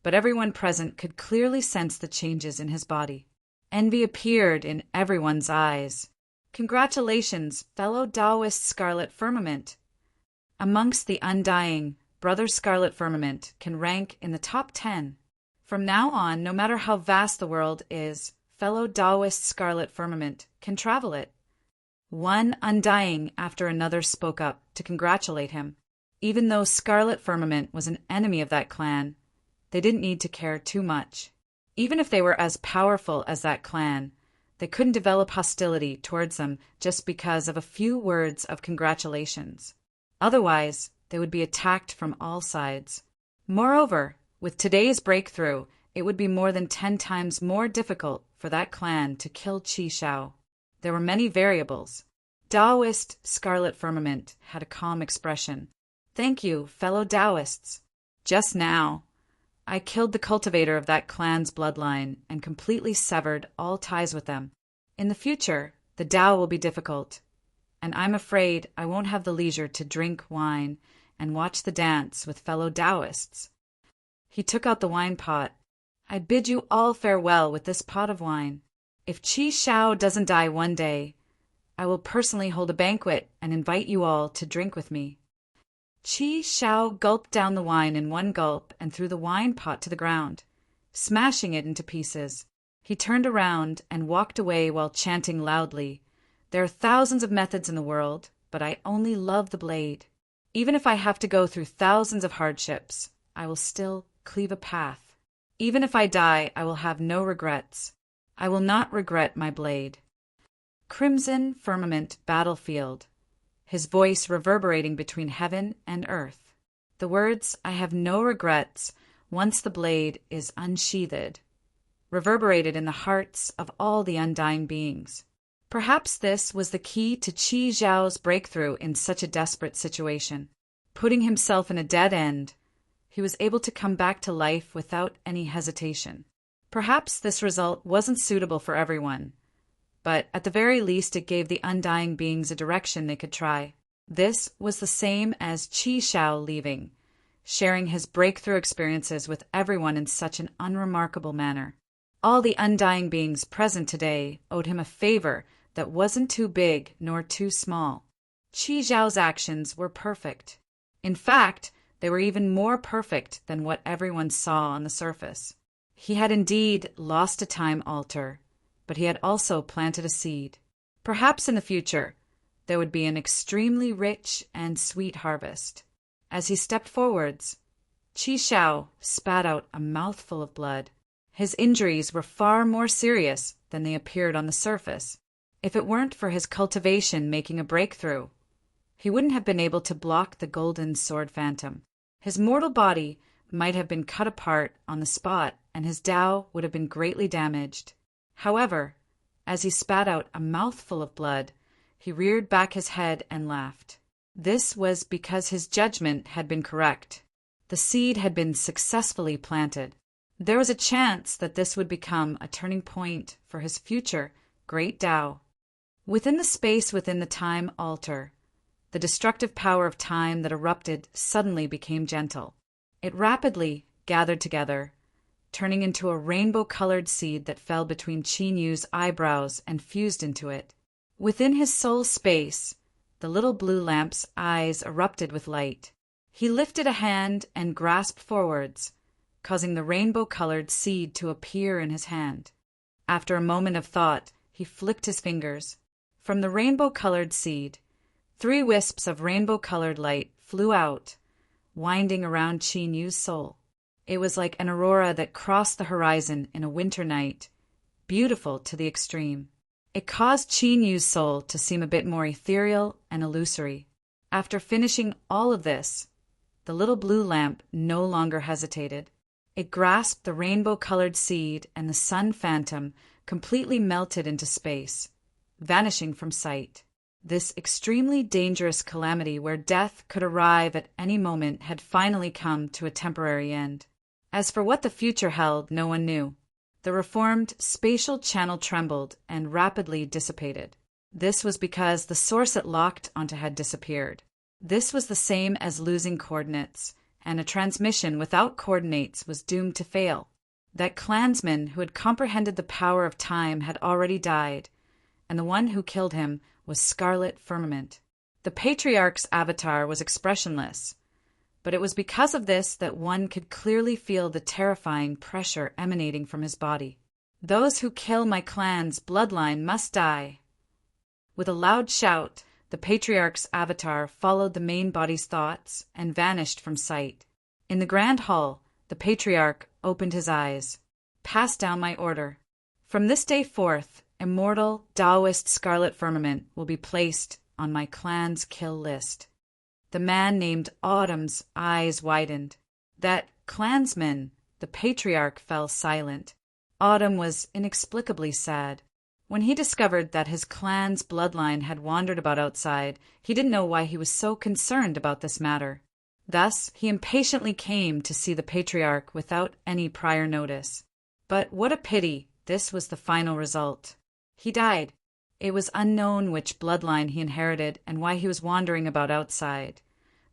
[SPEAKER 1] but everyone present could clearly sense the changes in his body. Envy appeared in everyone's eyes. "Congratulations, fellow Taoist Scarlet Firmament." Amongst the undying, Brother Scarlet Firmament can rank in the top 10. From now on, no matter how vast the world is, fellow Taoist Scarlet Firmament can travel it. One undying after another spoke up to congratulate him. Even though Scarlet Firmament was an enemy of that clan, they didn't need to care too much. Even if they were as powerful as that clan, they couldn't develop hostility towards them just because of a few words of congratulations. Otherwise, they would be attacked from all sides. Moreover, with today's breakthrough, it would be more than 10 times more difficult for that clan to kill Qi Shao. There were many variables. Taoist Scarlet Firmament had a calm expression. "Thank you, fellow Taoists. Just now, I killed the cultivator of that clan's bloodline and completely severed all ties with them. In the future, the Tao will be difficult, and I'm afraid I won't have the leisure to drink wine and watch the dance with fellow Taoists." He took out the wine pot. "I bid you all farewell with this pot of wine. If Qi Shao doesn't die one day, I will personally hold a banquet and invite you all to drink with me." Qi Shao gulped down the wine in one gulp and threw the wine pot to the ground, smashing it into pieces. He turned around and walked away while chanting loudly, "There are thousands of methods in the world, but I only love the blade. Even if I have to go through thousands of hardships, I will still cleave a path. Even if I die, I will have no regrets. I will not regret my blade." Crimson Firmament Battlefield, his voice reverberating between heaven and earth. The words, "I have no regrets once the blade is unsheathed," reverberated in the hearts of all the undying beings. Perhaps this was the key to Qi Zhao's breakthrough in such a desperate situation. Putting himself in a dead end, he was able to come back to life without any hesitation. Perhaps this result wasn't suitable for everyone, but at the very least it gave the undying beings a direction they could try. This was the same as Qi Shao leaving, sharing his breakthrough experiences with everyone in such an unremarkable manner. All the undying beings present today owed him a favor that wasn't too big nor too small. Qi Zhao's actions were perfect. In fact, they were even more perfect than what everyone saw on the surface. He had indeed lost a time altar, but he had also planted a seed. Perhaps in the future, there would be an extremely rich and sweet harvest. As he stepped forwards, Qi Shao spat out a mouthful of blood. His injuries were far more serious than they appeared on the surface. If it weren't for his cultivation making a breakthrough, he wouldn't have been able to block the golden sword phantom. His mortal body might have been cut apart on the spot, and his Tao would have been greatly damaged. However, as he spat out a mouthful of blood, he reared back his head and laughed. This was because his judgment had been correct. The seed had been successfully planted. There was a chance that this would become a turning point for his future great Tao. Within the space within the time altar, the destructive power of time that erupted suddenly became gentle. It rapidly gathered together, turning into a rainbow-colored seed that fell between Qin Yu's eyebrows and fused into it. Within his soul space, the little blue lamp's eyes erupted with light. He lifted a hand and grasped forwards, causing the rainbow-colored seed to appear in his hand. After a moment of thought, he flicked his fingers. From the rainbow-colored seed, 3 wisps of rainbow-colored light flew out, winding around Qin Yu's soul. It was like an aurora that crossed the horizon in a winter night, beautiful to the extreme. It caused Qin Yu's soul to seem a bit more ethereal and illusory. After finishing all of this, the little blue lamp no longer hesitated. It grasped the rainbow-colored seed, and the sun phantom completely melted into space, vanishing from sight. This extremely dangerous calamity where death could arrive at any moment had finally come to a temporary end. As for what the future held, no one knew. The reformed spatial channel trembled and rapidly dissipated. This was because the source it locked onto had disappeared. This was the same as losing coordinates, and a transmission without coordinates was doomed to fail. That clansman who had comprehended the power of time had already died, and the one who killed him was Scarlet Firmament. The Patriarch's avatar was expressionless, but it was because of this that one could clearly feel the terrifying pressure emanating from his body. Those who kill my clan's bloodline must die. With a loud shout, the Patriarch's avatar followed the main body's thoughts and vanished from sight. In the grand hall, the Patriarch opened his eyes. Pass down my order. From this day forth, immortal Taoist Scarlet Firmament will be placed on my clan's kill list. The man named Autumn's eyes widened. That clansman, the Patriarch, fell silent. Autumn was inexplicably sad. When he discovered that his clan's bloodline had wandered about outside, he didn't know why he was so concerned about this matter. Thus, he impatiently came to see the Patriarch without any prior notice. But what a pity, this was the final result. He died. It was unknown which bloodline he inherited and why he was wandering about outside.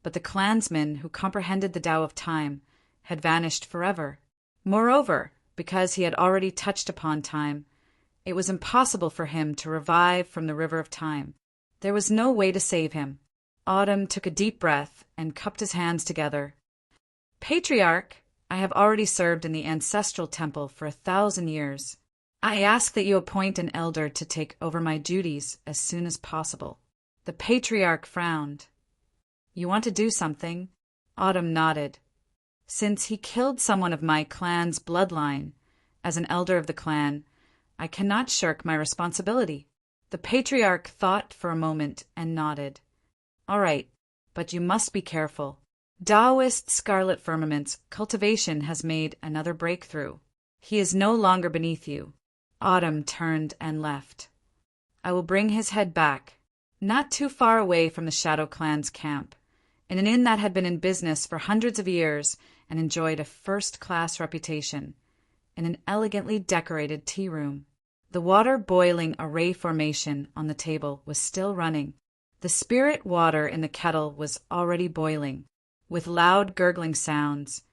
[SPEAKER 1] But the clansman who comprehended the Tao of time had vanished forever. Moreover, because he had already touched upon time, it was impossible for him to revive from the river of time. There was no way to save him. Autumn took a deep breath and cupped his hands together. Patriarch, I have already served in the ancestral temple for 1,000 years. I ask that you appoint an elder to take over my duties as soon as possible. The Patriarch frowned. You want to do something? Autumn nodded. Since he killed someone of my clan's bloodline, as an elder of the clan, I cannot shirk my responsibility. The Patriarch thought for a moment and nodded. All right, but you must be careful. Taoist Scarlet Firmament's cultivation has made another breakthrough. He is no longer beneath you. Autumn turned and left. I will bring his head back, not too far away from the Shadow Clan's camp, in an inn that had been in business for hundreds of years and enjoyed a first-class reputation, in an elegantly decorated tea room. The water-boiling array formation on the table was still running. The spirit water in the kettle was already boiling. With loud gurgling sounds,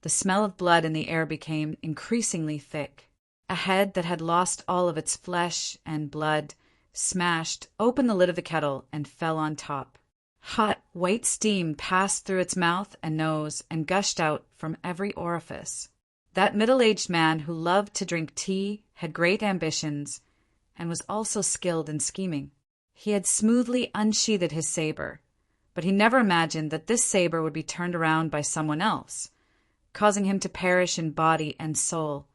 [SPEAKER 1] the smell of blood in the air became increasingly thick. A head that had lost all of its flesh and blood smashed open the lid of the kettle and fell on top. Hot, white steam passed through its mouth and nose and gushed out from every orifice. That middle-aged man who loved to drink tea, had great ambitions, and was also skilled in scheming. He had smoothly unsheathed his saber, but he never imagined that this saber would be turned around by someone else, causing him to perish in body and soul,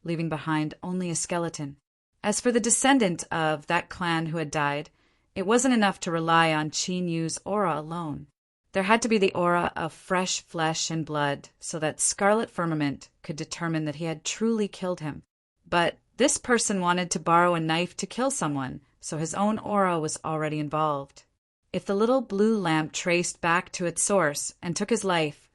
[SPEAKER 1] leaving behind only a skeleton. As for the descendant of that clan who had died, it wasn't enough to rely on Qin Yu's aura alone. There had to be the aura of fresh flesh and blood so that Scarlet Firmament could determine that he had truly killed him. But this person wanted to borrow a knife to kill someone, so his own aura was already involved. If the little blue lamp traced back to its source and took his life,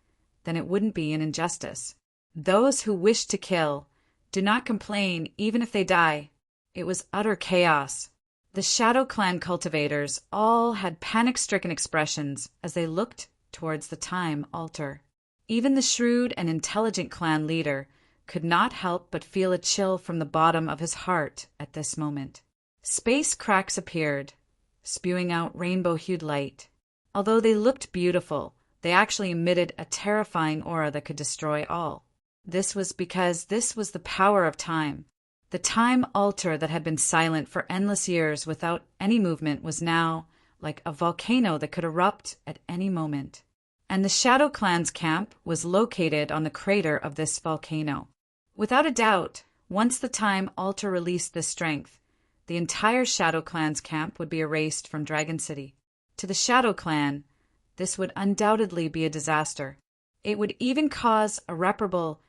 [SPEAKER 1] then it wouldn't be an injustice. Those who wish to kill do not complain even if they die. It was utter chaos. The Shadow Clan cultivators all had panic-stricken expressions as they looked towards the time altar. Even the shrewd and intelligent clan leader could not help but feel a chill from the bottom of his heart at this moment. Space cracks appeared, spewing out rainbow-hued light. Although they looked beautiful, they actually emitted a terrifying aura that could destroy all. This was because this was the power of time. The time altar that had been silent for endless years without any movement was now like a volcano that could erupt at any moment. And the Shadow Clan's camp was located on the crater of this volcano. Without a doubt, once the time altar released this strength, the entire Shadow Clan's camp would be erased from Dragon City. To the Shadow Clan, this would undoubtedly be a disaster. It would even cause irreparable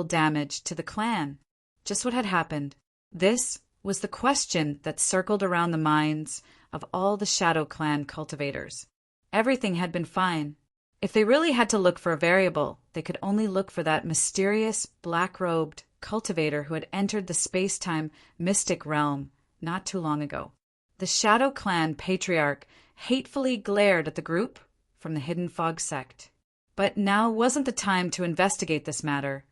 [SPEAKER 1] damage to the clan. Just what had happened? This was the question that circled around the minds of all the Shadow Clan cultivators. Everything had been fine. If they really had to look for a variable, they could only look for that mysterious, black-robed cultivator who had entered the space-time mystic realm not too long ago. The Shadow Clan patriarch hatefully glared at the group from the Hidden Fog sect. But now wasn't the time to investigate this matter.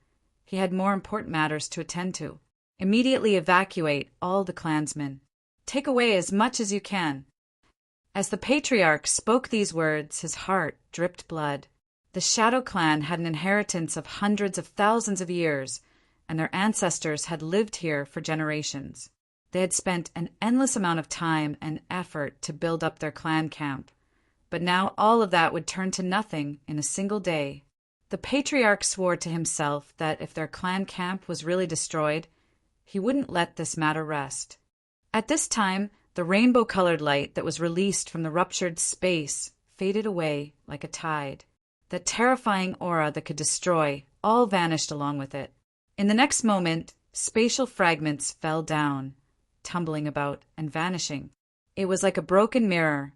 [SPEAKER 1] He had more important matters to attend to. Immediately evacuate all the clansmen. Take away as much as you can. As the patriarch spoke these words, his heart dripped blood. The Shadow Clan had an inheritance of hundreds of thousands of years, and their ancestors had lived here for generations. They had spent an endless amount of time and effort to build up their clan camp, but now all of that would turn to nothing in a single day. The patriarch swore to himself that if their clan camp was really destroyed, he wouldn't let this matter rest. At this time, the rainbow-colored light that was released from the ruptured space faded away like a tide. That terrifying aura that could destroy all vanished along with it. In the next moment, spatial fragments fell down, tumbling about and vanishing. It was like a broken mirror,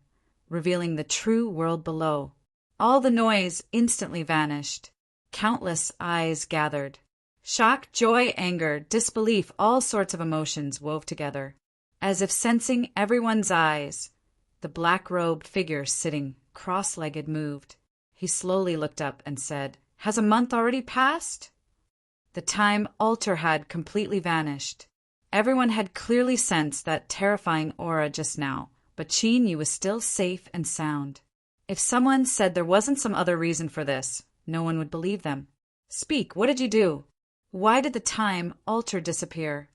[SPEAKER 1] revealing the true world below. All the noise instantly vanished. Countless eyes gathered. Shock, joy, anger, disbelief, all sorts of emotions wove together. As if sensing everyone's eyes, the black-robed figure sitting cross-legged moved. He slowly looked up and said, "Has a month already passed?" The time altar had completely vanished. Everyone had clearly sensed that terrifying aura just now, but Qin Yu was still safe and sound. If someone said there wasn't some other reason for this, no one would believe them. "Speak, what did you do? Why did the time altar disappear?"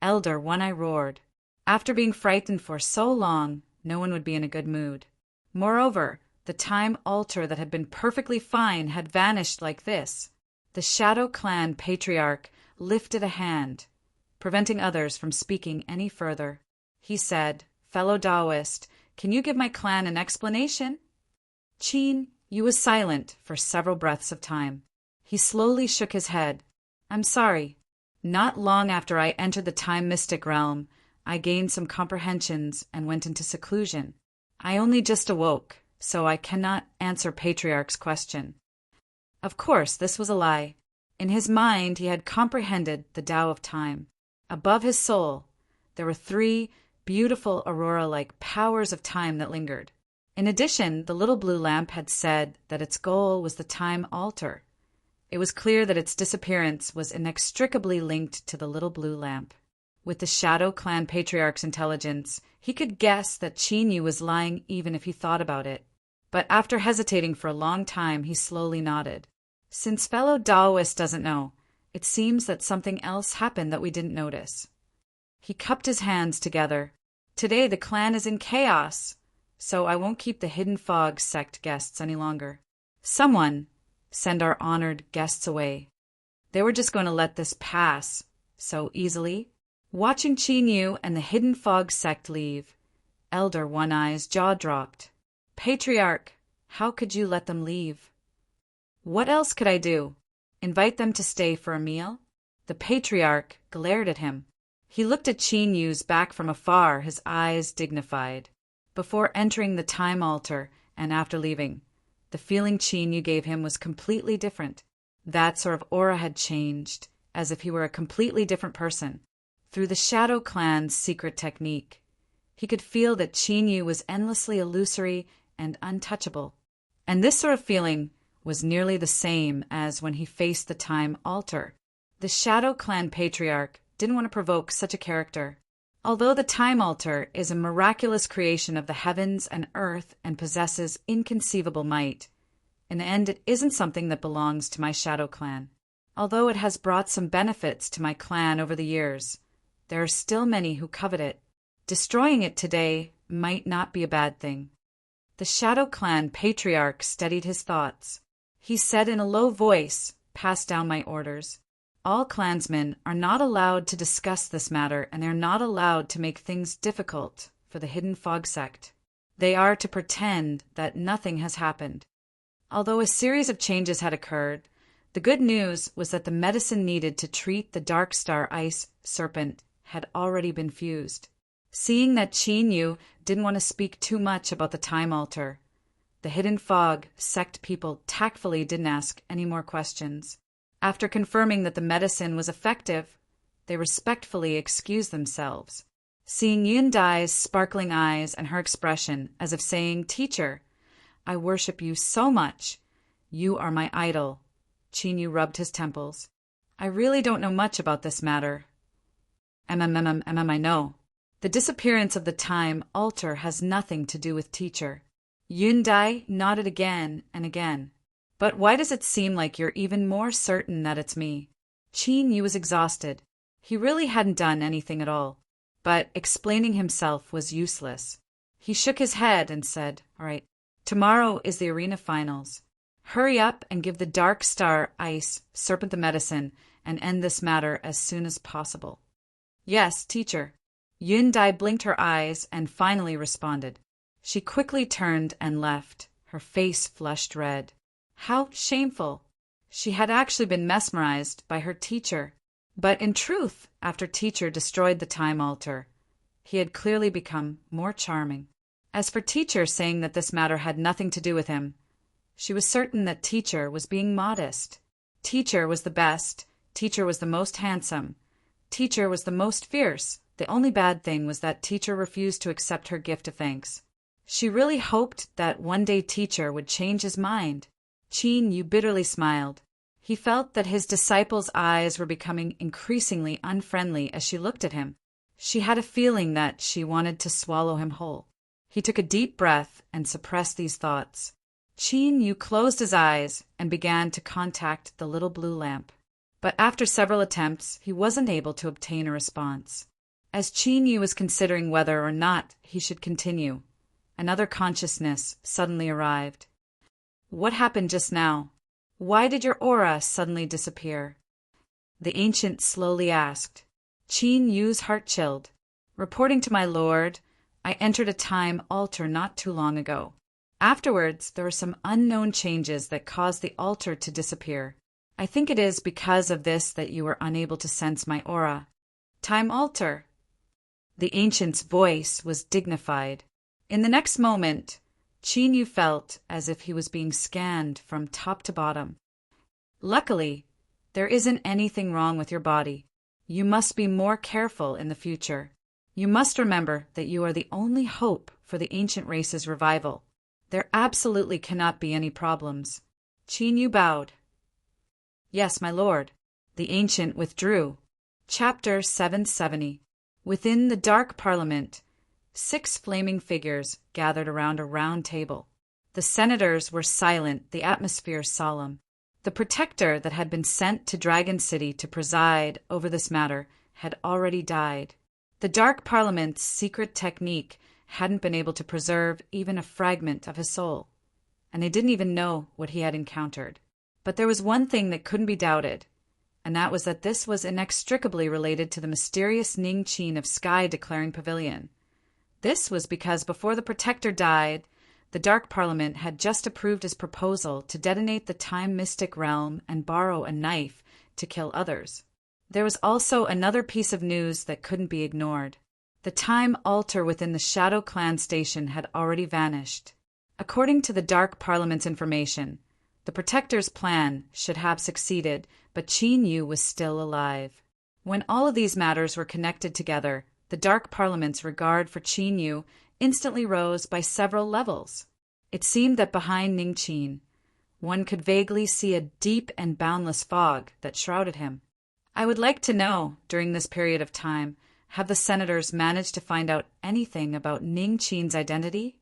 [SPEAKER 1] Elder One-Eye roared. After being frightened for so long, no one would be in a good mood. Moreover, the time altar that had been perfectly fine had vanished like this. The Shadow Clan patriarch lifted a hand, preventing others from speaking any further. He said, "Fellow Taoist, can you give my clan an explanation?" Qin Yu was silent for several breaths of time. He slowly shook his head. "I'm sorry. Not long after I entered the time mystic realm, I gained some comprehensions and went into seclusion. I only just awoke, so I cannot answer Patriarch's question." Of course, this was a lie. In his mind, he had comprehended the Tao of time. Above his soul, there were 3 beautiful aurora-like powers of time that lingered. In addition, the little blue lamp had said that its goal was the time altar. It was clear that its disappearance was inextricably linked to the little blue lamp. With the Shadow Clan Patriarch's intelligence, he could guess that Qin Yu was lying even if he thought about it. But after hesitating for a long time, he slowly nodded. "Since fellow Taoist doesn't know, it seems that something else happened that we didn't notice." He cupped his hands together. "Today the clan is in chaos, so I won't keep the Hidden Fog sect guests any longer. Someone send our honored guests away. They were just going to let this pass so easily." Watching Qin Yu and the Hidden Fog sect leave, Elder One-Eye's jaw dropped. "Patriarch, how could you let them leave?" "What else could I do? Invite them to stay for a meal?" The Patriarch glared at him. He looked at Qin Yu's back from afar, his eyes dignified. Before entering the time altar and after leaving, the feeling Qin Yu gave him was completely different. That sort of aura had changed, as if he were a completely different person. Through the Shadow Clan's secret technique, he could feel that Qin Yu was endlessly illusory and untouchable. And this sort of feeling was nearly the same as when he faced the Time Altar. The Shadow Clan patriarch didn't want to provoke such a character. Although the Time Altar is a miraculous creation of the heavens and earth and possesses inconceivable might, in the end it isn't something that belongs to my Shadow Clan. Although it has brought some benefits to my clan over the years, there are still many who covet it. Destroying it today might not be a bad thing. The Shadow Clan patriarch steadied his thoughts. He said in a low voice, "Pass down my orders. All clansmen are not allowed to discuss this matter, and they're not allowed to make things difficult for the Hidden Fog sect. They are to pretend that nothing has happened." Although a series of changes had occurred, the good news was that the medicine needed to treat the Dark Star Ice Serpent had already been fused. Seeing that Qin Yu didn't want to speak too much about the Time Altar, the Hidden Fog sect people tactfully didn't ask any more questions. After confirming that the medicine was effective, they respectfully excused themselves. Seeing Yundai's sparkling eyes and her expression as if saying, "Teacher, I worship you so much. You are my idol." Qin Yu rubbed his temples. "I really don't know much about this matter." I know. The disappearance of the Time Altar has nothing to do with Teacher." Yundai nodded again and again. "But why does it seem like you're even more certain that it's me?" Qin Yu was exhausted. He really hadn't done anything at all. But explaining himself was useless. He shook his head and said, "All right, tomorrow is the arena finals. Hurry up and give the Dark Star Ice Serpent the medicine and end this matter as soon as possible." "Yes, teacher." Yundai blinked her eyes and finally responded. She quickly turned and left, her face flushed red. How shameful. She had actually been mesmerized by her teacher. But in truth, after Teacher destroyed the Time Altar, he had clearly become more charming. As for Teacher saying that this matter had nothing to do with him, she was certain that Teacher was being modest. Teacher was the best. Teacher was the most handsome. Teacher was the most fierce. The only bad thing was that Teacher refused to accept her gift of thanks. She really hoped that one day Teacher would change his mind. Qin Yu bitterly smiled. He felt that his disciple's eyes were becoming increasingly unfriendly as she looked at him. She had a feeling that she wanted to swallow him whole. He took a deep breath and suppressed these thoughts. Qin Yu closed his eyes and began to contact the little blue lamp. But after several attempts, he wasn't able to obtain a response. As Qin Yu was considering whether or not he should continue, another consciousness suddenly arrived. "What happened just now? Why did your aura suddenly disappear?" the ancient slowly asked. Qin Yu's heart chilled. "Reporting to my lord, I entered a Time Altar not too long ago. Afterwards, there were some unknown changes that caused the altar to disappear. I think it is because of this that you were unable to sense my aura." "Time Altar." The ancient's voice was dignified. In the next moment, Qin Yu felt as if he was being scanned from top to bottom. "Luckily, there isn't anything wrong with your body. You must be more careful in the future. You must remember that you are the only hope for the ancient race's revival. There absolutely cannot be any problems." Qin Yu bowed. "Yes, my lord." The ancient withdrew. Chapter 770. Within the dark parliament, 6 flaming figures gathered around a round table. The senators were silent, the atmosphere solemn. The protector that had been sent to Dragon City to preside over this matter had already died. The dark parliament's secret technique hadn't been able to preserve even a fragment of his soul, and they didn't even know what he had encountered. But there was one thing that couldn't be doubted, and that was that this was inextricably related to the mysterious Ning Qin of Sky Declaring Pavilion. This was because before the Protector died, the Dark Parliament had just approved his proposal to detonate the Time Mystic Realm and borrow a knife to kill others. There was also another piece of news that couldn't be ignored. The Time Altar within the Shadow Clan station had already vanished. According to the Dark Parliament's information, The Protector's plan should have succeeded, but Qin Yu was still alive. When all of these matters were connected together, the Dark Parliament's regard for Qin Yu instantly rose by several levels. It seemed that behind Ning Qin, one could vaguely see a deep and boundless fog that shrouded him. I would like to know, during this period of time, have the senators managed to find out anything about Ning Qin's identity?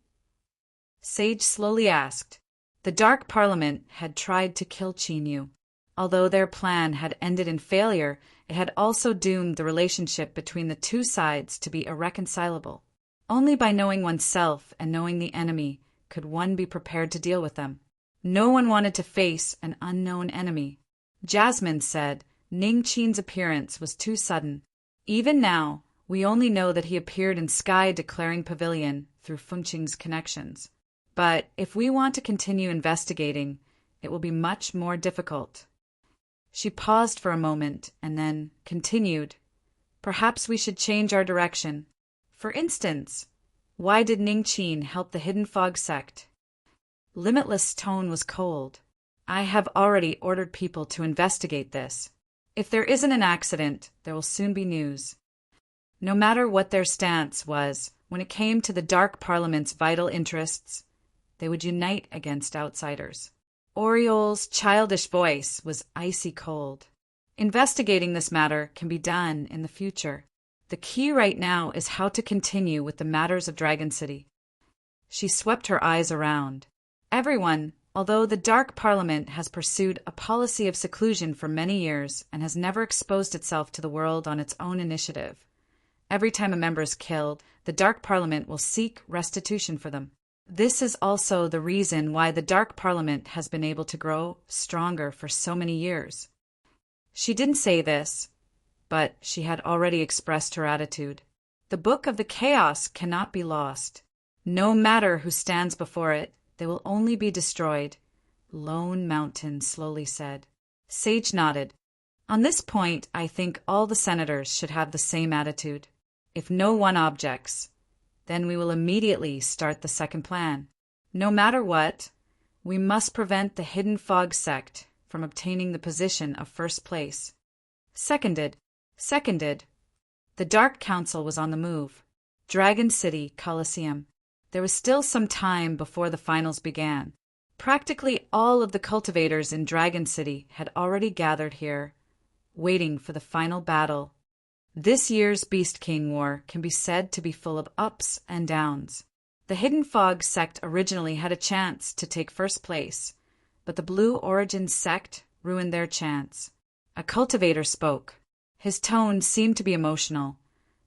[SPEAKER 1] Sage slowly asked. The Dark Parliament had tried to kill Qin Yu. Although their plan had ended in failure, it had also doomed the relationship between the two sides to be irreconcilable. Only by knowing oneself and knowing the enemy could one be prepared to deal with them. No one wanted to face an unknown enemy. Jasmine said Ning Qin's appearance was too sudden. Even now, we only know that he appeared in Sky Declaring Pavilion through Fengqing's connections. But if we want to continue investigating, it will be much more difficult. She paused for a moment and then continued. Perhaps we should change our direction. For instance, why did Ning Qin help the Hidden Fog sect? Limitless' tone was cold. I have already ordered people to investigate this. If there isn't an accident, there will soon be news. No matter what their stance was, when it came to the Dark Parliament's vital interests, they would unite against outsiders. Oriol's childish voice was icy cold. Investigating this matter can be done in the future. The key right now is how to continue with the matters of Dragon City. She swept her eyes around. Everyone, although the Dark Parliament has pursued a policy of seclusion for many years and has never exposed itself to the world on its own initiative, every time a member is killed, the Dark Parliament will seek restitution for them. This is also the reason why the Dark Parliament has been able to grow stronger for so many years. She didn't say this, but she had already expressed her attitude. The Book of the Chaos cannot be lost. No matter who stands before it, they will only be destroyed, Lone Mountain slowly said. Sage nodded. On this point, I think all the senators should have the same attitude. If no one objects, then we will immediately start the second plan. No matter what, we must prevent the Hidden Fog sect from obtaining the position of first place. Seconded. The Dark Council was on the move. Dragon City Coliseum. There was still some time before the finals began. Practically all of the cultivators in Dragon City had already gathered here, waiting for the final battle. This year's Beast King War can be said to be full of ups and downs. The Hidden Fog sect originally had a chance to take first place, but the Blue Origin sect ruined their chance. A cultivator spoke. His tone seemed to be emotional,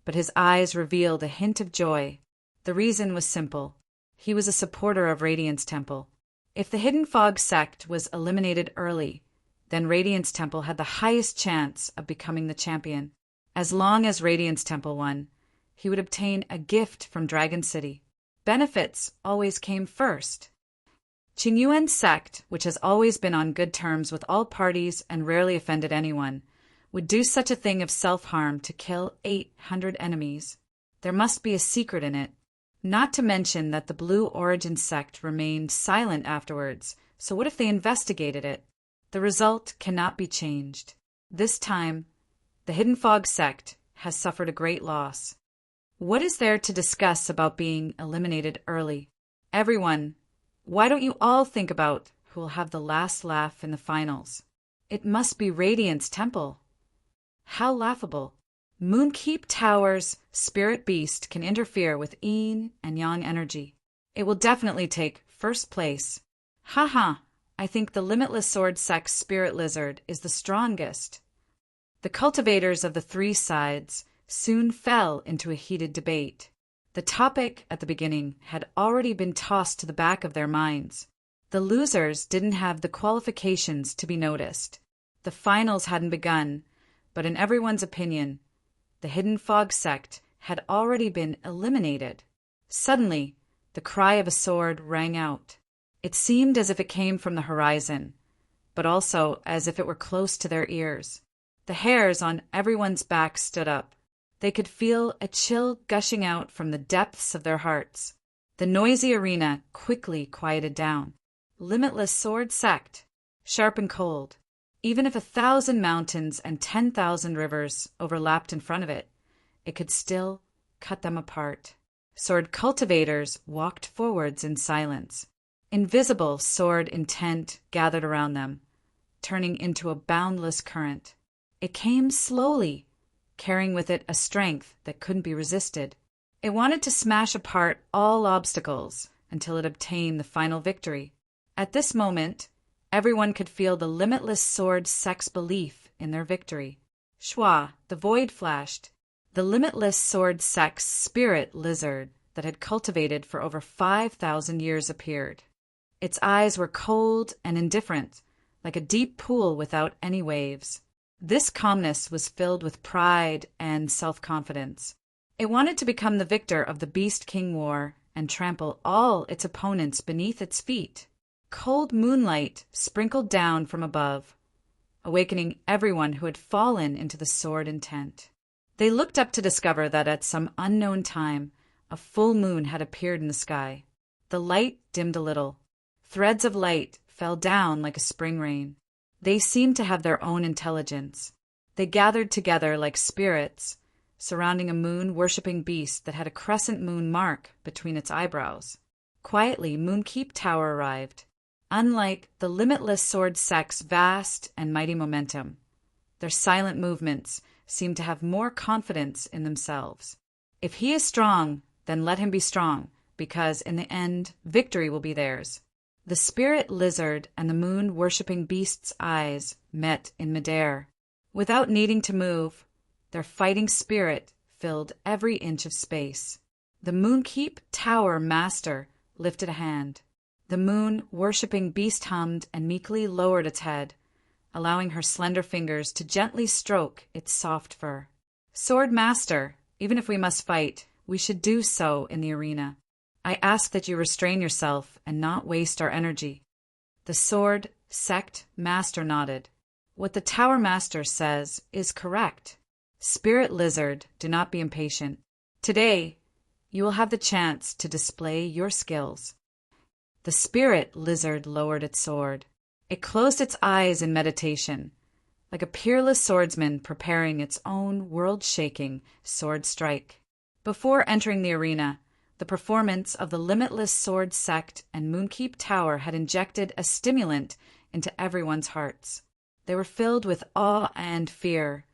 [SPEAKER 1] but his eyes revealed a hint of joy. The reason was simple. He was a supporter of Radiance Temple. If the Hidden Fog sect was eliminated early, then Radiance Temple had the highest chance of becoming the champion. As long as Radiance Temple won, he would obtain a gift from Dragon City. Benefits always came first. Qingyuan's sect, which has always been on good terms with all parties and rarely offended anyone, would do such a thing of self-harm to kill 800 enemies. There must be a secret in it. Not to mention that the Blue Origin sect remained silent afterwards, so what if they investigated it? The result cannot be changed. This time, the Hidden Fog sect has suffered a great loss. What is there to discuss about being eliminated early? Everyone, why don't you all think about who will have the last laugh in the finals? It must be Radiance Temple. How laughable. Moonkeep Tower's spirit beast can interfere with yin and yang energy. It will definitely take first place. Haha, I think the Limitless Sword sect's spirit lizard is the strongest. The cultivators of the three sides soon fell into a heated debate. The topic at the beginning had already been tossed to the back of their minds. The losers didn't have the qualifications to be noticed. The finals hadn't begun, but in everyone's opinion, the Hidden Fog sect had already been eliminated. Suddenly, the cry of a sword rang out. It seemed as if it came from the horizon, but also as if it were close to their ears. The hairs on everyone's back stood up. They could feel a chill gushing out from the depths of their hearts. The noisy arena quickly quieted down. limitless sword sect, sharp and cold. Even if 1,000 mountains and 10,000 rivers overlapped in front of it, it could still cut them apart. Sword cultivators walked forwards in silence. Invisible sword intent gathered around them, turning into a boundless current. It came slowly, carrying with it a strength that couldn't be resisted. It wanted to smash apart all obstacles until it obtained the final victory. At this moment, everyone could feel the limitless sword sect's belief in their victory. Shwa, the void flashed. The limitless sword sect's spirit lizard that had cultivated for over 5,000 years appeared. Its eyes were cold and indifferent, like a deep pool without any waves. This calmness was filled with pride and self-confidence. It wanted to become the victor of the Beast King War and trample all its opponents beneath its feet. Cold moonlight sprinkled down from above, awakening everyone who had fallen into the sword intent. They looked up to discover that at some unknown time, a full moon had appeared in the sky. The light dimmed a little. Threads of light fell down like a spring rain. They seemed to have their own intelligence. They gathered together like spirits, surrounding a moon-worshipping beast that had a crescent moon mark between its eyebrows. Quietly, Moonkeep Tower arrived. Unlike the limitless sword sect's vast and mighty momentum, their silent movements seemed to have more confidence in themselves. If he is strong, then let him be strong, because in the end, victory will be theirs. The spirit lizard and the moon-worshipping beast's eyes met in midair. Without needing to move, their fighting spirit filled every inch of space. The Moonkeep Tower master lifted a hand. The moon-worshipping beast hummed and meekly lowered its head, allowing her slender fingers to gently stroke its soft fur. Sword Master, even if we must fight, we should do so in the arena. I ask that you restrain yourself and not waste our energy. The Sword Sect Master nodded. What the Tower Master says is correct. Spirit Lizard, do not be impatient. Today, you will have the chance to display your skills. The Spirit Lizard lowered its sword. It closed its eyes in meditation, like a peerless swordsman preparing its own world-shaking sword strike. Before entering the arena, the performance of the limitless sword sect and Moonkeep Tower had injected a stimulant into everyone's hearts. They were filled with awe and fear,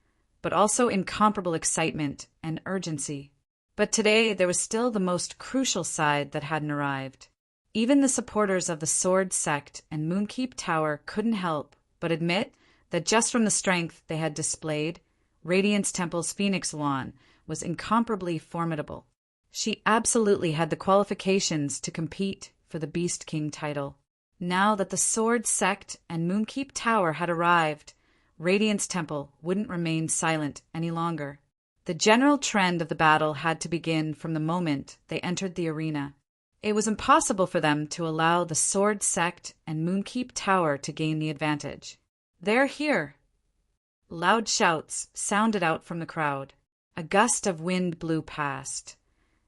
[SPEAKER 1] but also incomparable excitement and urgency. But today there was still the most crucial side that hadn't arrived. Even the supporters of the Sword Sect and Moonkeep Tower couldn't help but admit that just from the strength they had displayed, Radiance Temple's Phoenix Lawn was incomparably formidable. She absolutely had the qualifications to compete for the Beast King title. Now that the Sword Sect and Moonkeep Tower had arrived, Radiance Temple wouldn't remain silent any longer. The general trend of the battle had to begin from the moment they entered the arena. It was impossible for them to allow the Sword Sect and Moonkeep Tower to gain the advantage. "They're here!" Loud shouts sounded out from the crowd. A gust of wind blew past,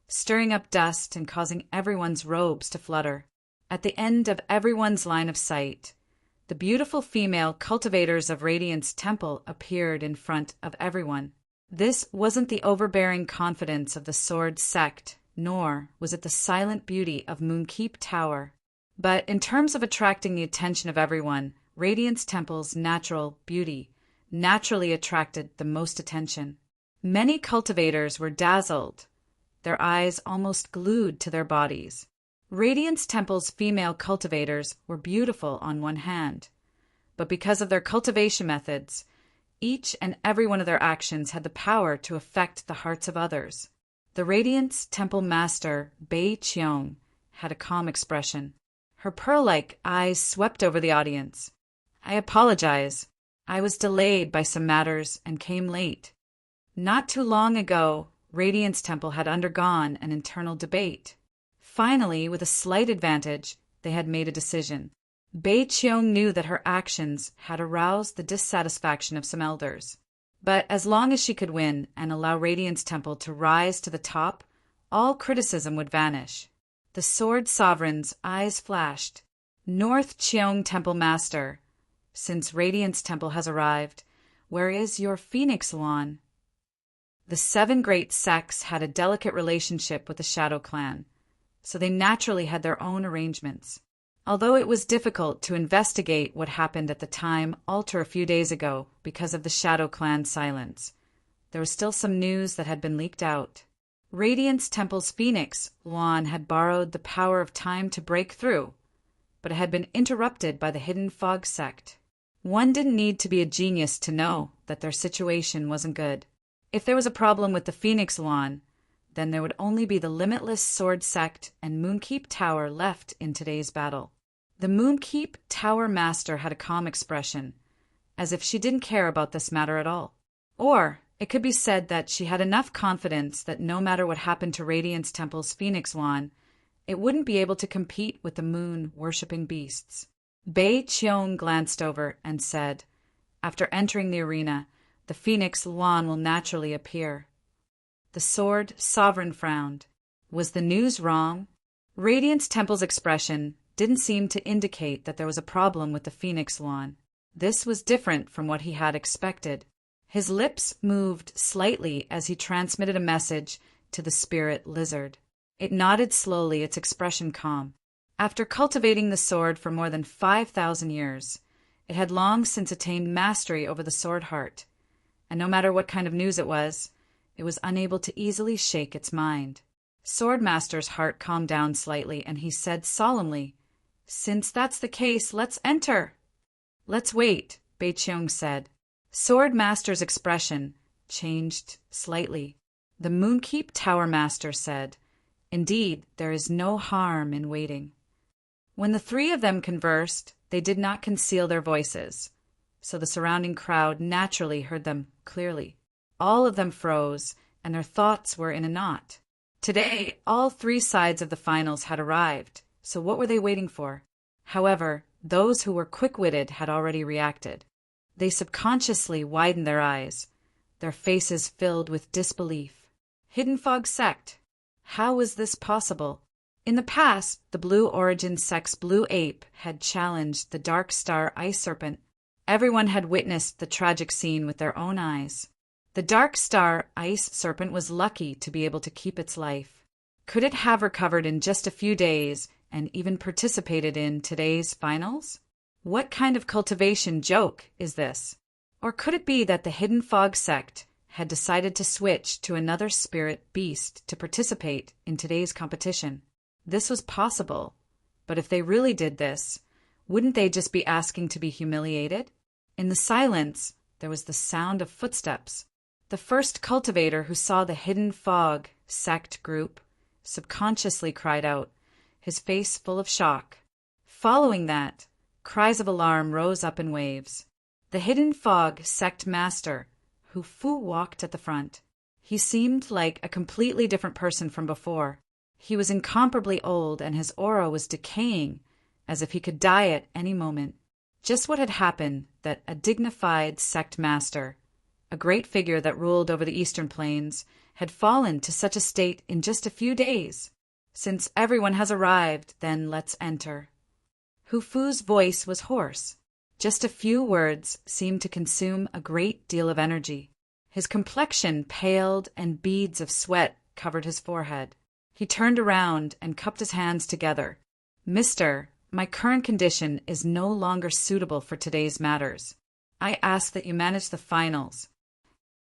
[SPEAKER 1] stirring up dust and causing everyone's robes to flutter. At the end of everyone's line of sight, the beautiful female cultivators of Radiance Temple appeared in front of everyone. This wasn't the overbearing confidence of the Sword Sect, nor was it the silent beauty of Moonkeep Tower. But in terms of attracting the attention of everyone, Radiance Temple's natural beauty naturally attracted the most attention. Many cultivators were dazzled, their eyes almost glued to their bodies. Radiance Temple's female cultivators were beautiful on one hand, but because of their cultivation methods, each and every one of their actions had the power to affect the hearts of others. The Radiance Temple Master, Bei Cheong, had a calm expression. Her pearl-like eyes swept over the audience. "I apologize. I was delayed by some matters and came late. Not too long ago, Radiance Temple had undergone an internal debate. Finally, with a slight advantage, they had made a decision. Bei Cheong knew that her actions had aroused the dissatisfaction of some elders. But as long as she could win and allow Radiance Temple to rise to the top, all criticism would vanish." The Sword Sovereign's eyes flashed. North Cheong Temple Master, since Radiance Temple has arrived, where is your Phoenix Lawn? The 7 great sects had a delicate relationship with the Shadow Clan, so they naturally had their own arrangements. Although it was difficult to investigate what happened at the time altar a few days ago because of the Shadow Clan's silence, there was still some news that had been leaked out. Radiance Temple's Phoenix Lawn had borrowed the power of time to break through, but it had been interrupted by the Hidden Fog sect. One didn't need to be a genius to know that their situation wasn't good. If there was a problem with the Phoenix Lawn, then there would only be the Limitless Sword Sect and Moonkeep Tower left in today's battle. The Moonkeep Tower Master had a calm expression, as if she didn't care about this matter at all. Or it could be said that she had enough confidence that no matter what happened to Radiance Temple's Phoenix Lawn, it wouldn't be able to compete with the moon-worshipping beasts. Bei Cheong glanced over and said, "After entering the arena, the Phoenix Lawn will naturally appear." The Sword Sovereign frowned. Was the news wrong? Radiance Temple's expression didn't seem to indicate that there was a problem with the Phoenix Lawn. This was different from what he had expected. His lips moved slightly as he transmitted a message to the spirit lizard. It nodded slowly, its expression calm. After cultivating the sword for more than 5,000 years, it had long since attained mastery over the sword heart, and no matter what kind of news it was unable to easily shake its mind. Swordmaster's heart calmed down slightly, and he said solemnly, "Since that's the case, let's enter." "Let's wait," Bei Cheong said. Swordmaster's expression changed slightly. The Moonkeep Tower Master said, "Indeed, there is no harm in waiting." When the 3 of them conversed, they did not conceal their voices, so the surrounding crowd naturally heard them clearly. All of them froze, and their thoughts were in a knot. Today, all 3 sides of the finals had arrived, so what were they waiting for? However, those who were quick-witted had already reacted. They subconsciously widened their eyes, their faces filled with disbelief. Hidden Fog Sect. How was this possible? In the past, the Blue Origin Sect's Blue Ape had challenged the Dark Star Ice Serpent. Everyone had witnessed the tragic scene with their own eyes. The Dark Star Ice Serpent was lucky to be able to keep its life. Could it have recovered in just a few days and even participated in today's finals? What kind of cultivation joke is this? Or could it be that the Hidden Fog Sect had decided to switch to another spirit beast to participate in today's competition? This was possible, but if they really did this, wouldn't they just be asking to be humiliated? In the silence, there was the sound of footsteps. The first cultivator who saw the Hidden Fog Sect group subconsciously cried out, his face full of shock. Following that, cries of alarm rose up in waves. The Hidden Fog Sect Master, Hu Fu, walked at the front. He seemed like a completely different person from before. He was incomparably old, and his aura was decaying, as if he could die at any moment. Just what had happened that a dignified sect master, a great figure that ruled over the eastern plains, had fallen to such a state in just a few days. Since everyone has arrived, then let's enter. Hu Fu's voice was hoarse. Just a few words seemed to consume a great deal of energy. His complexion paled and beads of sweat covered his forehead. He turned around and cupped his hands together. "Mister, my current condition is no longer suitable for today's matters. I ask that you manage the finals."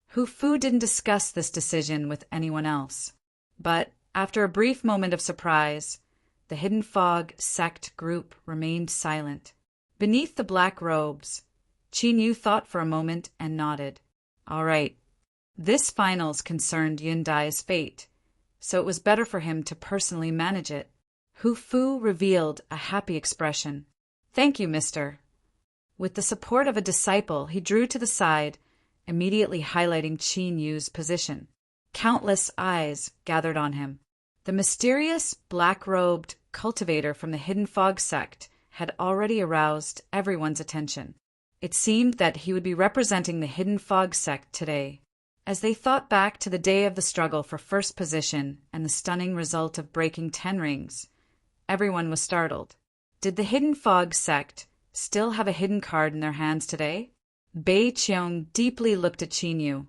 [SPEAKER 1] Hu Fu didn't discuss this decision with anyone else. But after a brief moment of surprise, the Hidden Fog Sect group remained silent. Beneath the black robes, Qin Yu thought for a moment and nodded. All right. This finals concerned Yundai's fate, so it was better for him to personally manage it. Hu Fu revealed a happy expression. "Thank you, mister." With the support of a disciple, he drew to the side, immediately highlighting Qin Yu's position. Countless eyes gathered on him. The mysterious, black-robed cultivator from the Hidden Fog Sect had already aroused everyone's attention. It seemed that he would be representing the Hidden Fog Sect today. As they thought back to the day of the struggle for first position and the stunning result of breaking 10 rings, everyone was startled. Did the Hidden Fog sect still have a hidden card in their hands today? Bei Qiong deeply looked at Qin Yu,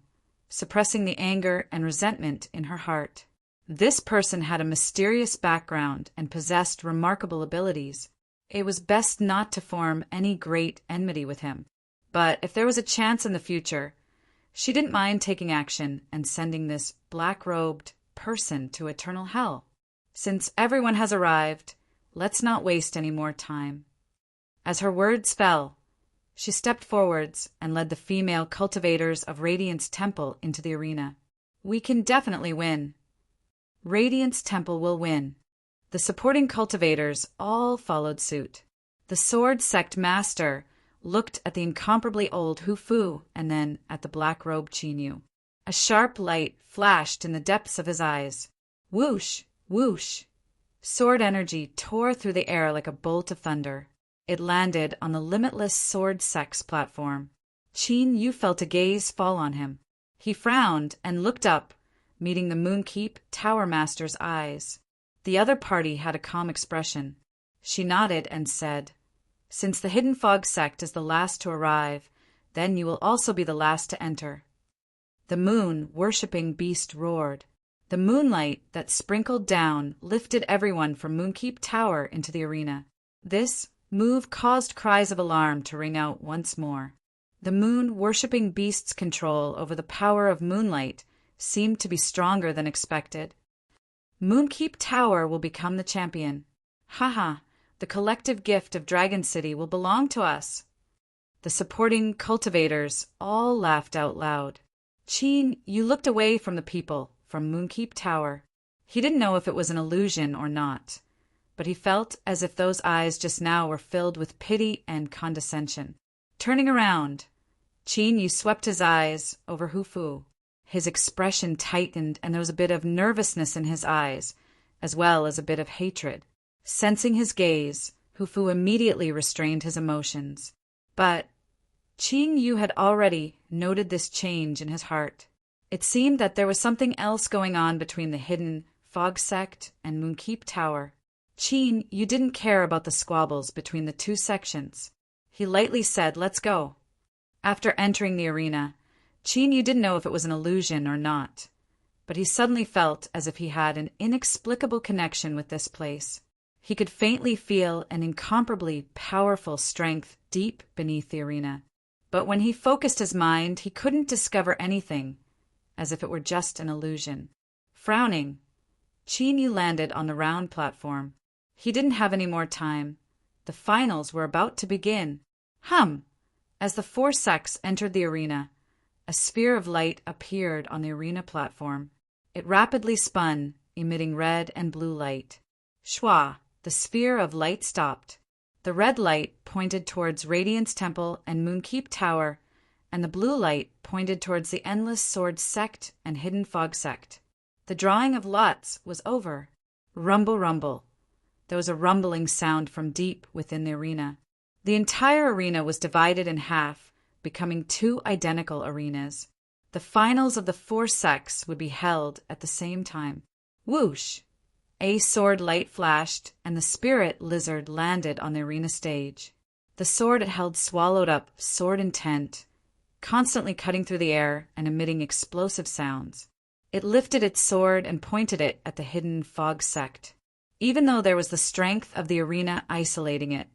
[SPEAKER 1] suppressing the anger and resentment in her heart. This person had a mysterious background and possessed remarkable abilities. It was best not to form any great enmity with him. But if there was a chance in the future, she didn't mind taking action and sending this black-robed person to eternal hell. Since everyone has arrived, let's not waste any more time. As her words fell, she stepped forwards and led the female cultivators of Radiance Temple into the arena. We can definitely win. Radiance Temple will win. The supporting cultivators all followed suit. The sword sect master looked at the incomparably old Hu Fu and then at the black-robed Qin Yu. A sharp light flashed in the depths of his eyes. Whoosh! Whoosh! Sword energy tore through the air like a bolt of thunder. It landed on the limitless sword sect's platform. Qin Yu felt a gaze fall on him. He frowned and looked up, meeting the Moonkeep Tower Master's eyes. The other party had a calm expression. She nodded and said, "Since the Hidden Fog sect is the last to arrive, then you will also be the last to enter." The moon-worshipping beast roared. The moonlight that sprinkled down lifted everyone from Moonkeep Tower into the arena. This move caused cries of alarm to ring out once more. The moon-worshipping beast's control over the power of moonlight seemed to be stronger than expected. Moonkeep Tower will become the champion. Haha, the collective gift of Dragon City will belong to us. The supporting cultivators all laughed out loud. Qin Yu looked away from the people from Moonkeep Tower. He didn't know if it was an illusion or not, but he felt as if those eyes just now were filled with pity and condescension. Turning around, Qin Yu swept his eyes over Hu Fu. His expression tightened and there was a bit of nervousness in his eyes, as well as a bit of hatred. Sensing his gaze, Hu Fu immediately restrained his emotions. But Qin Yu had already noted this change in his heart. It seemed that there was something else going on between the Hidden Fog sect and Moonkeep Tower. Qin Yu didn't care about the squabbles between the two sections. He lightly said, "Let's go." After entering the arena, Qin Yu didn't know if it was an illusion or not, but he suddenly felt as if he had an inexplicable connection with this place. He could faintly feel an incomparably powerful strength deep beneath the arena. But when he focused his mind, he couldn't discover anything, as if it were just an illusion. Frowning, Qin Yu landed on the round platform. He didn't have any more time. The finals were about to begin. As the four sects entered the arena, a sphere of light appeared on the arena platform. It rapidly spun, emitting red and blue light. Shwa, the sphere of light stopped. The red light pointed towards Radiance Temple and Moonkeep Tower, and the blue light pointed towards the Endless Sword sect and Hidden Fog sect. The drawing of lots was over. Rumble, rumble. There was a rumbling sound from deep within the arena. The entire arena was divided in half, becoming two identical arenas. The finals of the four sects would be held at the same time. Whoosh! A sword light flashed, and the spirit lizard landed on the arena stage. The sword it held swallowed up sword intent, constantly cutting through the air and emitting explosive sounds. It lifted its sword and pointed it at the Hidden Fog sect. Even though there was the strength of the arena isolating it,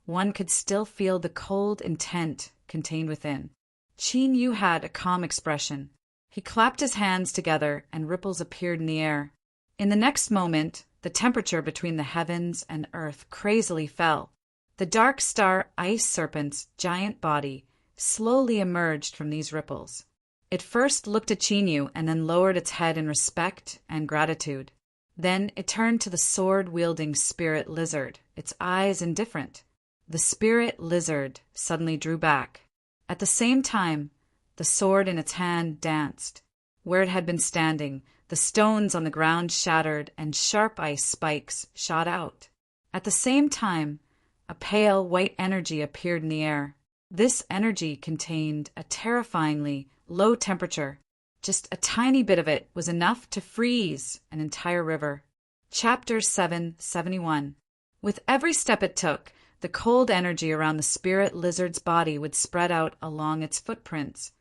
[SPEAKER 1] one could still feel the cold intent contained within. Qin Yu had a calm expression. He clapped his hands together and ripples appeared in the air. In the next moment, the temperature between the heavens and earth crazily fell. The dark star ice serpent's giant body slowly emerged from these ripples. It first looked at Qin Yu and then lowered its head in respect and gratitude. Then it turned to the sword-wielding spirit lizard, its eyes indifferent. The spirit lizard suddenly drew back. At the same time, the sword in its hand danced. Where it had been standing, the stones on the ground shattered and sharp ice spikes shot out. At the same time, a pale white energy appeared in the air. This energy contained a terrifyingly low temperature. Just a tiny bit of it was enough to freeze an entire river. Chapter 771. With every step it took, the cold energy around the spirit lizard's body would spread out along its footprints,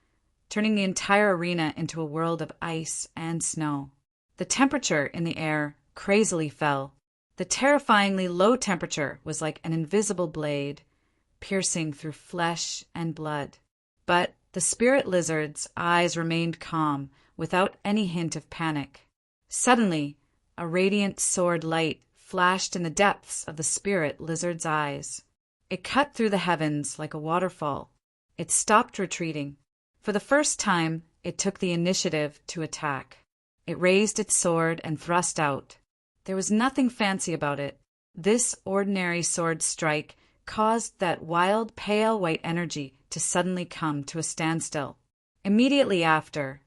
[SPEAKER 1] turning the entire arena into a world of ice and snow. The temperature in the air crazily fell. The terrifyingly low temperature was like an invisible blade, piercing through flesh and blood. But the spirit lizard's eyes remained calm, without any hint of panic. Suddenly, a radiant sword light flashed in the depths of the spirit lizard's eyes. It cut through the heavens like a waterfall. It stopped retreating. For the first time, it took the initiative to attack. It raised its sword and thrust out. There was nothing fancy about it. This ordinary sword strike caused that wild, pale white energy to suddenly come to a standstill. Immediately after,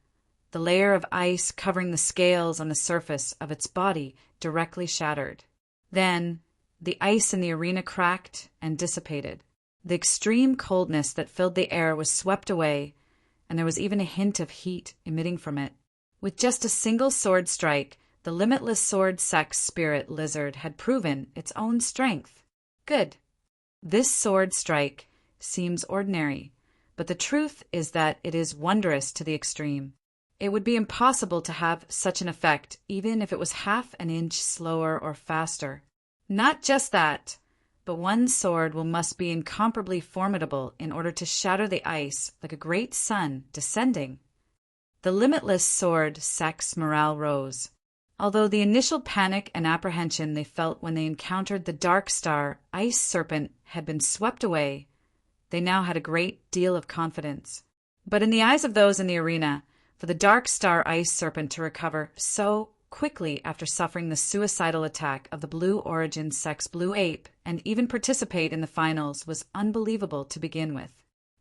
[SPEAKER 1] the layer of ice covering the scales on the surface of its body directly shattered. Then, the ice in the arena cracked and dissipated. The extreme coldness that filled the air was swept away, and there was even a hint of heat emitting from it. With just a single sword strike, the limitless sword sex spirit lizard had proven its own strength. Good. This sword strike seems ordinary, but the truth is that it is wondrous to the extreme. It would be impossible to have such an effect even if it was half an inch slower or faster. Not just that, but one sword must be incomparably formidable in order to shatter the ice like a great sun descending. The limitless sword sex morale rose. Although the initial panic and apprehension they felt when they encountered the Dark Star ice serpent had been swept away, they now had a great deal of confidence. But in the eyes of those in the arena, for the Dark Star ice serpent to recover so quickly after suffering the suicidal attack of the Blue Origin sex blue ape and even participate in the finals was unbelievable to begin with.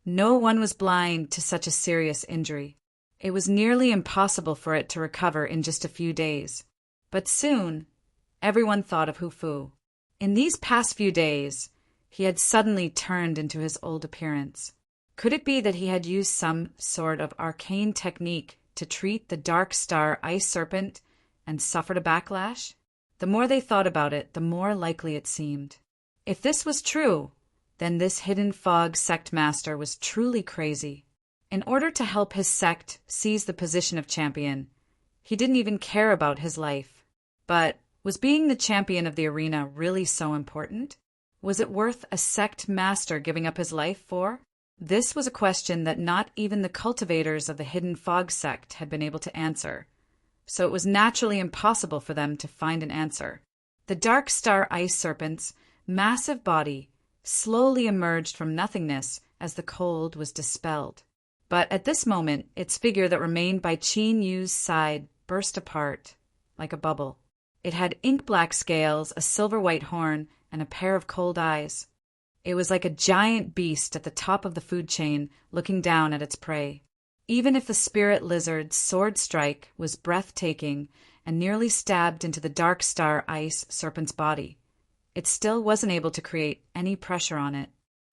[SPEAKER 1] No one was blind to such a serious injury. It was nearly impossible for it to recover in just a few days. But soon, everyone thought of Hufu. In these past few days, he had suddenly turned into his old appearance. Could it be that he had used some sort of arcane technique to treat the Dark Star ice serpent and suffered a backlash? The more they thought about it, the more likely it seemed. If this was true, then this hidden fog sect master was truly crazy. In order to help his sect seize the position of champion, he didn't even care about his life. But was being the champion of the arena really so important? Was it worth a sect master giving up his life for? This was a question that not even the cultivators of the Hidden Fog sect had been able to answer, so it was naturally impossible for them to find an answer. The Dark Star ice serpent's massive body slowly emerged from nothingness as the cold was dispelled. But at this moment, its figure that remained by Qin Yu's side burst apart like a bubble. It had ink-black scales, a silver-white horn, and a pair of cold eyes. It was like a giant beast at the top of the food chain looking down at its prey. Even if the spirit lizard's sword strike was breathtaking and nearly stabbed into the Dark Star ice serpent's body, it still wasn't able to create any pressure on it.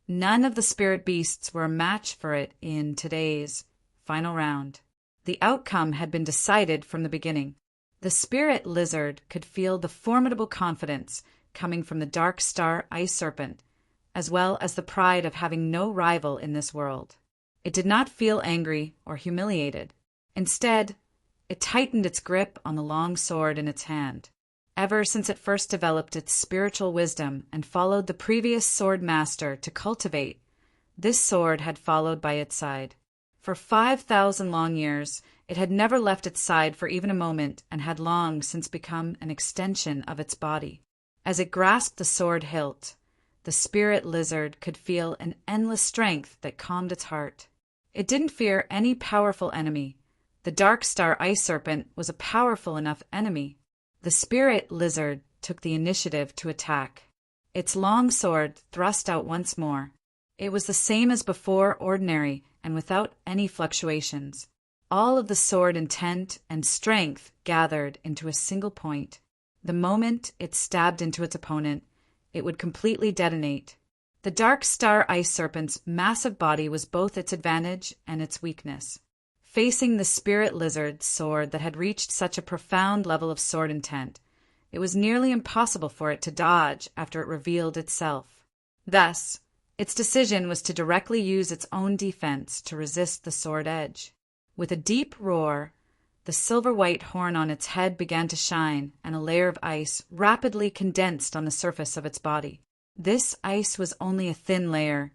[SPEAKER 1] None of the spirit beasts were a match for it in today's final round. The outcome had been decided from the beginning. The spirit lizard could feel the formidable confidence coming from the Dark Star ice serpent, as well as the pride of having no rival in this world. It did not feel angry or humiliated. Instead, it tightened its grip on the long sword in its hand. Ever since it first developed its spiritual wisdom and followed the previous sword master to cultivate, this sword had followed by its side. For 5,000 long years, it had never left its side for even a moment and had long since become an extension of its body. As it grasped the sword hilt, the spirit lizard could feel an endless strength that calmed its heart. It didn't fear any powerful enemy. The Dark Star ice serpent was a powerful enough enemy. The spirit lizard took the initiative to attack. Its long sword thrust out once more. It was the same as before, ordinary and without any fluctuations. All of the sword intent and strength gathered into a single point. The moment it stabbed into its opponent, it would completely detonate. The Dark Star ice serpent's massive body was both its advantage and its weakness. Facing the spirit lizard's sword that had reached such a profound level of sword intent, It was nearly impossible for it to dodge after it revealed itself. Thus, its decision was to directly use its own defense to resist the sword edge. With a deep roar, the silver-white horn on its head began to shine, and a layer of ice rapidly condensed on the surface of its body. This ice was only a thin layer,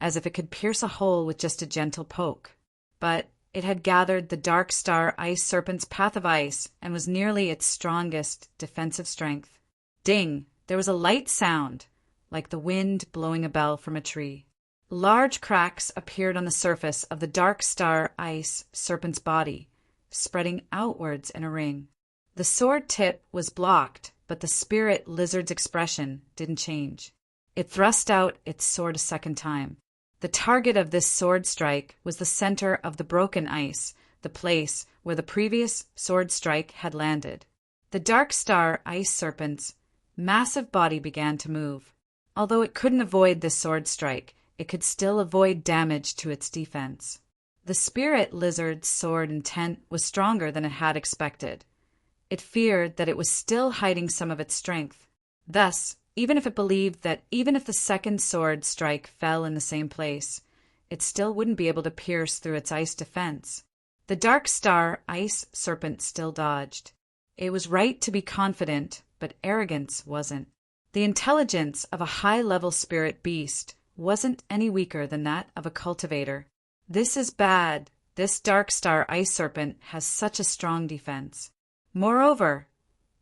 [SPEAKER 1] as if it could pierce a hole with just a gentle poke. But it had gathered the dark star ice serpent's path of ice and was nearly its strongest defensive strength. Ding! There was a light sound, like the wind blowing a bell from a tree. Large cracks appeared on the surface of the dark star ice serpent's body, spreading outwards in a ring. The sword tip was blocked, but the spirit lizard's expression didn't change. It thrust out its sword a second time. The target of this sword strike was the center of the broken ice, the place where the previous sword strike had landed. The dark star ice serpent's massive body began to move. Although it couldn't avoid this sword strike, it could still avoid damage to its defense. The spirit lizard's sword intent was stronger than it had expected. It feared that it was still hiding some of its strength. Thus, even if it believed that even if the second sword strike fell in the same place, it still wouldn't be able to pierce through its ice defense. The dark star ice serpent still dodged. It was right to be confident, but arrogance wasn't. The intelligence of a high-level spirit beast wasn't any weaker than that of a cultivator. This is bad. This dark star ice serpent has such a strong defense. Moreover,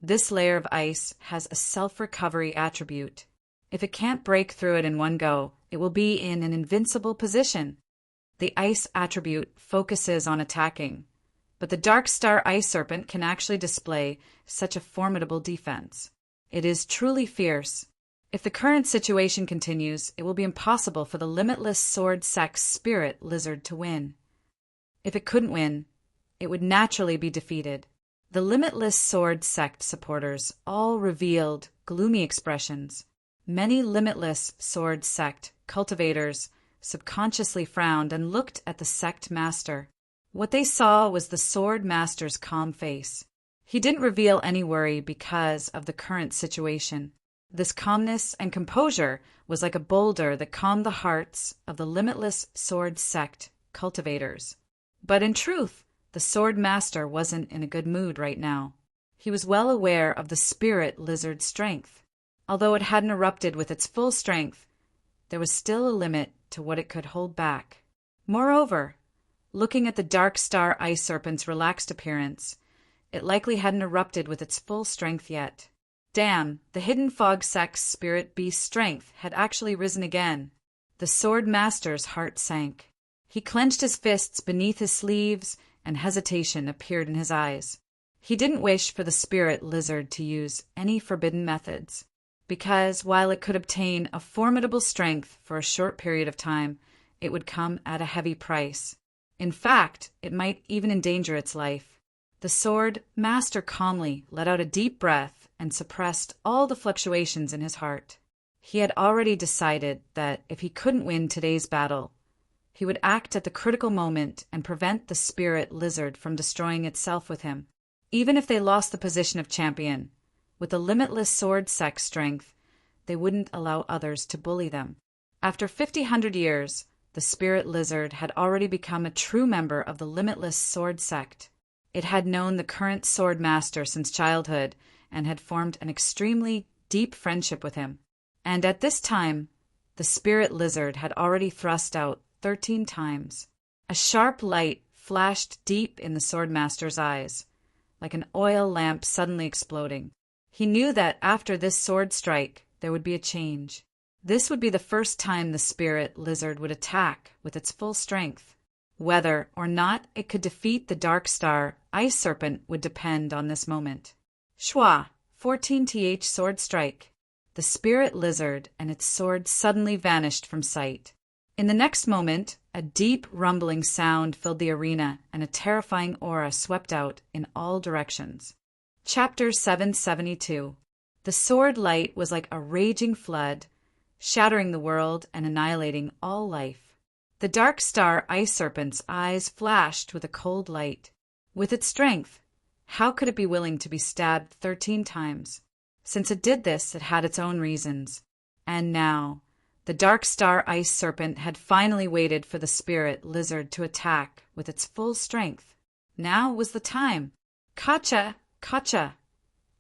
[SPEAKER 1] this layer of ice has a self-recovery attribute. If it can't break through it in one go, it will be in an invincible position. The ice attribute focuses on attacking, but the dark star ice serpent can actually display such a formidable defense. It is truly fierce. If the current situation continues, it will be impossible for the limitless sword sex spirit lizard to win. If it couldn't win, it would naturally be defeated. The limitless sword sect supporters all revealed gloomy expressions. Many limitless sword sect cultivators subconsciously frowned and looked at the sect master. What they saw was the sword master's calm face. He didn't reveal any worry because of the current situation. This calmness and composure was like a boulder that calmed the hearts of the limitless sword sect cultivators. But in truth, the sword master wasn't in a good mood right now. He was well aware of the spirit lizard's strength. Although it hadn't erupted with its full strength, there was still a limit to what it could hold back. Moreover, looking at the dark star ice serpent's relaxed appearance, it likely hadn't erupted with its full strength yet. Damn, the hidden fog sex spirit beast's strength had actually risen again. The sword master's heart sank. He clenched his fists beneath his sleeves, and hesitation appeared in his eyes. He didn't wish for the spirit lizard to use any forbidden methods, because while it could obtain a formidable strength for a short period of time, it would come at a heavy price. In fact, it might even endanger its life. The sword master calmly let out a deep breath and suppressed all the fluctuations in his heart. He had already decided that if he couldn't win today's battle, he would act at the critical moment and prevent the spirit lizard from destroying itself with him. Even if they lost the position of champion, with the limitless sword sex strength, they wouldn't allow others to bully them. After 50 years, the spirit lizard had already become a true member of the limitless sword sect. It had known the current sword master since childhood and had formed an extremely deep friendship with him. And at this time, the spirit lizard had already thrust out 13 times. A sharp light flashed deep in the sword master's eyes, like an oil lamp suddenly exploding. He knew that after this sword strike, there would be a change. This would be the first time the spirit lizard would attack with its full strength. Whether or not it could defeat the dark star ice serpent would depend on this moment. Schwa, 14th sword strike. The spirit lizard and its sword suddenly vanished from sight. In the next moment, a deep rumbling sound filled the arena and a terrifying aura swept out in all directions. Chapter 772. The sword light was like a raging flood, shattering the world and annihilating all life. The dark star ice serpent's eyes flashed with a cold light. With its strength, how could it be willing to be stabbed 13 times? Since it did this, it had its own reasons. And now, the dark star ice serpent had finally waited for the spirit lizard to attack with its full strength. Now was the time. Kacha! Kacha!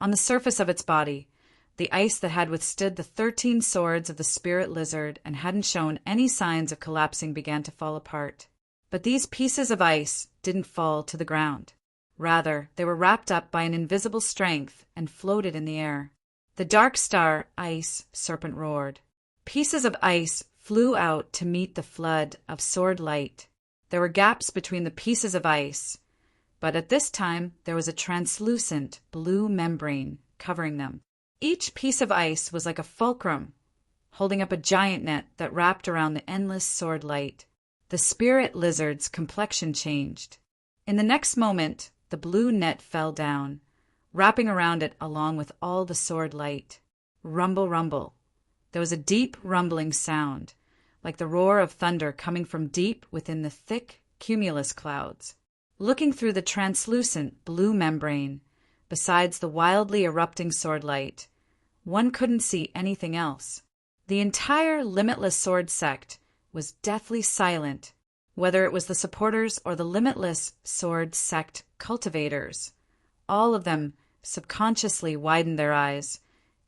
[SPEAKER 1] On the surface of its body, the ice that had withstood the 13 swords of the spirit lizard and hadn't shown any signs of collapsing began to fall apart. But these pieces of ice didn't fall to the ground. Rather, they were wrapped up by an invisible strength and floated in the air. The dark star ice serpent roared. Pieces of ice flew out to meet the flood of sword light. There were gaps between the pieces of ice, but at this time there was a translucent blue membrane covering them. Each piece of ice was like a fulcrum, holding up a giant net that wrapped around the endless sword light. The spirit lizard's complexion changed. In the next moment, the blue net fell down, wrapping around it along with all the sword light. Rumble, rumble. There was a deep rumbling sound, like the roar of thunder coming from deep within the thick cumulus clouds. Looking through the translucent blue membrane, besides the wildly erupting sword light, one couldn't see anything else. The entire Limitless Sword sect was deathly silent, whether it was the supporters or the Limitless Sword sect cultivators. All of them subconsciously widened their eyes,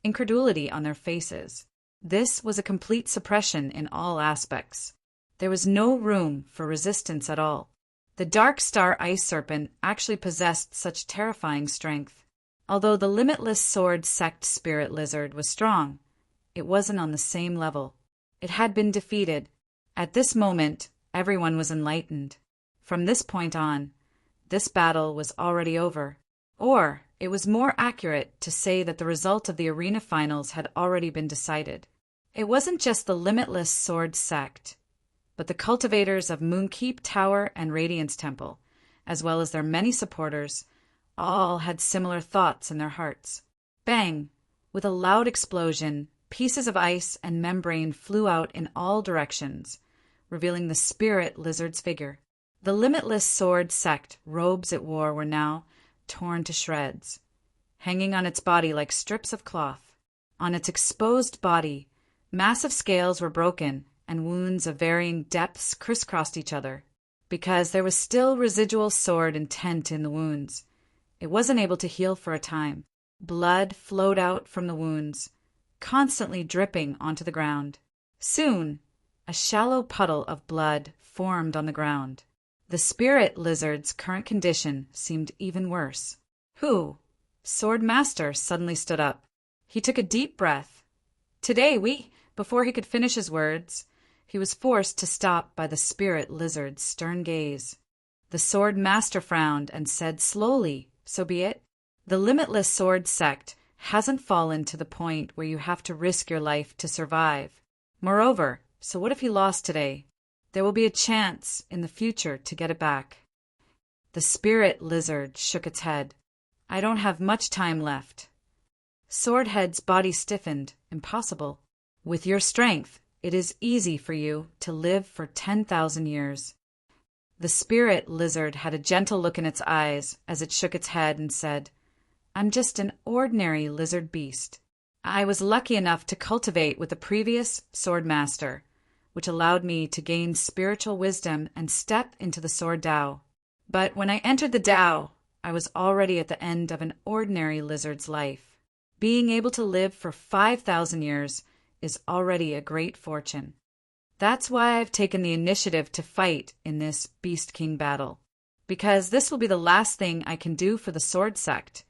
[SPEAKER 1] incredulity on their faces. This was a complete suppression in all aspects. There was no room for resistance at all. The Dark Star Ice Serpent actually possessed such terrifying strength. Although the Limitless Sword sect spirit lizard was strong, it wasn't on the same level. It had been defeated. At this moment, everyone was enlightened. From this point on, this battle was already over. Or, it was more accurate to say that the result of the arena finals had already been decided. It wasn't just the Limitless Sword sect, but the cultivators of Moonkeep Tower and Radiance Temple, as well as their many supporters, all had similar thoughts in their hearts. Bang! With a loud explosion, pieces of ice and membrane flew out in all directions, revealing the spirit lizard's figure. The Limitless Sword sect robes it wore were now torn to shreds, hanging on its body like strips of cloth. On its exposed body, massive scales were broken, and wounds of varying depths crisscrossed each other. Because there was still residual sword intent in the wounds, it wasn't able to heal for a time. Blood flowed out from the wounds, constantly dripping onto the ground. Soon, a shallow puddle of blood formed on the ground. The spirit lizard's current condition seemed even worse. Who? Sword Master suddenly stood up. He took a deep breath. Today before he could finish his words, he was forced to stop by the spirit lizard's stern gaze. The Sword Master frowned and said slowly, "So be it. The Limitless Sword sect hasn't fallen to the point where you have to risk your life to survive. Moreover, so what if he lost today? There will be a chance in the future to get it back." The spirit lizard shook its head. "I don't have much time left." Swordhead's body stiffened. Impossible. With your strength, it is easy for you to live for 10,000 years. The spirit lizard had a gentle look in its eyes as it shook its head and said, "I'm just an ordinary lizard beast. I was lucky enough to cultivate with the previous Sword Master, which allowed me to gain spiritual wisdom and step into the Sword Tao. But when I entered the Tao, I was already at the end of an ordinary lizard's life. Being able to live for 5,000 years is already a great fortune. That's why I've taken the initiative to fight in this Beast King battle, because this will be the last thing I can do for the Sword Sect,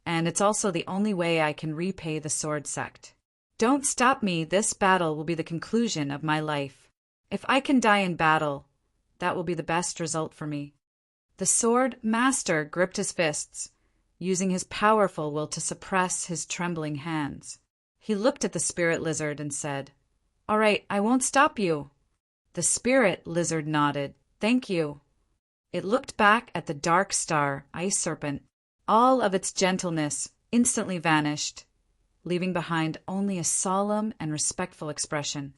[SPEAKER 1] and it's also the only way I can repay the Sword Sect. Don't stop me, this battle will be the conclusion of my life. If I can die in battle, that will be the best result for me." The Sword Master gripped his fists, using his powerful will to suppress his trembling hands. He looked at the spirit lizard and said, "All right, I won't stop you." The spirit lizard nodded. "Thank you." It looked back at the Dark Star Ice Serpent. All of its gentleness instantly vanished, leaving behind only a solemn and respectful expression.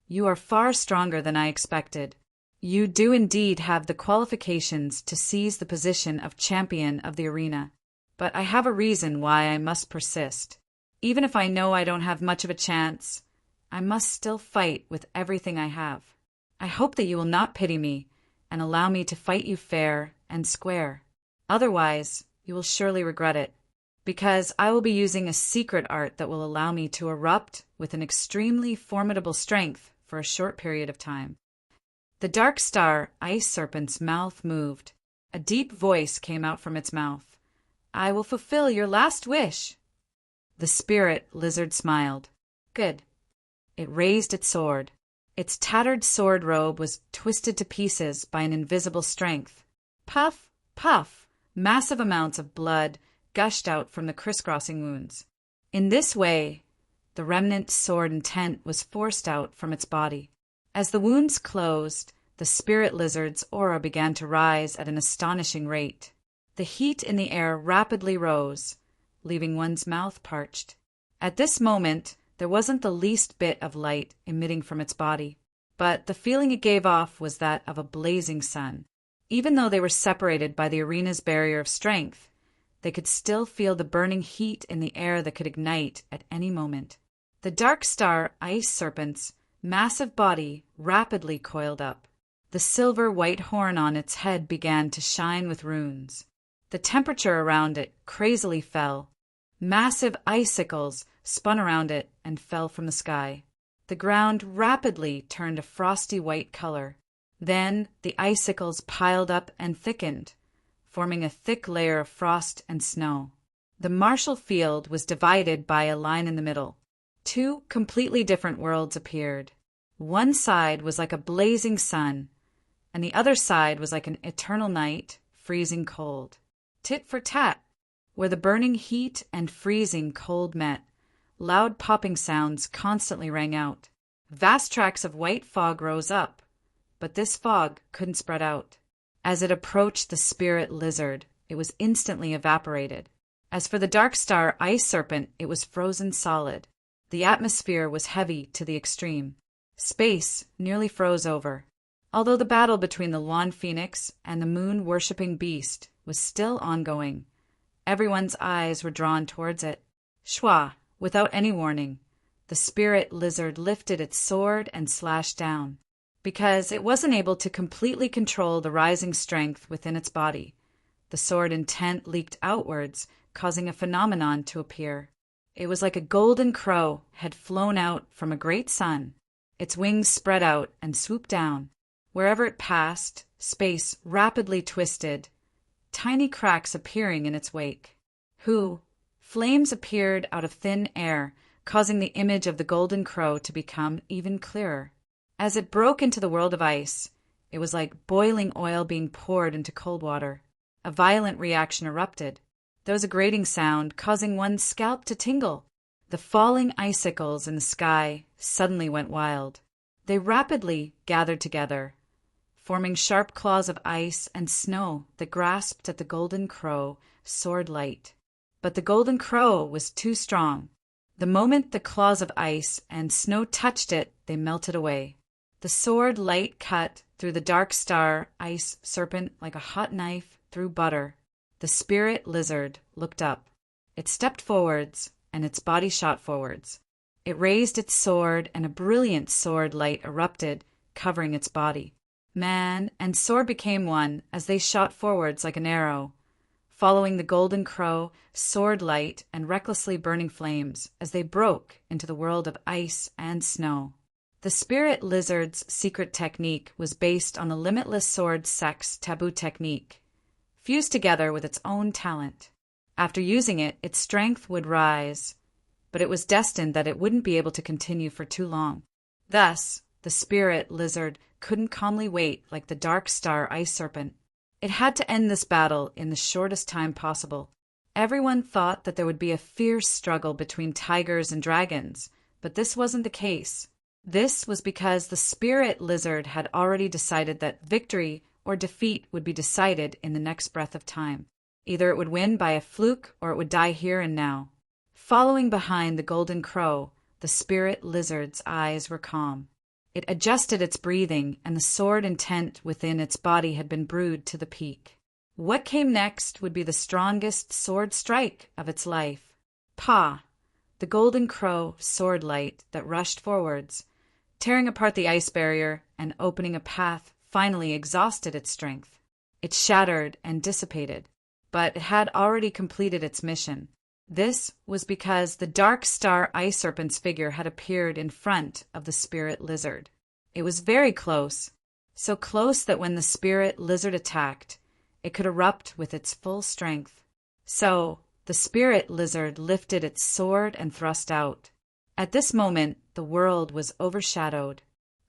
[SPEAKER 1] "You are far stronger than I expected. You do indeed have the qualifications to seize the position of champion of the arena. But I have a reason why I must persist. Even if I know I don't have much of a chance, I must still fight with everything I have. I hope that you will not pity me and allow me to fight you fair and square. Otherwise, you will surely regret it, because I will be using a secret art that will allow me to erupt with an extremely formidable strength for a short period of time." The dark star ice serpent's mouth moved. A deep voice came out from its mouth. "I will fulfill your last wish." The spirit lizard smiled. "Good." It raised its sword. Its tattered sword robe was twisted to pieces by an invisible strength. Puff, puff, massive amounts of blood gushed out from the crisscrossing wounds. In this way, the remnant sword intent was forced out from its body. As the wounds closed, the spirit lizard's aura began to rise at an astonishing rate. The heat in the air rapidly rose, leaving one's mouth parched. At this moment, there wasn't the least bit of light emitting from its body, but the feeling it gave off was that of a blazing sun. Even though they were separated by the arena's barrier of strength, they could still feel the burning heat in the air that could ignite at any moment. The dark star ice serpent's massive body rapidly coiled up. The silver white horn on its head began to shine with runes. The temperature around it crazily fell. Massive icicles spun around it and fell from the sky. The ground rapidly turned a frosty white color. Then the icicles piled up and thickened, forming a thick layer of frost and snow. The martial field was divided by a line in the middle. Two completely different worlds appeared. One side was like a blazing sun, and the other side was like an eternal night, freezing cold. Tit for tat, where the burning heat and freezing cold met, loud popping sounds constantly rang out. Vast tracts of white fog rose up, but this fog couldn't spread out. As it approached the spirit lizard, it was instantly evaporated. As for the dark star ice serpent, it was frozen solid. The atmosphere was heavy to the extreme. Space nearly froze over. Although the battle between the lawn phoenix and the moon-worshipping beast was still ongoing, everyone's eyes were drawn towards it. Schwa, without any warning, the spirit lizard lifted its sword and slashed down. Because it wasn't able to completely control the rising strength within its body, the sword intent leaked outwards, causing a phenomenon to appear. It was like a golden crow had flown out from a great sun. Its wings spread out and swooped down. Wherever it passed, space rapidly twisted, tiny cracks appearing in its wake. Flames appeared out of thin air, causing the image of the golden crow to become even clearer. As it broke into the world of ice, it was like boiling oil being poured into cold water. A violent reaction erupted. There was a grating sound, causing one's scalp to tingle. The falling icicles in the sky suddenly went wild. They rapidly gathered together, forming sharp claws of ice and snow that grasped at the golden crow, sword light. But the golden crow was too strong. The moment the claws of ice and snow touched it, they melted away. The sword light cut through the dark star ice serpent like a hot knife through butter. The spirit lizard looked up. It stepped forwards, and its body shot forwards. It raised its sword, and a brilliant sword light erupted, covering its body. Man and sword became one as they shot forwards like an arrow, following the golden crow, sword light, and recklessly burning flames as they broke into the world of ice and snow. The spirit lizard's secret technique was based on the limitless sword sex taboo technique, fused together with its own talent. After using it, its strength would rise, but it was destined that it wouldn't be able to continue for too long. Thus, the spirit lizard couldn't calmly wait like the dark star ice serpent. It had to end this battle in the shortest time possible. Everyone thought that there would be a fierce struggle between tigers and dragons, but this wasn't the case. This was because the spirit lizard had already decided that victory or defeat would be decided in the next breath of time. Either it would win by a fluke or it would die here and now. Following behind the golden crow, the spirit lizard's eyes were calm. It adjusted its breathing, and the sword intent within its body had been brewed to the peak. What came next would be the strongest sword strike of its life. Pah! the golden crow sword light that rushed forwards, tearing apart the ice barrier and opening a path, finally exhausted its strength. It shattered and dissipated, but it had already completed its mission. This was because the dark star ice serpent's figure had appeared in front of the spirit lizard. It was very close, so close that when the spirit lizard attacked, it could erupt with its full strength. So, the spirit lizard lifted its sword and thrust out. At this moment, the world was overshadowed.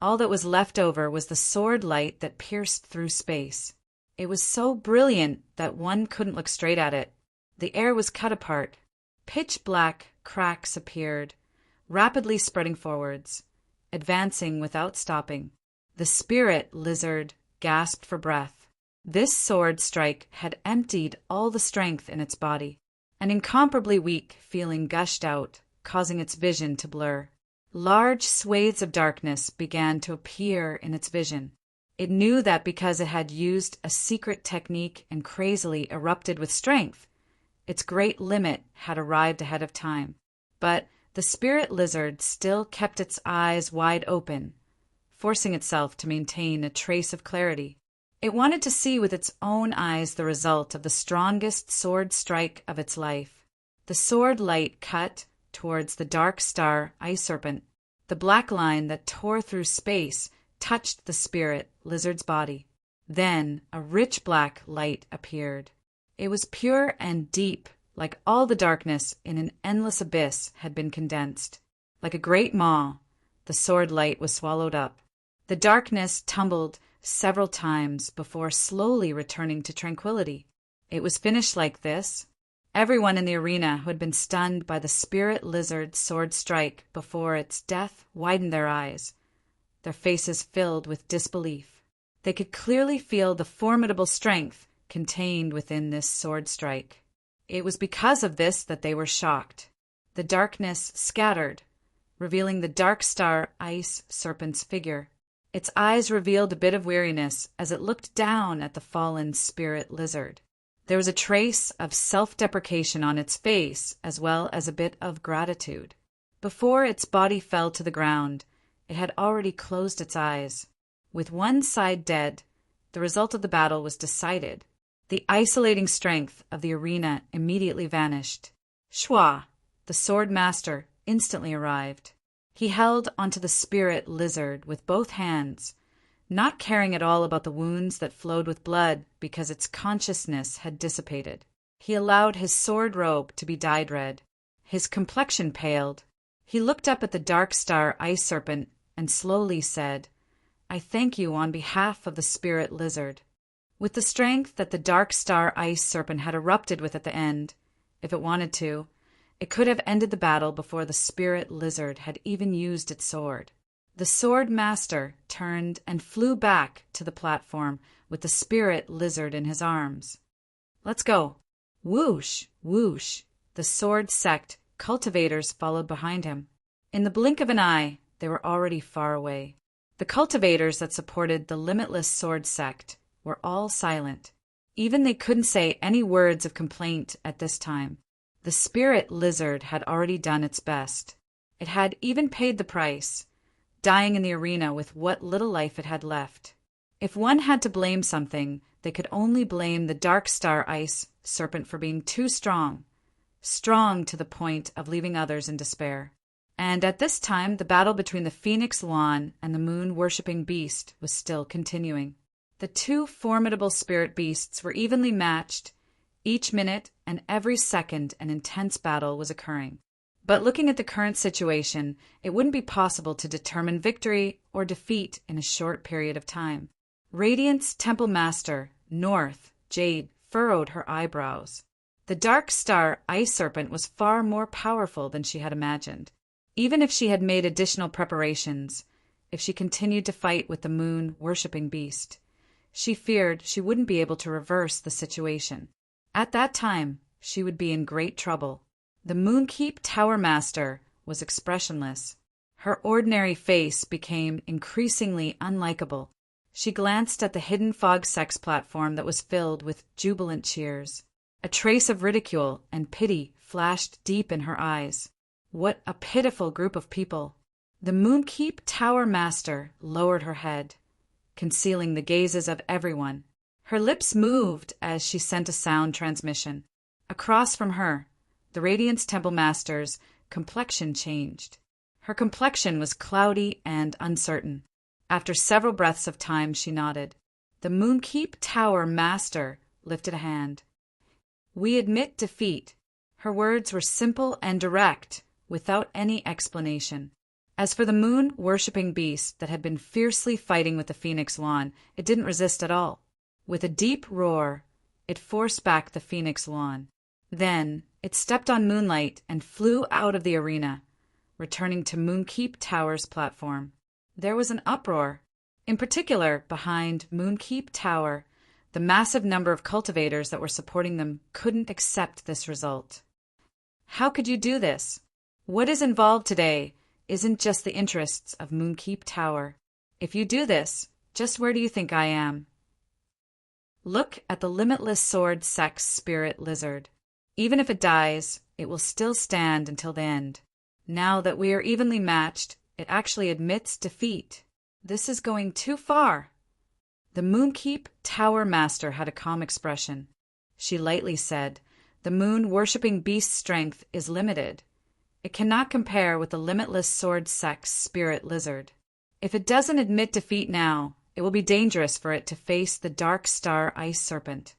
[SPEAKER 1] All that was left over was the sword light that pierced through space. It was so brilliant that one couldn't look straight at it. The air was cut apart. Pitch black cracks appeared, rapidly spreading forwards, advancing without stopping. The spirit lizard gasped for breath. This sword strike had emptied all the strength in its body. An incomparably weak feeling gushed out, causing its vision to blur. Large swathes of darkness began to appear in its vision. It knew that because it had used a secret technique and crazily erupted with strength, its great limit had arrived ahead of time. But the spirit lizard still kept its eyes wide open, forcing itself to maintain a trace of clarity. It wanted to see with its own eyes the result of the strongest sword strike of its life. The sword light cut towards the dark star ice serpent. The black line that tore through space touched the spirit lizard's body. Then a rich black light appeared. It was pure and deep, like all the darkness in an endless abyss had been condensed. Like a great maw, the sword light was swallowed up. The darkness tumbled several times before slowly returning to tranquility. It was finished like this. Everyone in the arena who had been stunned by the spirit lizard's sword strike before its death widened their eyes, their faces filled with disbelief. They could clearly feel the formidable strength contained within this sword strike. It was because of this that they were shocked. The darkness scattered, revealing the dark star ice serpent's figure. Its eyes revealed a bit of weariness as it looked down at the fallen spirit lizard. There was a trace of self-deprecation on its face, as well as a bit of gratitude. Before its body fell to the ground, it had already closed its eyes. With one side dead, the result of the battle was decided. The isolating strength of the arena immediately vanished. Schwa, the sword master, instantly arrived. He held onto the spirit lizard with both hands, not caring at all about the wounds that flowed with blood because its consciousness had dissipated. He allowed his sword robe to be dyed red. His complexion paled. He looked up at the dark star ice serpent and slowly said, "I thank you on behalf of the spirit lizard." With the strength that the dark star ice serpent had erupted with at the end, if it wanted to, it could have ended the battle before the spirit lizard had even used its sword. The sword master turned and flew back to the platform with the spirit lizard in his arms. "Let's go." Whoosh, whoosh, the sword sect cultivators followed behind him. In the blink of an eye, they were already far away. The cultivators that supported the limitless sword sect were all silent. Even they couldn't say any words of complaint at this time. The spirit lizard had already done its best. It had even paid the price, dying in the arena with what little life it had left. If one had to blame something, they could only blame the dark star ice serpent for being too strong to the point of leaving others in despair. And at this time, the battle between the Phoenix Lawn and the moon-worshipping beast was still continuing. The two formidable spirit beasts were evenly matched. Each minute and every second an intense battle was occurring. But looking at the current situation, it wouldn't be possible to determine victory or defeat in a short period of time. Radiant's Temple Master, North, Jade, furrowed her eyebrows. The dark star ice serpent was far more powerful than she had imagined. Even if she had made additional preparations, if she continued to fight with the moon-worshipping beast, she feared she wouldn't be able to reverse the situation. At that time, she would be in great trouble. The Moonkeep Tower Master was expressionless. Her ordinary face became increasingly unlikable. She glanced at the hidden fog sex platform that was filled with jubilant cheers. A trace of ridicule and pity flashed deep in her eyes. What a pitiful group of people. The Moonkeep Tower Master lowered her head, concealing the gazes of everyone. Her lips moved as she sent a sound transmission. Across from her, the Radiance Temple Master's complexion changed. Her complexion was cloudy and uncertain. After several breaths of time, she nodded. The Moonkeep Tower Master lifted a hand. "We admit defeat." Her words were simple and direct, without any explanation. As for the moon-worshipping beast that had been fiercely fighting with the Phoenix Lawn, it didn't resist at all. With a deep roar, it forced back the Phoenix Lawn. Then it stepped on Moonlight and flew out of the arena, returning to Moonkeep Tower's platform. There was an uproar. In particular, behind Moonkeep Tower, the massive number of cultivators that were supporting them couldn't accept this result. How could you do this? What is involved today isn't just the interests of Moonkeep Tower. If you do this, just where do you think I am? Look at the limitless sword sex spirit lizard. Even if it dies, it will still stand until the end. Now that we are evenly matched, it actually admits defeat. This is going too far. The Moonkeep Tower Master had a calm expression. She lightly said, "The moon-worshipping beast's strength is limited. It cannot compare with the limitless sword sex spirit lizard. If it doesn't admit defeat now, it will be dangerous for it to face the dark star ice serpent."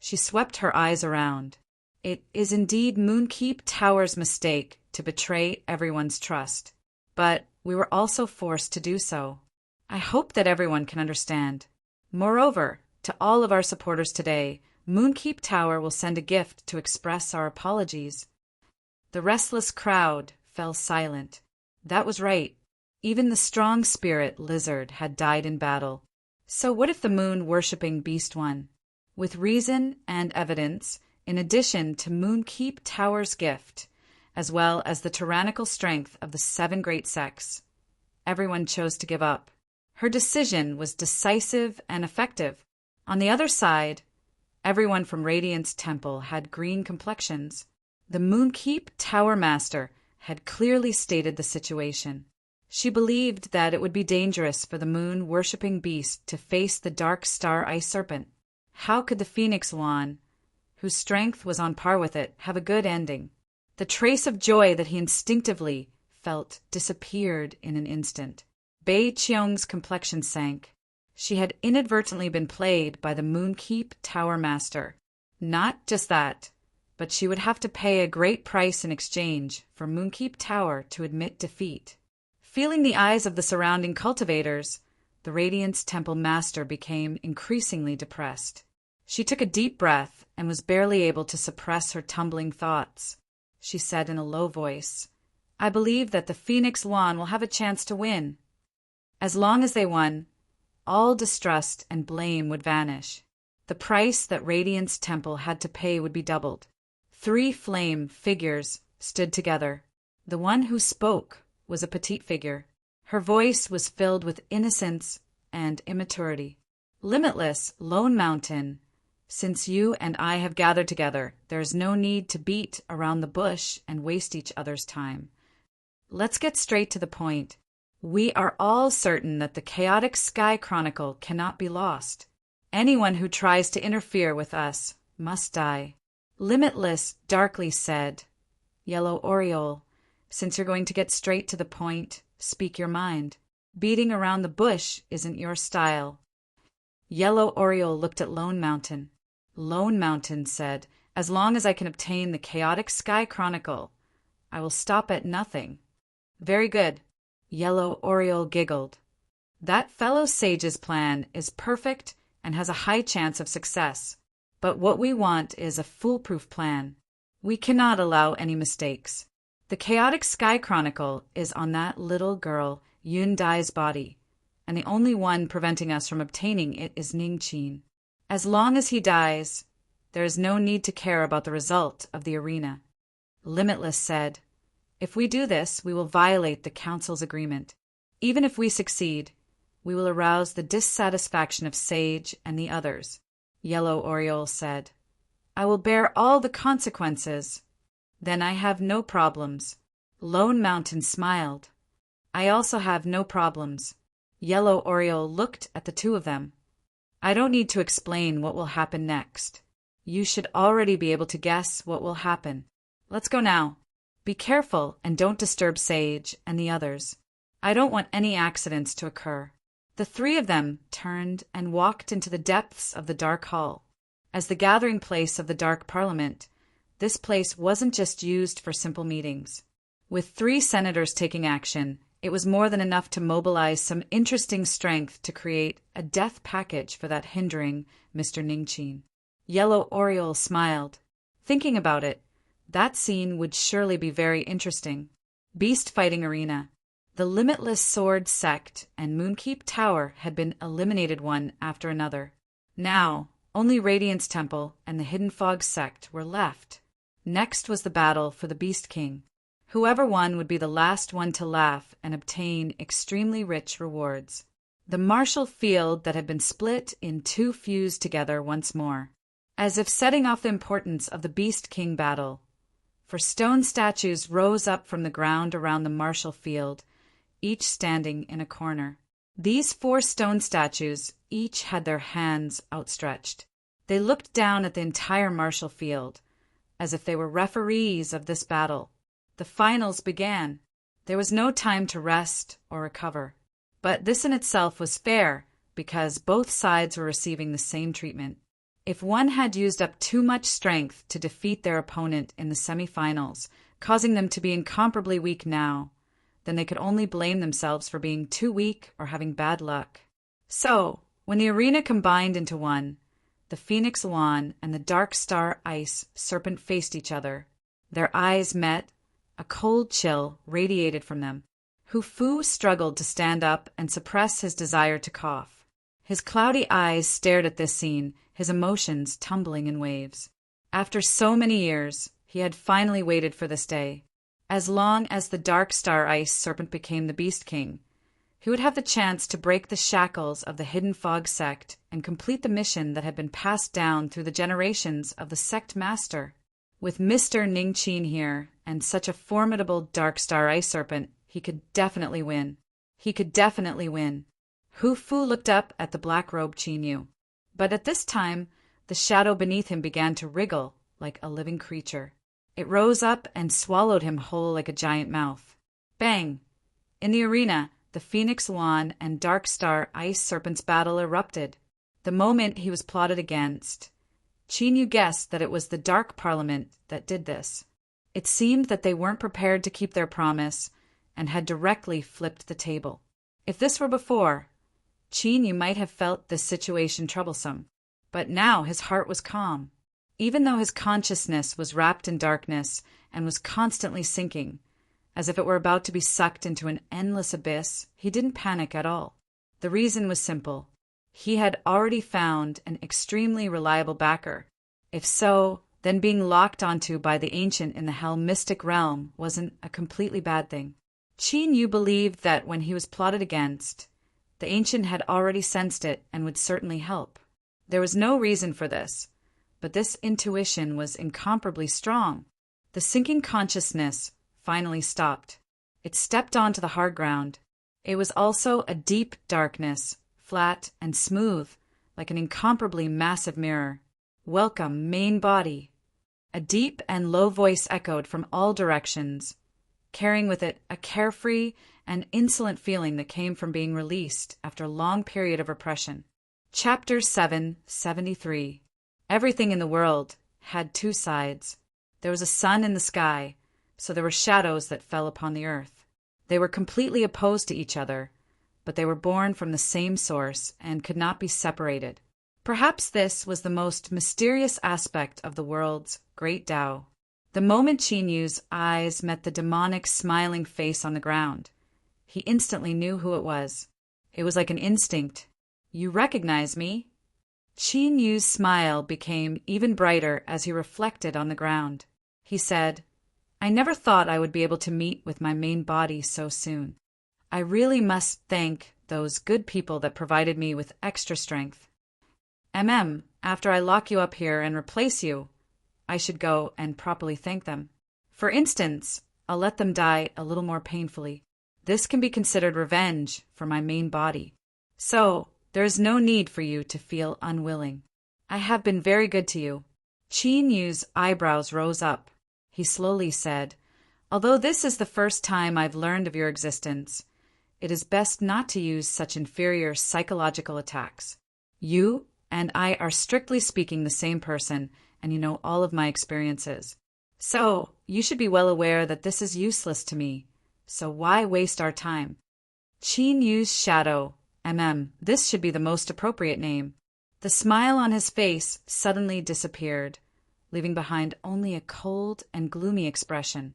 [SPEAKER 1] She swept her eyes around. It is indeed Moonkeep Tower's mistake to betray everyone's trust. But we were also forced to do so. I hope that everyone can understand. Moreover, to all of our supporters today, Moonkeep Tower will send a gift to express our apologies. The restless crowd fell silent. That was right. Even the strong spirit lizard had died in battle. So what if the moon-worshipping beast won? With reason and evidence, in addition to Moonkeep Tower's gift, as well as the tyrannical strength of the 7 great sects, everyone chose to give up. Her decision was decisive and effective. On the other side, everyone from Radiance Temple had green complexions. The Moonkeep Tower Master had clearly stated the situation. She believed that it would be dangerous for the moon-worshipping beast to face the dark star ice serpent. How could the Phoenix Lawn, whose strength was on par with it, have a good ending? The trace of joy that he instinctively felt disappeared in an instant. Bei Qiong's complexion sank. She had inadvertently been played by the Moonkeep Tower Master. Not just that, but she would have to pay a great price in exchange for Moonkeep Tower to admit defeat. Feeling the eyes of the surrounding cultivators, the Radiance Temple Master became increasingly depressed. She took a deep breath and was barely able to suppress her tumbling thoughts. She said in a low voice, "I believe that the Phoenix Lawn will have a chance to win. As long as they won, all distrust and blame would vanish. The price that Radiance Temple had to pay would be doubled." 3 flame figures stood together. The one who spoke was a petite figure. Her voice was filled with innocence and immaturity. "Limitless, Lone Mountain, since you and I have gathered together, there is no need to beat around the bush and waste each other's time. Let's get straight to the point. We are all certain that the chaotic Sky Chronicle cannot be lost. Anyone who tries to interfere with us must die." Limitless darkly said, "Yellow Oriole, since you're going to get straight to the point, speak your mind. Beating around the bush isn't your style." Yellow Oriole looked at Lone Mountain. Lone Mountain said, "As long as I can obtain the chaotic Sky Chronicle, I will stop at nothing." "Very good." Yellow Oriole giggled. "That fellow sage's plan is perfect and has a high chance of success. But what we want is a foolproof plan. We cannot allow any mistakes. The chaotic Sky Chronicle is on that little girl Yun Dai's body, and the only one preventing us from obtaining it is Ningqin. As long as he dies, there is no need to care about the result of the arena." Limitless said, "If we do this, we will violate the Council's agreement. Even if we succeed, we will arouse the dissatisfaction of Sage and the others." Yellow Oriole said, "I will bear all the consequences. Then I have no problems. Lone Mountain smiled. I also have no problems. Yellow Oriole looked at the two of them. I don't need to explain what will happen next. You should already be able to guess what will happen. Let's go now. Be careful and don't disturb Sage and the others. I don't want any accidents to occur. The three of them turned and walked into the depths of the dark hall. As the gathering place of the Dark Parliament, this place wasn't just used for simple meetings. With 3 senators taking action, it was more than enough to mobilize some interesting strength to create a death package for that hindering Mr. Ningqin. Yellow Oriole smiled. Thinking about it, that scene would surely be very interesting. Beast fighting arena. The Limitless Sword sect and Moonkeep Tower had been eliminated one after another. Now, only Radiance Temple and the Hidden Fog sect were left. Next was the battle for the Beast King. Whoever won would be the last one to laugh and obtain extremely rich rewards. The martial field that had been split in 2 fused together once more, as if setting off the importance of the Beast King battle. For stone statues rose up from the ground around the martial field, each standing in a corner. These 4 stone statues each had their hands outstretched. They looked down at the entire martial field, as if they were referees of this battle. The finals began. There was no time to rest or recover. But this in itself was fair, because both sides were receiving the same treatment. If one had used up too much strength to defeat their opponent in the semifinals, causing them to be incomparably weak now, then they could only blame themselves for being too weak or having bad luck. So, when the arena combined into one, the Phoenix Swan and the Dark Star Ice Serpent faced each other. Their eyes met. A cold chill radiated from them. Hu Fu struggled to stand up and suppress his desire to cough. His cloudy eyes stared at this scene, his emotions tumbling in waves. After so many years, he had finally waited for this day. As long as the Dark Star Ice Serpent became the Beast King, he would have the chance to break the shackles of the Hidden Fog sect and complete the mission that had been passed down through the generations of the sect master. With Mr. Ningqin here, and such a formidable Dark Star Ice Serpent, he could definitely win. He could definitely win. Hu Fu looked up at the black-robed Qin Yu. But at this time, the shadow beneath him began to wriggle like a living creature. It rose up and swallowed him whole like a giant mouth. Bang! In the arena, the Phoenix Swan and Dark Star Ice Serpent's battle erupted. The moment he was plotted against, Qin Yu guessed that it was the Dark Parliament that did this. It seemed that they weren't prepared to keep their promise and had directly flipped the table. If this were before, Qin Yu might have felt this situation troublesome, but now his heart was calm. Even though his consciousness was wrapped in darkness and was constantly sinking, as if it were about to be sucked into an endless abyss, he didn't panic at all. The reason was simple. He had already found an extremely reliable backer. If so, then being locked onto by the ancient in the Hell Mystic realm wasn't a completely bad thing. Qin Yu believed that when he was plotted against, the ancient had already sensed it and would certainly help. There was no reason for this, but this intuition was incomparably strong. The sinking consciousness finally stopped. It stepped onto the hard ground. It was also a deep darkness, flat and smooth, like an incomparably massive mirror. Welcome, main body. A deep and low voice echoed from all directions, carrying with it a carefree and insolent feeling that came from being released after a long period of repression. Chapter 773. Everything in the world had 2 sides. There was a sun in the sky, so there were shadows that fell upon the earth. They were completely opposed to each other, but they were born from the same source and could not be separated. Perhaps this was the most mysterious aspect of the world's great Tao. The moment Qin Yu's eyes met the demonic smiling face on the ground, he instantly knew who it was. It was like an instinct. You recognize me? Qin Yu's smile became even brighter as he reflected on the ground. He said, I never thought I would be able to meet with my main body so soon. I really must thank those good people that provided me with extra strength. After I lock you up here and replace you, I should go and properly thank them. For instance, I'll let them die a little more painfully. This can be considered revenge for my main body. So, there is no need for you to feel unwilling. I have been very good to you." Qin Yu's eyebrows rose up. He slowly said, "Although this is the first time I've learned of your existence, it is best not to use such inferior psychological attacks. You and I are strictly speaking the same person, and you know all of my experiences. So, you should be well aware that this is useless to me. So why waste our time?" Qin Yu's shadow, this should be the most appropriate name. The smile on his face suddenly disappeared, leaving behind only a cold and gloomy expression.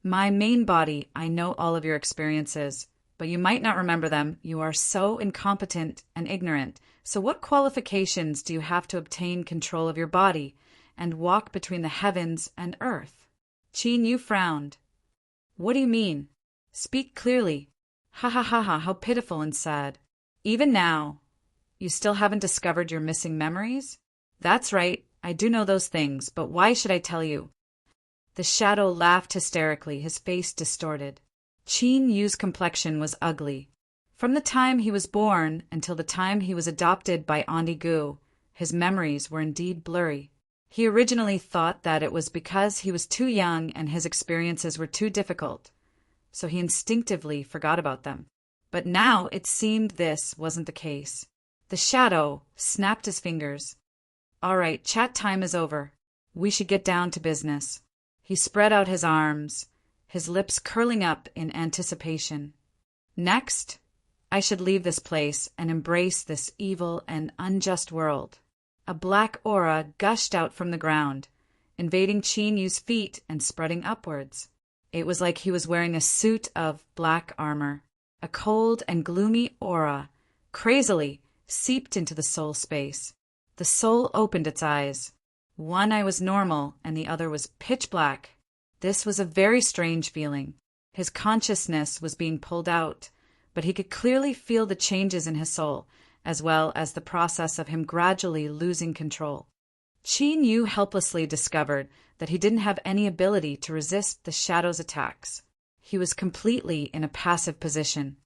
[SPEAKER 1] "My main body, I know all of your experiences, but you might not remember them. You are so incompetent and ignorant. So what qualifications do you have to obtain control of your body and walk between the heavens and earth?" Qin Yu frowned. "What do you mean? Speak clearly. Ha ha ha ha, how pitiful and sad. Even now, you still haven't discovered your missing memories?" "That's right, I do know those things, but why should I tell you?" The shadow laughed hysterically, his face distorted. Qin Yu's complexion was ugly. From the time he was born until the time he was adopted by Gu, his memories were indeed blurry. He originally thought that it was because he was too young and his experiences were too difficult, so he instinctively forgot about them. But now it seemed this wasn't the case. The shadow snapped his fingers. "All right, chat time is over. We should get down to business." He spread out his arms, his lips curling up in anticipation. "Next, I should leave this place and embrace this evil and unjust world." A black aura gushed out from the ground, invading Qin Yu's feet and spreading upwards. It was like he was wearing a suit of black armor. A cold and gloomy aura, crazily, seeped into the soul space. The soul opened its eyes. One eye was normal and the other was pitch black. This was a very strange feeling. His consciousness was being pulled out, but he could clearly feel the changes in his soul, as well as the process of him gradually losing control. Qin Yu helplessly discovered that he didn't have any ability to resist the shadow's attacks. He was completely in a passive position.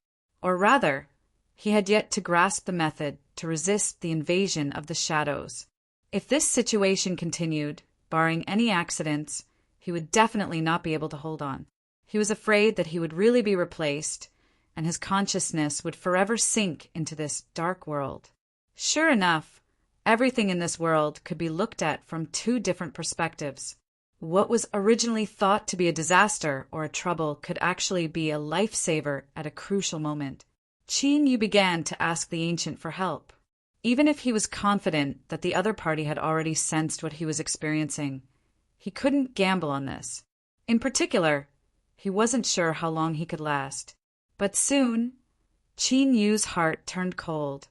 [SPEAKER 1] Or rather, he had yet to grasp the method to resist the invasion of the shadows. If this situation continued, barring any accidents, he would definitely not be able to hold on. He was afraid that he would really be replaced, and his consciousness would forever sink into this dark world. Sure enough, everything in this world could be looked at from two different perspectives. What was originally thought to be a disaster or a trouble could actually be a lifesaver at a crucial moment. Qin Yu began to ask the ancient for help. Even if he was confident that the other party had already sensed what he was experiencing, he couldn't gamble on this. In particular, he wasn't sure how long he could last. But soon, Qin Yu's heart turned cold,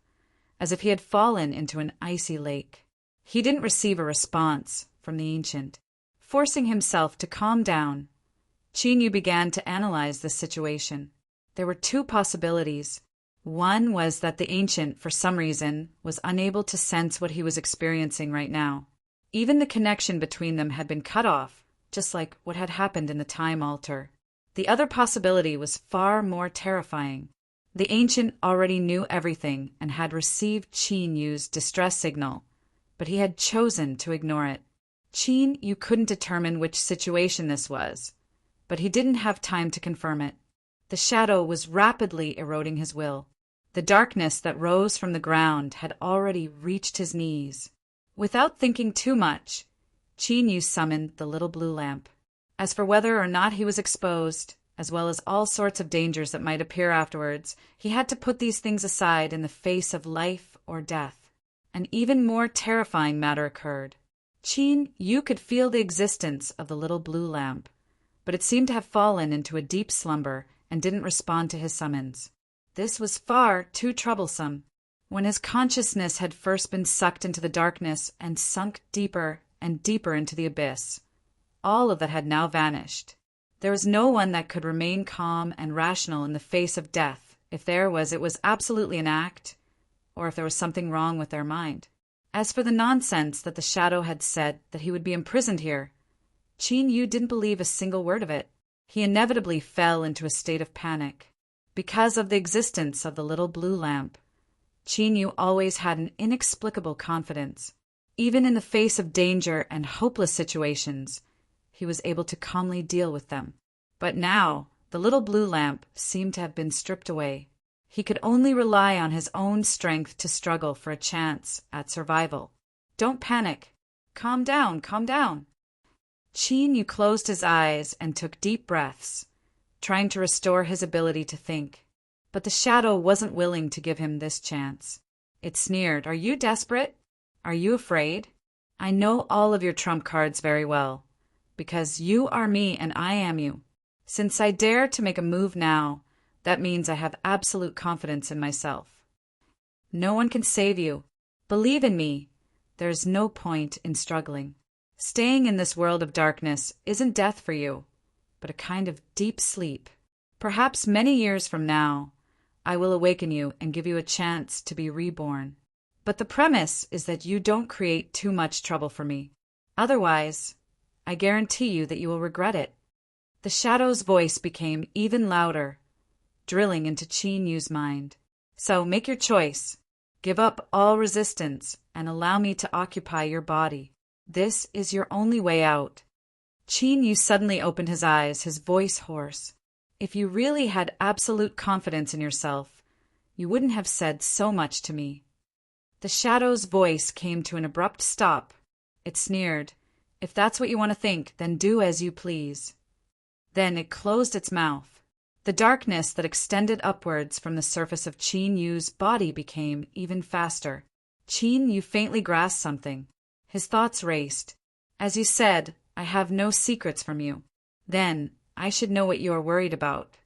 [SPEAKER 1] as if he had fallen into an icy lake. He didn't receive a response from the ancient. Forcing himself to calm down, Qin Yu began to analyze the situation. There were two possibilities. One was that the ancient, for some reason, was unable to sense what he was experiencing right now. Even the connection between them had been cut off, just like what had happened in the time altar. The other possibility was far more terrifying. The ancient already knew everything and had received Qin Yu's distress signal, but he had chosen to ignore it. Qin Yu couldn't determine which situation this was, but he didn't have time to confirm it. The shadow was rapidly eroding his will. The darkness that rose from the ground had already reached his knees. Without thinking too much, Qin Yu summoned the little blue lamp. As for whether or not he was exposed, as well as all sorts of dangers that might appear afterwards, he had to put these things aside in the face of life or death. An even more terrifying matter occurred. Qin Yu could feel the existence of the little blue lamp, but it seemed to have fallen into a deep slumber and didn't respond to his summons. This was far too troublesome. When his consciousness had first been sucked into the darkness and sunk deeper and deeper into the abyss, all of that had now vanished. There was no one that could remain calm and rational in the face of death. If there was, it was absolutely an act, or if there was something wrong with their mind. As for the nonsense that the shadow had said that he would be imprisoned here, Qin Yu didn't believe a single word of it. he inevitably fell into a state of panic. Because of the existence of the little blue lamp, Qin Yu always had an inexplicable confidence. Even in the face of danger and hopeless situations, he was able to calmly deal with them. But now, the little blue lamp seemed to have been stripped away. He could only rely on his own strength to struggle for a chance at survival. Don't panic. Calm down, calm down. Qin Yu closed his eyes and took deep breaths, trying to restore his ability to think. But the shadow wasn't willing to give him this chance. It sneered, "Are you desperate? Are you afraid? I know all of your trump cards very well, because you are me and I am you. Since I dare to make a move now, that means I have absolute confidence in myself. No one can save you. Believe in me. There is no point in struggling. Staying in this world of darkness isn't death for you, but a kind of deep sleep. Perhaps many years from now, I will awaken you and give you a chance to be reborn. But the premise is that you don't create too much trouble for me. Otherwise, I guarantee you that you will regret it." The shadow's voice became even louder, drilling into Qin Yu's mind. "So make your choice. Give up all resistance and allow me to occupy your body. This is your only way out." Qin Yu suddenly opened his eyes, his voice hoarse. "If you really had absolute confidence in yourself, you wouldn't have said so much to me." The shadow's voice came to an abrupt stop. It sneered, "If that's what you want to think, then do as you please." Then it closed its mouth. The darkness that extended upwards from the surface of Qin Yu's body became even faster. Qin Yu faintly grasped something. His thoughts raced. "As you said, I have no secrets from you. Then I should know what you are worried about.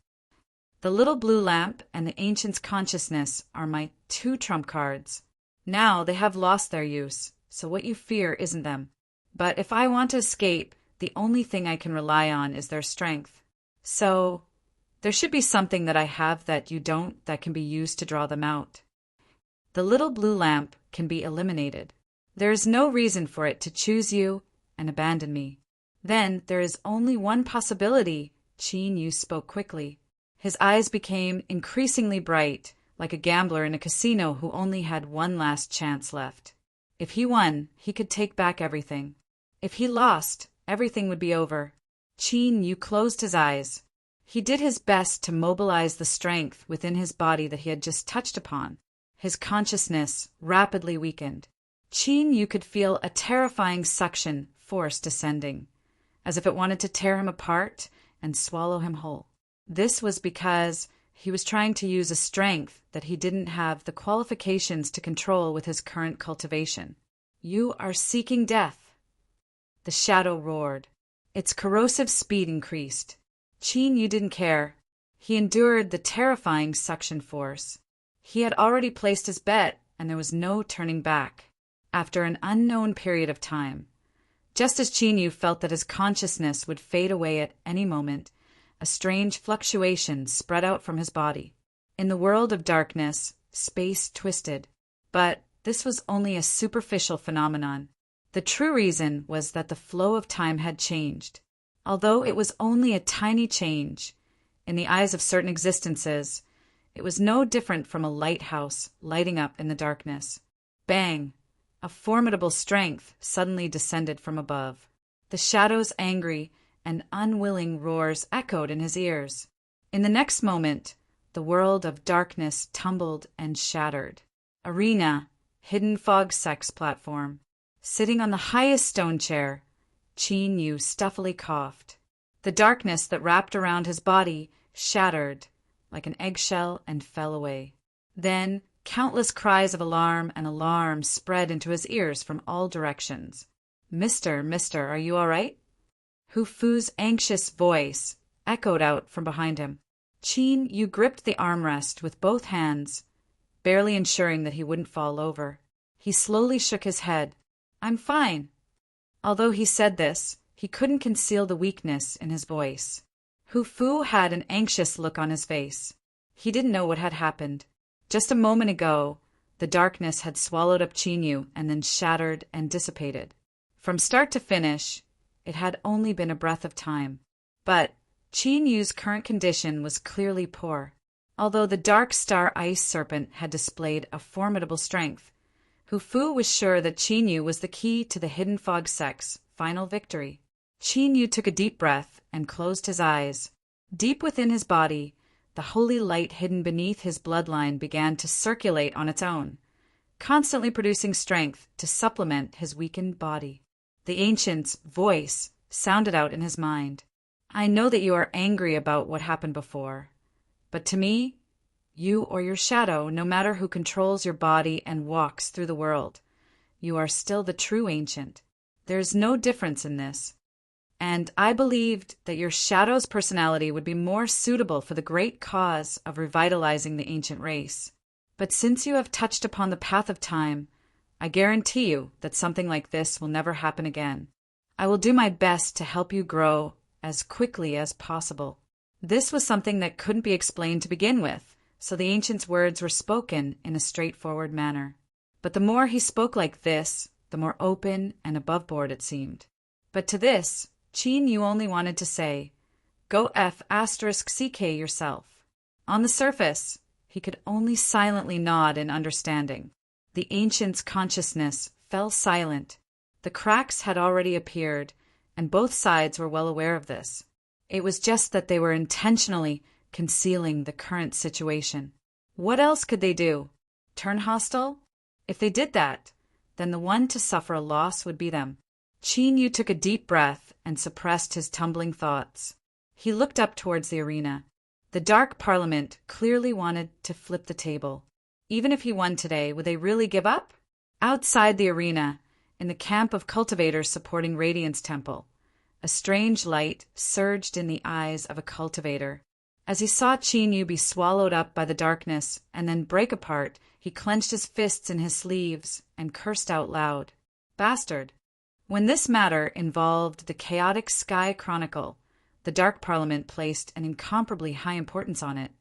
[SPEAKER 1] The little blue lamp and the ancient's consciousness are my two trump cards. Now they have lost their use, so what you fear isn't them. But if I want to escape, the only thing I can rely on is their strength. So there should be something that I have that you don't that can be used to draw them out. The little blue lamp can be eliminated. There is no reason for it to choose you and abandon me. Then there is only one possibility." Qin Yu spoke quickly. His eyes became increasingly bright, like a gambler in a casino who only had one last chance left. If he won, he could take back everything. If he lost, everything would be over. Qin Yu closed his eyes. He did his best to mobilize the strength within his body that he had just touched upon. His consciousness rapidly weakened. Qin Yu could feel a terrifying suction force descending, as if it wanted to tear him apart and swallow him whole. This was because he was trying to use a strength that he didn't have the qualifications to control with his current cultivation. "You are seeking death." The shadow roared. Its corrosive speed increased. Qin Yu didn't care. He endured the terrifying suction force. He had already placed his bet, and there was no turning back. After an unknown period of time, just as Qin Yu felt that his consciousness would fade away at any moment, a strange fluctuation spread out from his body. In the world of darkness, space twisted. But this was only a superficial phenomenon. The true reason was that the flow of time had changed. Although it was only a tiny change, in the eyes of certain existences, it was no different from a lighthouse lighting up in the darkness. Bang! A formidable strength suddenly descended from above. The shadow's angry and unwilling roars echoed in his ears. In the next moment, the world of darkness tumbled and shattered. Arena, hidden fog sex platform. Sitting on the highest stone chair, Qin Yu stuffily coughed. The darkness that wrapped around his body shattered like an eggshell and fell away. Then countless cries of alarm spread into his ears from all directions. Mister, are you all right?" Hu Fu's anxious voice echoed out from behind him. Qin Yu gripped the armrest with both hands, barely ensuring that he wouldn't fall over. He slowly shook his head. "I'm fine." Although he said this, he couldn't conceal the weakness in his voice. Hu Fu had an anxious look on his face. He didn't know what had happened. Just a moment ago, the darkness had swallowed up Qin Yu and then shattered and dissipated. From start to finish, it had only been a breath of time. But Qin Yu's current condition was clearly poor. Although the Dark Star Ice Serpent had displayed a formidable strength, Hu Fu was sure that Qin Yu was the key to the Hidden Fog sect's final victory. Qin Yu took a deep breath and closed his eyes. Deep within his body, the holy light hidden beneath his bloodline began to circulate on its own, constantly producing strength to supplement his weakened body. The ancient's voice sounded out in his mind. I know that you are angry about what happened before, but to me, you or your shadow, no matter who controls your body and walks through the world, you are still the true ancient. There is no difference in this. And I believed that your shadow's personality would be more suitable for the great cause of revitalizing the ancient race. But since you have touched upon the path of time, I guarantee you that something like this will never happen again. I will do my best to help you grow as quickly as possible. This was something that couldn't be explained to begin with, so the ancient's words were spoken in a straightforward manner. But the more he spoke like this, the more open and aboveboard it seemed. But to this, Qin Yu only wanted to say, "Go F***ck yourself." On the surface, he could only silently nod in understanding. The ancient's consciousness fell silent. The cracks had already appeared, and both sides were well aware of this. It was just that they were intentionally concealing the current situation. What else could they do? Turn hostile? If they did that, then the one to suffer a loss would be them. Qin Yu took a deep breath and suppressed his tumbling thoughts. He looked up towards the arena. The Dark Parliament clearly wanted to flip the table. Even if he won today, would they really give up? Outside the arena, in the camp of cultivators supporting Radiance Temple, a strange light surged in the eyes of a cultivator. As he saw Qin Yu be swallowed up by the darkness and then break apart, he clenched his fists in his sleeves and cursed out loud. Bastard! When this matter involved the chaotic Sky Chronicle, the Dark Parliament placed an incomparably high importance on it.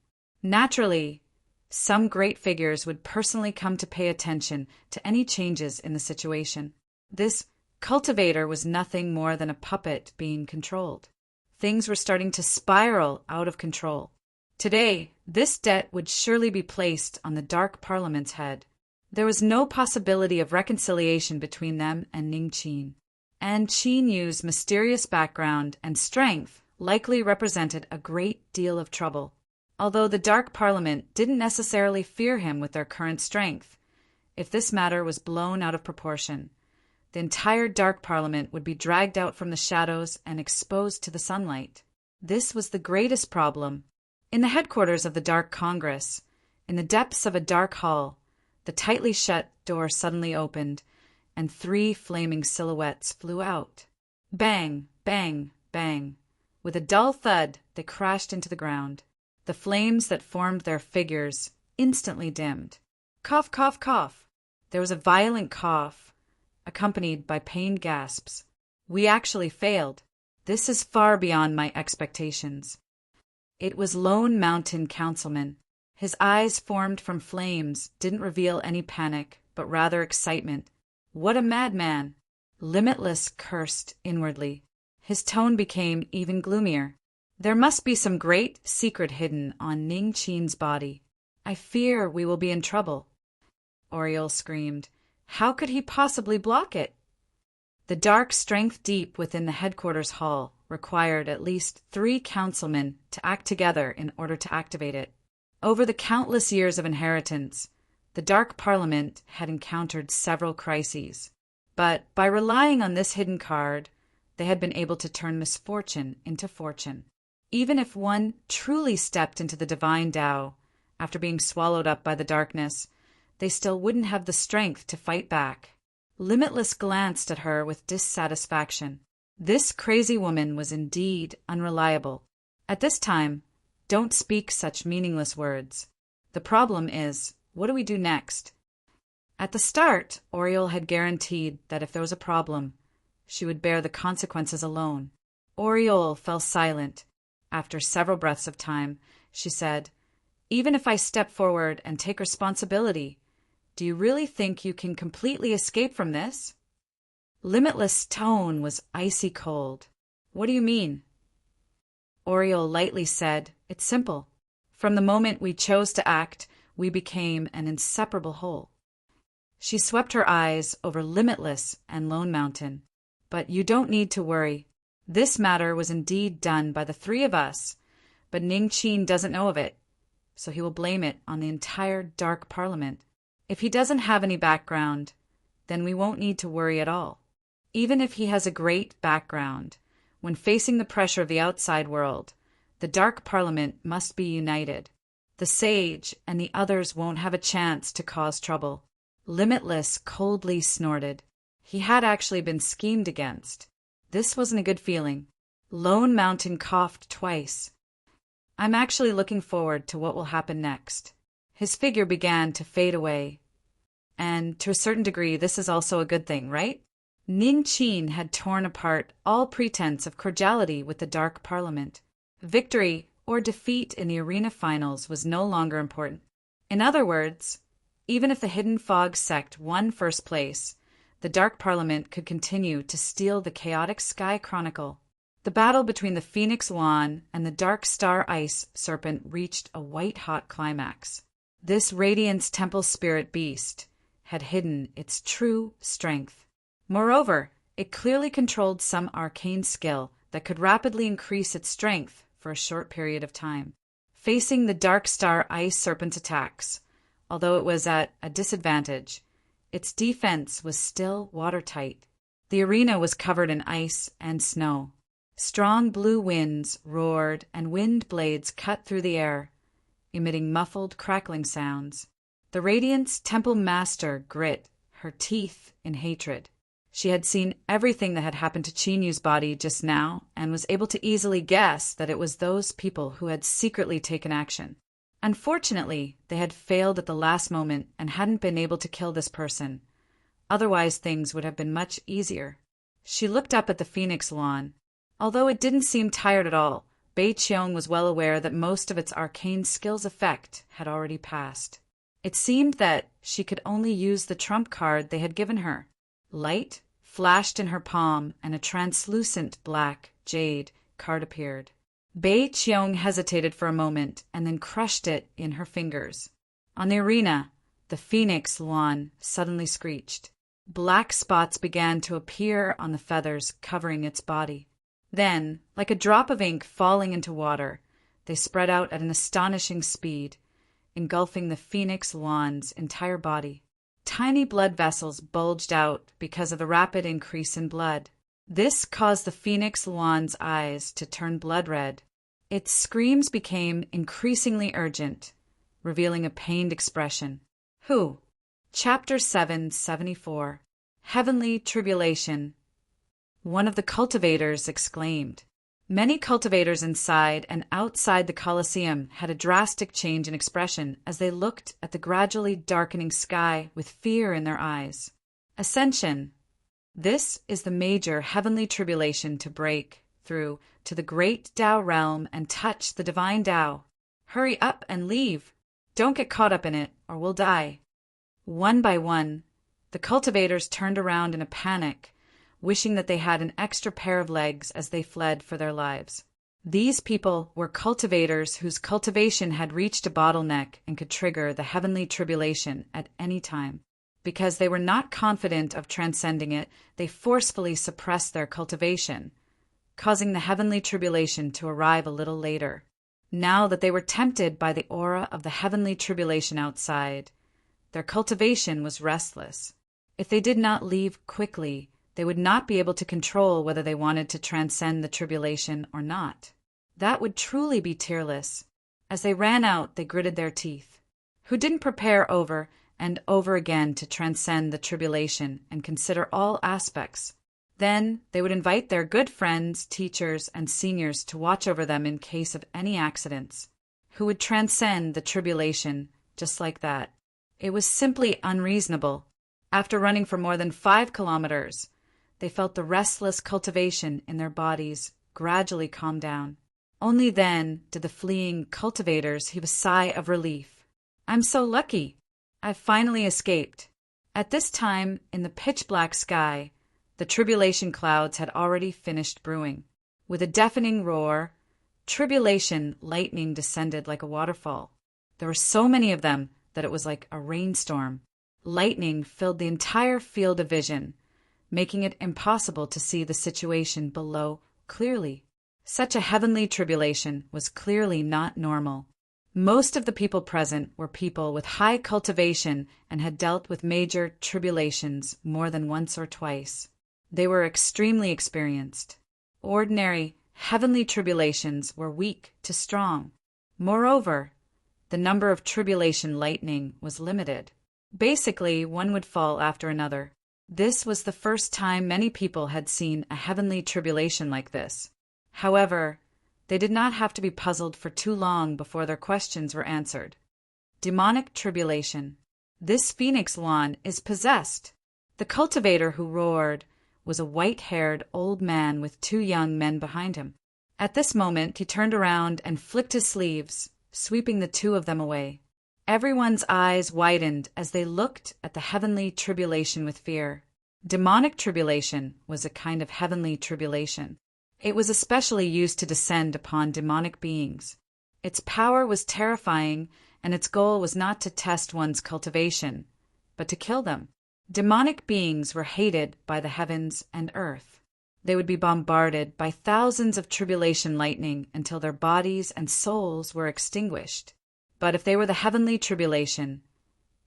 [SPEAKER 1] Naturally, some great figures would personally come to pay attention to any changes in the situation. This cultivator was nothing more than a puppet being controlled. Things were starting to spiral out of control. Today, this debt would surely be placed on the Dark Parliament's head. There was no possibility of reconciliation between them and Ning Qin. And Qin Yu's mysterious background and strength likely represented a great deal of trouble. Although the Dark Parliament didn't necessarily fear him with their current strength, if this matter was blown out of proportion, the entire Dark Parliament would be dragged out from the shadows and exposed to the sunlight. This was the greatest problem. In the headquarters of the Dark Congress, in the depths of a dark hall, the tightly shut door suddenly opened, and 3 flaming silhouettes flew out. Bang, bang, bang. With a dull thud, they crashed into the ground. The flames that formed their figures instantly dimmed. Cough, cough, cough. There was a violent cough, accompanied by pained gasps. We actually failed. This is far beyond my expectations. It was Lone Mountain Councilman. His eyes, formed from flames, didn't reveal any panic, but rather excitement. What a madman! Limitless cursed inwardly. His tone became even gloomier. There must be some great secret hidden on Ning Qin's body. I fear we will be in trouble. Oriole screamed. How could he possibly block it? The dark strength deep within the headquarters hall required at least 3 councilmen to act together in order to activate it. Over the countless years of inheritance, the Dark Parliament had encountered several crises. But by relying on this hidden card, they had been able to turn misfortune into fortune. Even if one truly stepped into the divine Tao, after being swallowed up by the darkness, they still wouldn't have the strength to fight back. Limitless glanced at her with dissatisfaction. This crazy woman was indeed unreliable. At this time, don't speak such meaningless words. The problem is, what do we do next? At the start, Oriole had guaranteed that if there was a problem, she would bear the consequences alone. Oriole fell silent. After several breaths of time, she said, Even if I step forward and take responsibility, do you really think you can completely escape from this? Limitless' tone was icy cold. What do you mean? Oriole lightly said, "It's simple. From the moment we chose to act, we became an inseparable whole." She swept her eyes over Limitless and Lone Mountain. "But you don't need to worry. This matter was indeed done by the three of us, but Ning Qin doesn't know of it, so he will blame it on the entire Dark Parliament. If he doesn't have any background, then we won't need to worry at all. Even if he has a great background, when facing the pressure of the outside world, the Dark Parliament must be united. The sage and the others won't have a chance to cause trouble." Limitless coldly snorted. He had actually been schemed against. This wasn't a good feeling. Lone Mountain coughed twice. "I'm actually looking forward to what will happen next." His figure began to fade away. "And to a certain degree, this is also a good thing, right?" Ning Qin had torn apart all pretense of cordiality with the Dark Parliament. Victory or defeat in the arena finals was no longer important. In other words, even if the Hidden Fog sect won first place, the Dark Parliament could continue to steal the Chaotic Sky Chronicle. The battle between the Phoenix Yuan and the Dark Star Ice Serpent reached a white-hot climax. This Radiance Temple Spirit beast had hidden its true strength. Moreover, it clearly controlled some arcane skill that could rapidly increase its strength for a short period of time. Facing the Dark Star Ice Serpent's attacks, although it was at a disadvantage, its defense was still watertight. The arena was covered in ice and snow. Strong blue winds roared and wind blades cut through the air, emitting muffled crackling sounds. The Radiance Temple Master grit her teeth in hatred. She had seen everything that had happened to Chinyu's body just now and was able to easily guess that it was those people who had secretly taken action. Unfortunately, they had failed at the last moment and hadn't been able to kill this person. Otherwise, things would have been much easier. She looked up at the Phoenix Yuan. Although it didn't seem tired at all, Bei Qiong was well aware that most of its arcane skill's effect had already passed. It seemed that she could only use the trump card they had given her. Light flashed in her palm and a translucent black jade card appeared. Bei Qiong hesitated for a moment and then crushed it in her fingers. On the arena, the Phoenix Yuan suddenly screeched. Black spots began to appear on the feathers covering its body. Then, like a drop of ink falling into water, they spread out at an astonishing speed, engulfing the Phoenix Yuan's entire body. Tiny blood vessels bulged out because of the rapid increase in blood. This caused the Phoenix Yuan's eyes to turn blood red. Its screams became increasingly urgent, revealing a pained expression. Who? Chapter 774. Heavenly Tribulation. One of the cultivators exclaimed. Many cultivators inside and outside the Colosseum had a drastic change in expression as they looked at the gradually darkening sky with fear in their eyes. Ascension. This is the major heavenly tribulation to break through to the great Tao realm and touch the divine Tao. Hurry up and leave. Don't get caught up in it, or we'll die. One by one, the cultivators turned around in a panic, wishing that they had an extra pair of legs as they fled for their lives. These people were cultivators whose cultivation had reached a bottleneck and could trigger the heavenly tribulation at any time. Because they were not confident of transcending it, they forcefully suppressed their cultivation, causing the heavenly tribulation to arrive a little later. Now that they were tempted by the aura of the heavenly tribulation outside, their cultivation was restless. If they did not leave quickly, they would not be able to control whether they wanted to transcend the tribulation or not. That would truly be tearless. As they ran out, they gritted their teeth. Who didn't prepare over and over again to transcend the tribulation and consider all aspects? Then they would invite their good friends, teachers, and seniors to watch over them in case of any accidents. Who would transcend the tribulation just like that? It was simply unreasonable. After running for more than 5 kilometers, they felt the restless cultivation in their bodies gradually calm down. Only then did the fleeing cultivators heave a sigh of relief. I'm so lucky. I've finally escaped. At this time, in the pitch-black sky, the tribulation clouds had already finished brewing. With a deafening roar, Tribulation lightning descended like a waterfall. There were so many of them that it was like a rainstorm. Lightning filled the entire field of vision, making it impossible to see the situation below clearly. Such a heavenly tribulation was clearly not normal. Most of the people present were people with high cultivation and had dealt with major tribulations more than once or twice. They were extremely experienced. Ordinary, heavenly tribulations were weak to strong. Moreover, the number of tribulation lightning was limited. Basically, one would fall after another. This was the first time many people had seen a heavenly tribulation like this. However, they did not have to be puzzled for too long before their questions were answered. Demonic tribulation. This phoenix lawn is possessed. The cultivator who roared was a white-haired old man with two young men behind him. At this moment, he turned around and flicked his sleeves, sweeping the two of them away. Everyone's eyes widened as they looked at the heavenly tribulation with fear. Demonic tribulation was a kind of heavenly tribulation. It was especially used to descend upon demonic beings. Its power was terrifying, and its goal was not to test one's cultivation, but to kill them. Demonic beings were hated by the heavens and earth. They would be bombarded by thousands of tribulation lightning until their bodies and souls were extinguished. But if they were the heavenly tribulation,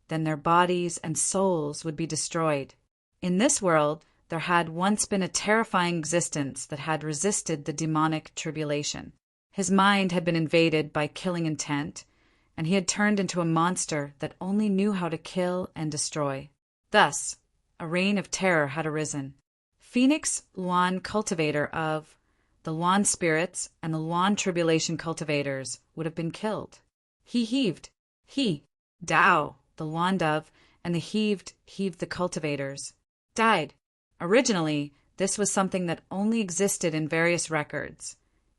[SPEAKER 1] then their bodies and souls would be destroyed. In this world, there had once been a terrifying existence that had resisted the demonic tribulation. His mind had been invaded by killing intent, and he had turned into a monster that only knew how to kill and destroy. Thus, a reign of terror had arisen. Phoenix Lawn cultivator of the lawn spirits and the lawn tribulation cultivators would have been killed. He heaved. He, Tao, the lawn dove, and the heaved the cultivators, died. Originally, this was something that only existed in various records,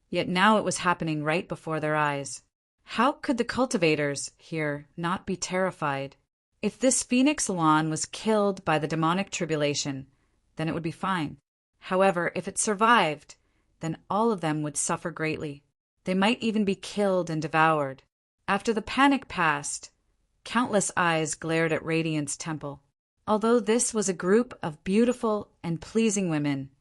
[SPEAKER 1] yet now it was happening right before their eyes. How could the cultivators here not be terrified? If this phoenix lawn was killed by the demonic tribulation, then it would be fine. However, if it survived, then all of them would suffer greatly. They might even be killed and devoured. After the panic passed, countless eyes glared at Radiant's temple. Although this was a group of beautiful and pleasing women,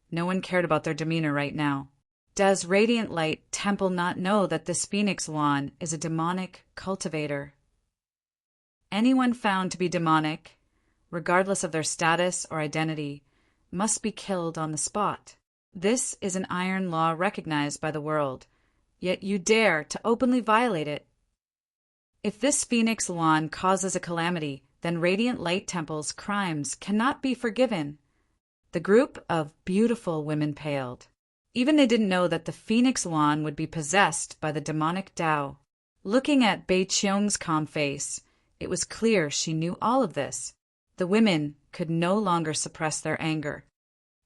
[SPEAKER 1] no one cared about their demeanor right now. Does Radiant Light Temple not know that this phoenix lawn is a demonic cultivator? Anyone found to be demonic, regardless of their status or identity, must be killed on the spot. This is an iron law recognized by the world, yet you dare to openly violate it. If this phoenix lawn causes a calamity, then Radiant Light Temple's crimes cannot be forgiven. The group of beautiful women paled. Even they didn't know that the phoenix lawn would be possessed by the demonic Tao. Looking at Bei Qiong's calm face, it was clear she knew all of this. The women could no longer suppress their anger.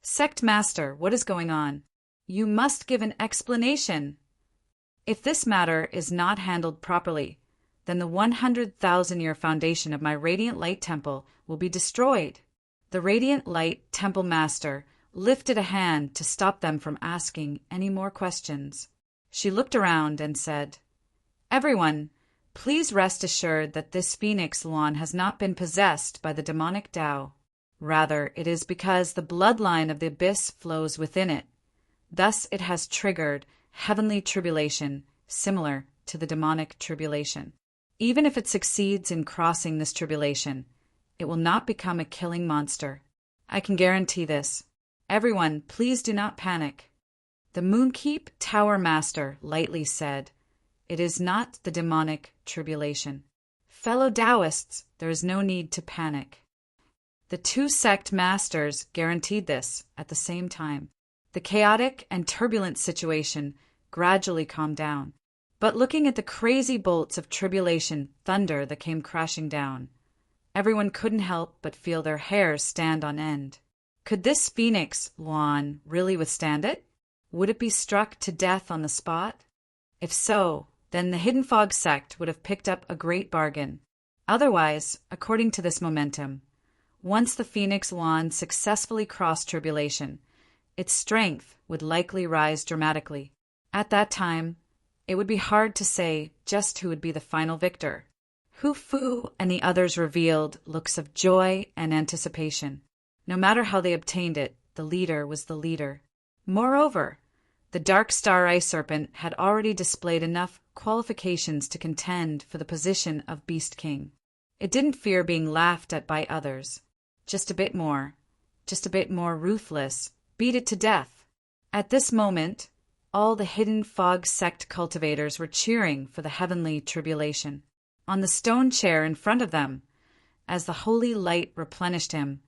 [SPEAKER 1] Sect Master, what is going on? You must give an explanation. If this matter is not handled properly, then the 100,000-year foundation of my Radiant Light Temple will be destroyed. The Radiant Light Temple Master lifted a hand to stop them from asking any more questions. She looked around and said, "Everyone, please rest assured that this phoenix lawn has not been possessed by the demonic Tao. Rather, it is because the bloodline of the abyss flows within it. Thus it has triggered heavenly tribulation similar to the demonic tribulation. Even if it succeeds in crossing this tribulation, it will not become a killing monster. I can guarantee this. Everyone, please do not panic." The Moonkeep Tower Master lightly said, "It is not the demonic tribulation. Fellow Taoists, there is no need to panic." The two sect masters guaranteed this at the same time. The chaotic and turbulent situation gradually calmed down. But looking at the crazy bolts of tribulation thunder that came crashing down, everyone couldn't help but feel their hair stand on end. Could this phoenix lawn really withstand it? Would it be struck to death on the spot? If so, then the Hidden Fog sect would have picked up a great bargain. Otherwise, according to this momentum, once the phoenix lawn successfully crossed tribulation, its strength would likely rise dramatically. At that time, it would be hard to say just who would be the final victor. Hu Fu and the others revealed looks of joy and anticipation. No matter how they obtained it, the leader was the leader. Moreover, the Dark Star Ice Serpent had already displayed enough qualifications to contend for the position of Beast King. It didn't fear being laughed at by others. Just a bit more ruthless, beat it to death. At this moment, all the Hidden Fog sect cultivators were cheering for the heavenly tribulation. On the stone chair in front of them, as the holy light replenished him,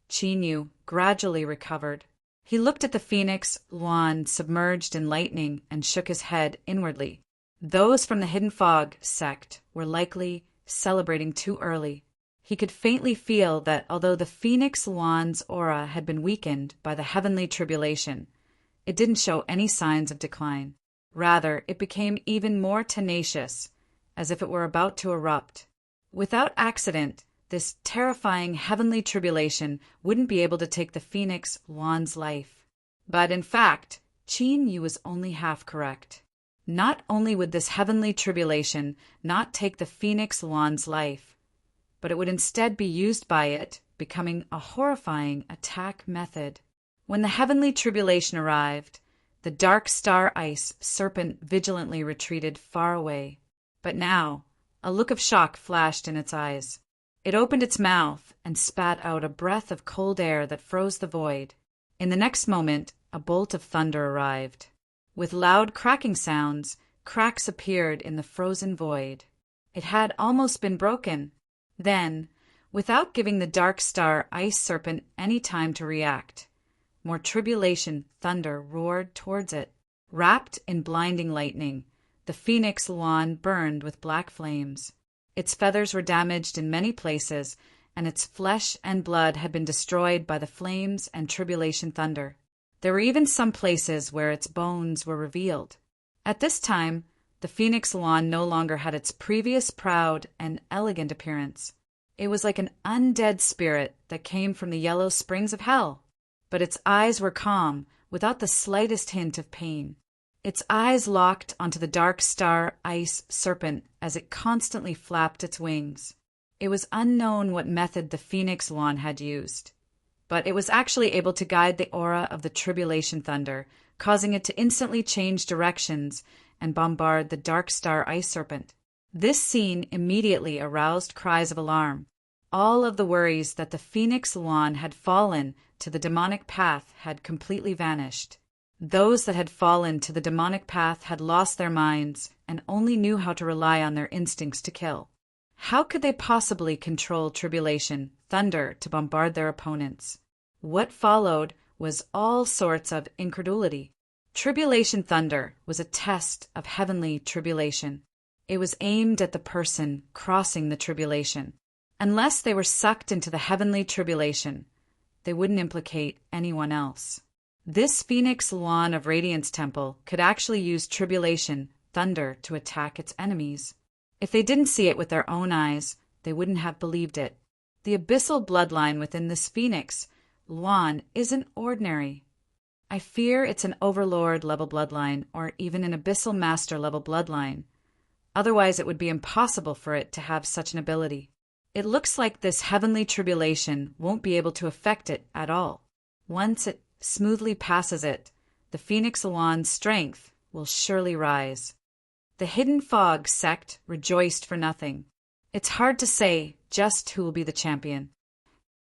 [SPEAKER 1] Qin Yu gradually recovered. He looked at the phoenix Luan submerged in lightning and shook his head inwardly. Those from the Hidden Fog sect were likely celebrating too early. He could faintly feel that although the phoenix Luan's aura had been weakened by the heavenly tribulation, it didn't show any signs of decline. Rather, it became even more tenacious, as if it were about to erupt. Without accident, this terrifying heavenly tribulation wouldn't be able to take the phoenix Luan's life. But in fact, Qin Yu was only half correct. Not only would this heavenly tribulation not take the phoenix Luan's life, but it would instead be used by it, becoming a horrifying attack method. When the heavenly tribulation arrived, the Dark Star Ice Serpent vigilantly retreated far away. But now, a look of shock flashed in its eyes. It opened its mouth and spat out a breath of cold air that froze the void. In the next moment, a bolt of thunder arrived. With loud cracking sounds, cracks appeared in the frozen void. It had almost been broken. Then, without giving the Dark Star Ice Serpent any time to react, more tribulation thunder roared towards it. Wrapped in blinding lightning, the phoenix Luan burned with black flames. Its feathers were damaged in many places, and its flesh and blood had been destroyed by the flames and tribulation thunder. There were even some places where its bones were revealed. At this time, the phoenix Luan no longer had its previous proud and elegant appearance. It was like an undead spirit that came from the yellow springs of hell. But its eyes were calm, without the slightest hint of pain. Its eyes locked onto the Dark Star Ice Serpent as it constantly flapped its wings. It was unknown what method the phoenix Luan had used, but it was actually able to guide the aura of the tribulation thunder, causing it to instantly change directions and bombard the Dark Star Ice Serpent. This scene immediately aroused cries of alarm. All of the worries that the phoenix Luan had fallen to the demonic path had completely vanished. Those that had fallen to the demonic path had lost their minds and only knew how to rely on their instincts to kill. How could they possibly control tribulation, thunder, to bombard their opponents? What followed was all sorts of incredulity. Tribulation thunder was a test of heavenly tribulation. It was aimed at the person crossing the tribulation. Unless they were sucked into the heavenly tribulation, they wouldn't implicate anyone else. This Phoenix Luan of Radiance Temple could actually use tribulation, thunder, to attack its enemies. If they didn't see it with their own eyes, they wouldn't have believed it. The abyssal bloodline within this Phoenix Luan isn't ordinary. I fear it's an Overlord-level bloodline or even an Abyssal Master-level bloodline. Otherwise, it would be impossible for it to have such an ability. It looks like this heavenly tribulation won't be able to affect it at all. Once it smoothly passes it, the Phoenix Luan's strength will surely rise. The Hidden Fog sect rejoiced for nothing. It's hard to say just who will be the champion.